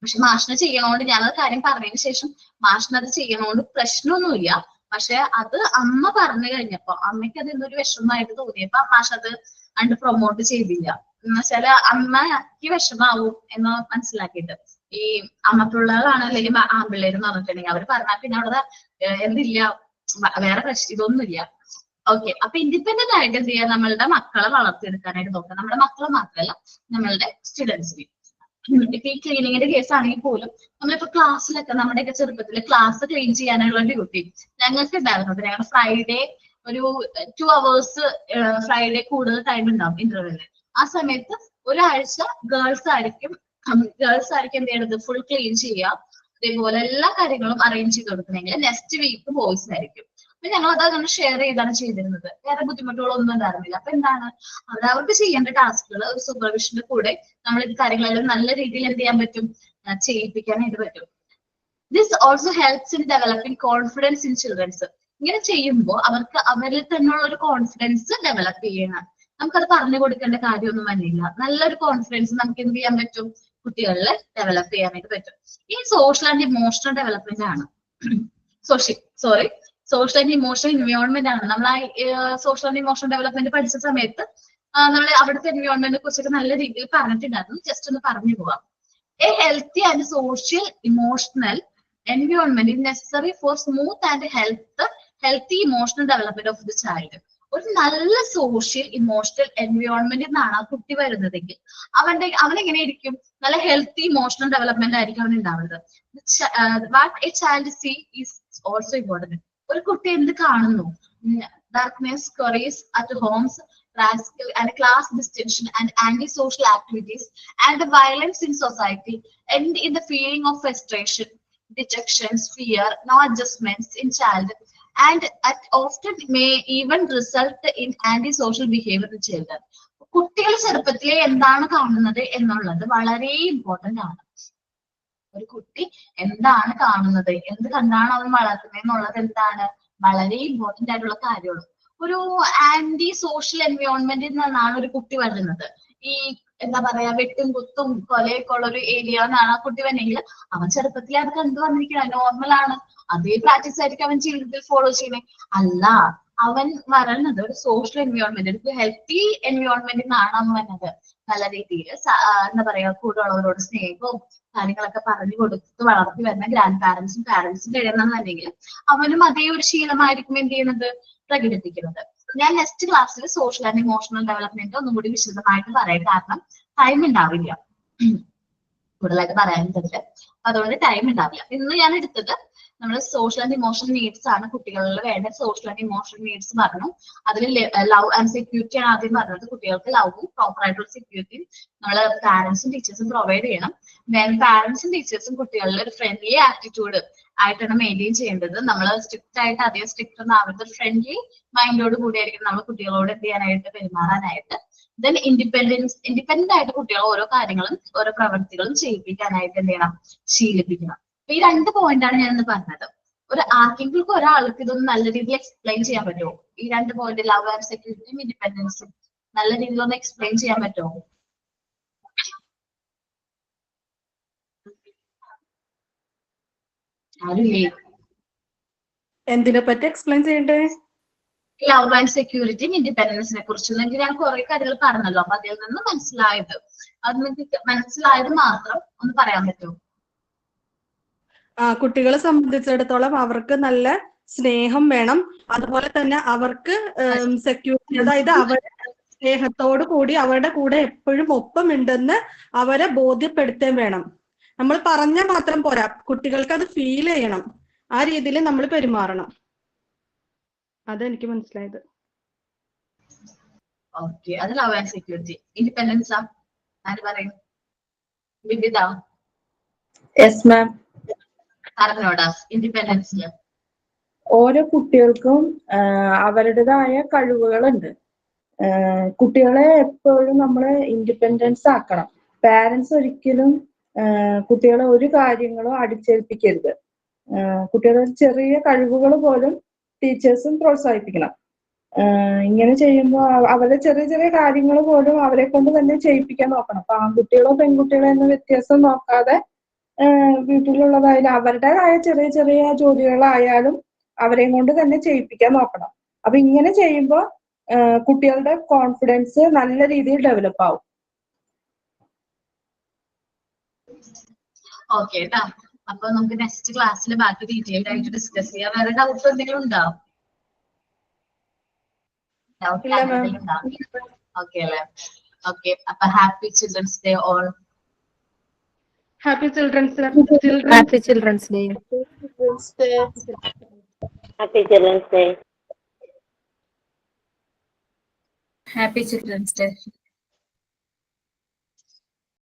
പക്ഷെ മാഷിനെ ചെയ്യണോണ്ട് ഞാനത് കാര്യം പറഞ്ഞതിന് ശേഷം മാഷിനത് ചെയ്യണോണ്ട് പ്രശ്നമൊന്നുമില്ല. പക്ഷെ അത് അമ്മ പറഞ്ഞു കഴിഞ്ഞപ്പോ അമ്മയ്ക്ക് അത് എന്തൊരു വിഷമമായിട്ട് തോന്നിയപ്പോ മാഷത് അണ്ട് പ്രൊമോട്ട് ചെയ്തില്ല. എന്നുവെച്ചാല് അമ്മയ്ക്ക് വിഷമാവും എന്ന് മനസ്സിലാക്കിയിട്ട്, ഈ അമ്മപ്പിള്ളകളാണ് അല്ലെങ്കിൽ ആൺപിള്ളേര് എന്ന് പറഞ്ഞിട്ടുണ്ടെങ്കിൽ അവര് പറഞ്ഞാൽ പിന്നെ അവിടെ എന്തില്ല, വേറെ പ്രശ്നം ഇതൊന്നുമില്ല. ഓക്കെ, അപ്പൊ ഇൻഡിപെൻഡന്റ് ആയിട്ട് എന്ത് ചെയ്യാം, നമ്മളുടെ മക്കളെ വളർത്തിയെടുക്കാനായിട്ട് നോക്കാം. നമ്മുടെ മക്കളെ മാത്രമല്ല, നമ്മളുടെ സ്റ്റുഡൻസിനെ. ഇപ്പൊ ഈ ക്ലീനിങ്ങിന്റെ കേസ് ആണെങ്കിൽ പോലും നമ്മളിപ്പോ ക്ലാസ്സിലൊക്കെ നമ്മുടെയൊക്കെ ചെറുപ്പത്തിൽ ക്ലാസ് ക്ലീൻ ചെയ്യാനുള്ള ഡ്യൂട്ടി ഞങ്ങൾക്ക് ഉണ്ടായിരുന്നു. ഞങ്ങളുടെ ഫ്രൈഡേ ഒരു 2 hours ഫ്രൈഡേ കൂടുതൽ ടൈം ഉണ്ടാവും ഇന്റർവെല്ലിൽ. ആ സമയത്ത് ഒരാഴ്ച ഗേൾസ് ആയിരിക്കും എന്ത് ചെയ്യണത്, ഫുൾ ക്ലീൻ ചെയ്യാം. അതേപോലെ എല്ലാ കാര്യങ്ങളും അറേഞ്ച് ചെയ്ത് കൊടുക്കണമെങ്കിൽ നെക്സ്റ്റ് വീക്ക് ബോയ്സ് ആയിരിക്കും. അപ്പൊ ഞങ്ങൾ അതങ്ങനെ ഷെയർ ചെയ്താണ് ചെയ്തിരുന്നത്. വേറെ ബുദ്ധിമുട്ടുകളൊന്നും ഉണ്ടായിരുന്നില്ല. അപ്പൊ എന്താണ്, അവർക്ക് ചെയ്യേണ്ട ടാസ്കുകൾ ഒരു സൂപ്പർവിഷന്റെ കൂടെ നമ്മൾ ഇത് കാര്യങ്ങളെല്ലാം നല്ല രീതിയിൽ എന്ത് ചെയ്യാൻ പറ്റും, ചെയ്യിപ്പിക്കാനായിട്ട് പറ്റും. This also helps in developing confidence in children's. ഇങ്ങനെ ചെയ്യുമ്പോൾ അവർക്ക് അവരിൽ തന്നെയുള്ള ഒരു കോൺഫിഡൻസ് ഡെവലപ്പ് ചെയ്യണം. നമുക്കത് പറഞ്ഞു കൊടുക്കേണ്ട കാര്യമൊന്നും വന്നില്ല. നല്ലൊരു കോൺഫിഡൻസ് നമുക്ക് എന്ത് ചെയ്യാൻ പറ്റും, കുട്ടികളിൽ ഡെവലപ്പ് ചെയ്യാനായിട്ട് പറ്റും. ഈ സോഷ്യൽ ആൻഡ് ഇമോഷണൽ ഡെവലപ്മെന്റ് ആണ് സോഷ്യൽ ആൻഡ് ഇമോഷണൽ എൻവയോൺമെന്റ് ആണ്. നമ്മൾ ആ സോഷ്യൽ ആൻഡ് ഇമോഷണൽ ഡെവലപ്മെന്റ് പഠിച്ച സമയത്ത് നമ്മൾ അവിടുത്തെ എൻവയോൺമെന്റിനെ കുറിച്ചൊക്കെ നല്ല രീതിയിൽ പറഞ്ഞിട്ടുണ്ടായിരുന്നു. ജസ്റ്റ് ഒന്ന് പറഞ്ഞു പോവാം. A healthy and social emotional environment is necessary four smooth and healthy emotional development of the child. ഒരു നല്ല സോഷ്യൽ ഇമോഷണൽ എൻവയോൺമെന്റിൽ നിന്നാണ് ആ കുട്ടി വരുന്നതെങ്കിൽ അവനെങ്ങനെ ഇരിക്കും, നല്ല ഹെൽത്തി ഇമോഷണൽ ഡെവലപ്മെന്റ് ആയിരിക്കും അവൻ ഉണ്ടാവുന്നത്. What a child see is also important. ഒരു കുട്ടി എന്ത് കാണുന്നു, darkness, quarrels at homes, and class distinction and anti-social activities and the violence in society end in the feeling of frustration, dejections, fear, no adjustments in child, and often may even result in anti-social behavior in children. കുട്ടികൾ ചെറുപ്പത്തിലെ എന്താണ് കാണുന്നത് എന്നുള്ളത് വളരെ important ആണ്. ഒരു കുട്ടി എന്താണ് കാണുന്നത്, എന്ത് കണ്ടാണ് അവൻ വളർത്തുന്നത് എന്നുള്ളത് എന്താണ് വളരെ ഇമ്പോർട്ടന്റ് ആയിട്ടുള്ള കാര്യമാണ്. ഒരു ആന്റി സോഷ്യൽ എൻവയോൺമെന്റിൽ നിന്നാണ് ഒരു കുട്ടി വരുന്നത്. ഈ എന്താ പറയാ, വെട്ടും കുത്തും കൊലയൊക്കെ ഉള്ള ഒരു ഏരിയ എന്നാണ് ആ കുട്ടി വന്നെങ്കിൽ അവൻ ചെറുപ്പത്തിൽ അത് കണ്ടു വന്നിരിക്കുന്നത് നോർമൽ ആണ്. അതേ പ്രാക്ടീസ് ആയിരിക്കും അവൻ ജീവിതത്തിൽ ഫോളോ ചെയ്യുന്നത്. അല്ല, അവൻ വരുന്നത് ഒരു സോഷ്യൽ എൻവയോൺമെന്റ്, ഒരു ഹെൽത്തി എൻവയോൺമെന്റിൽ നിന്നാണ് അവൻ വരുന്നത്. നല്ല രീതിയിൽ എന്താ പറയാ, കൂടെ ഉള്ളവരോട് സ്നേഹവും കാര്യങ്ങളൊക്കെ പറഞ്ഞു കൊടുത്ത് വളർത്തി വരുന്ന ഗ്രാൻഡ് പാരന്റ്സും പാരന്റ്സും കഴിയുന്നുണ്ടെങ്കിൽ അവനും അതേ ഒരു ശീലമായിരിക്കും എന്ത് ചെയ്യുന്നത്, പ്രകടിപ്പിക്കുന്നത്. ഞാൻ നെക്സ്റ്റ് ക്ലാസ്സിൽ സോഷ്യൽ ആൻഡ് ഇമോഷണൽ ഡെവലപ്മെന്റ് ഒന്നും കൂടി വിശദമായിട്ട് പറയാം. കാരണം ടൈം ഉണ്ടാവില്ല, കൂടുതലായിട്ട് പറയാനുണ്ട്. അതുകൊണ്ട് ടൈം ഉണ്ടാവില്ല. ഇന്ന് ഞാൻ എടുത്തത് നമ്മൾ സോഷ്യൽ ആൻഡ് ഇമോഷണൽ നീഡ്സ് ആണ്. കുട്ടികളിൽ വേണ്ട സോഷ്യൽ ആൻഡ് ഇമോഷണൽ നീഡ്സ് പറഞ്ഞു. അതിൽ ലവ് ആൻഡ് സെക്യൂരിറ്റി ആണ് ആദ്യം പറഞ്ഞത്. കുട്ടികൾക്ക് ലവും പ്രോപ്പർ ആയിട്ടുള്ള സെക്യൂരിറ്റിയും നമ്മൾ പാരന്റ്സും ടീച്ചേഴ്സും പ്രൊവൈഡ് ചെയ്യണം. പാരന്റ്സും ടീച്ചേഴ്സും കുട്ടികളിൽ ഒരു ഫ്രണ്ട്ലി ആറ്റിറ്റ്യൂഡ് ആയിട്ടാണ് മെയിൻറ്റെയിൻ ചെയ്യേണ്ടത്. നമ്മൾ സ്ട്രിക്റ്റ് ആയിട്ട് അധികം സ്ട്രിക്റ്റ് ഒന്നും ആവുന്നത് ഫ്രണ്ട്ലി മൈൻഡോട് കൂടിയായിരിക്കും നമ്മൾ കുട്ടികളോട് എന്ത് ചെയ്യാനായിട്ട്, പെരുമാറാനായിട്ട്. ദെൻ ഇൻഡിപെൻഡന്റ് ആയിട്ട് കുട്ടികൾ ഓരോ കാര്യങ്ങളും ഓരോ പ്രവൃത്തികളും ചെയ്യിപ്പിക്കാനായിട്ട് എന്ത് ചെയ്യണം, ശീലിപ്പിക്കണം. അപ്പൊ ഈ 2 പോയിന്റാണ് ഞാൻ ഇന്ന് പറഞ്ഞത്. ആർക്കെങ്കിലും ഒരാൾക്ക് ഇതൊന്നും നല്ല രീതിയിൽ എക്സ്പ്ലെയിൻ ചെയ്യാൻ പറ്റുമോ? ഈ 2 പോയിന്റ്, ലവ് ആൻഡ് സെക്യൂരിറ്റിയും ഇൻഡിപെൻഡൻസും നല്ല രീതിയിൽ ഒന്ന് എക്സ്പ്ലെയിൻ ചെയ്യാൻ പറ്റുമോ? ആരുമില്ലേ? എന്തിനെ പറ്റി എക്സ്പ്ലെയിൻ ചെയ്യണ്ടേ? ലവ് ആൻഡ് സെക്യൂരിറ്റിയും ഇൻഡിപെൻഡൻസിനെ കുറിച്ചും ഞാൻ കുറെ കാര്യങ്ങൾ പറഞ്ഞല്ലോ. അപ്പൊ അതിൽ നിന്ന് മനസ്സിലായത്, അത് നിങ്ങൾക്ക് മനസ്സിലായത് മാത്രം ഒന്ന് പറയാൻ പറ്റുമോ? കുട്ടികളെ സംബന്ധിച്ചിടത്തോളം അവർക്ക് നല്ല സ്നേഹം വേണം. അതുപോലെ തന്നെ അവർക്ക് സെക്യൂരിറ്റി, അതായത് അവരെ സ്നേഹത്തോടു കൂടി അവരുടെ കൂടെ എപ്പോഴും ഒപ്പമുണ്ടെന്ന് അവരെ ബോധ്യപ്പെടുത്തുകയും വേണം. നമ്മൾ പറഞ്ഞാൽ മാത്രം പോരാ, കുട്ടികൾക്ക് അത് ഫീൽ ചെയ്യണം. ആ രീതിയിൽ നമ്മൾ പെരുമാറണം. അതെനിക്ക് മനസ്സിലായത്. ഓക്കെ, അത് ലവ് ആൻഡ് സെക്യൂരിറ്റി. ഇൻഡിപെൻഡൻസ് ആര് പറയും? വിവിധ യെസ് മാം. പറഞ്ഞോടാ ഇൻഡിപെൻഡൻസില്. ഓരോ കുട്ടികൾക്കും അവരുടേതായ കഴിവുകളുണ്ട്. കുട്ടികളെ എപ്പോഴും നമ്മൾ ഇൻഡിപെൻഡൻസ് ആക്കണം. പാരന്റ്സ് ഒരിക്കലും കുട്ടികളെ ഒരു കാര്യങ്ങളും അടിച്ചേൽപ്പിക്കരുത്. കുട്ടികളുടെ ചെറിയ കഴിവുകൾ പോലും ടീച്ചേഴ്സും പ്രോത്സാഹിപ്പിക്കണം. ഇങ്ങനെ ചെയ്യുമ്പോൾ അവരുടെ ചെറിയ ചെറിയ കാര്യങ്ങൾ പോലും അവരെ കൊണ്ട് തന്നെ ചെയ്യിപ്പിക്കാൻ നോക്കണം. അപ്പൊ ആൺകുട്ടികളോ പെൺകുട്ടികളോ എന്ന വ്യത്യാസം നോക്കാതെ വീട്ടിലുള്ളതായാലും അവരുടേതായ ചെറിയ ചെറിയ ജോലികളായാലും അവരെയും കൊണ്ട് തന്നെ ചെയ്യിപ്പിക്കാൻ നോക്കണം. അപ്പൊ ഇങ്ങനെ ചെയ്യുമ്പോൾ കുട്ടികളുടെ കോൺഫിഡൻസ് നല്ല രീതിയിൽ ഡെവലപ്പ് ആവും. ഓക്കെ കേട്ടാ. അപ്പൊ നമുക്ക് നെക്സ്റ്റ് ക്ലാസ്സിൽ ബാക്കി ഡീറ്റെയിൽഡ് ആയിട്ട് ഡിസ്കസ് ചെയ്യാം. വേറെ ഡൗട്ട് എന്തെങ്കിലും ഉണ്ടോ? ഡൗട്ട് എന്തെങ്കിലും ഉണ്ടോ? ഓക്കെ അല്ലേ? ഓക്കെ, അപ്പൊ happy children's day all. Happy children's day. Happy children's day. Happy Children's Day. Happy children's day.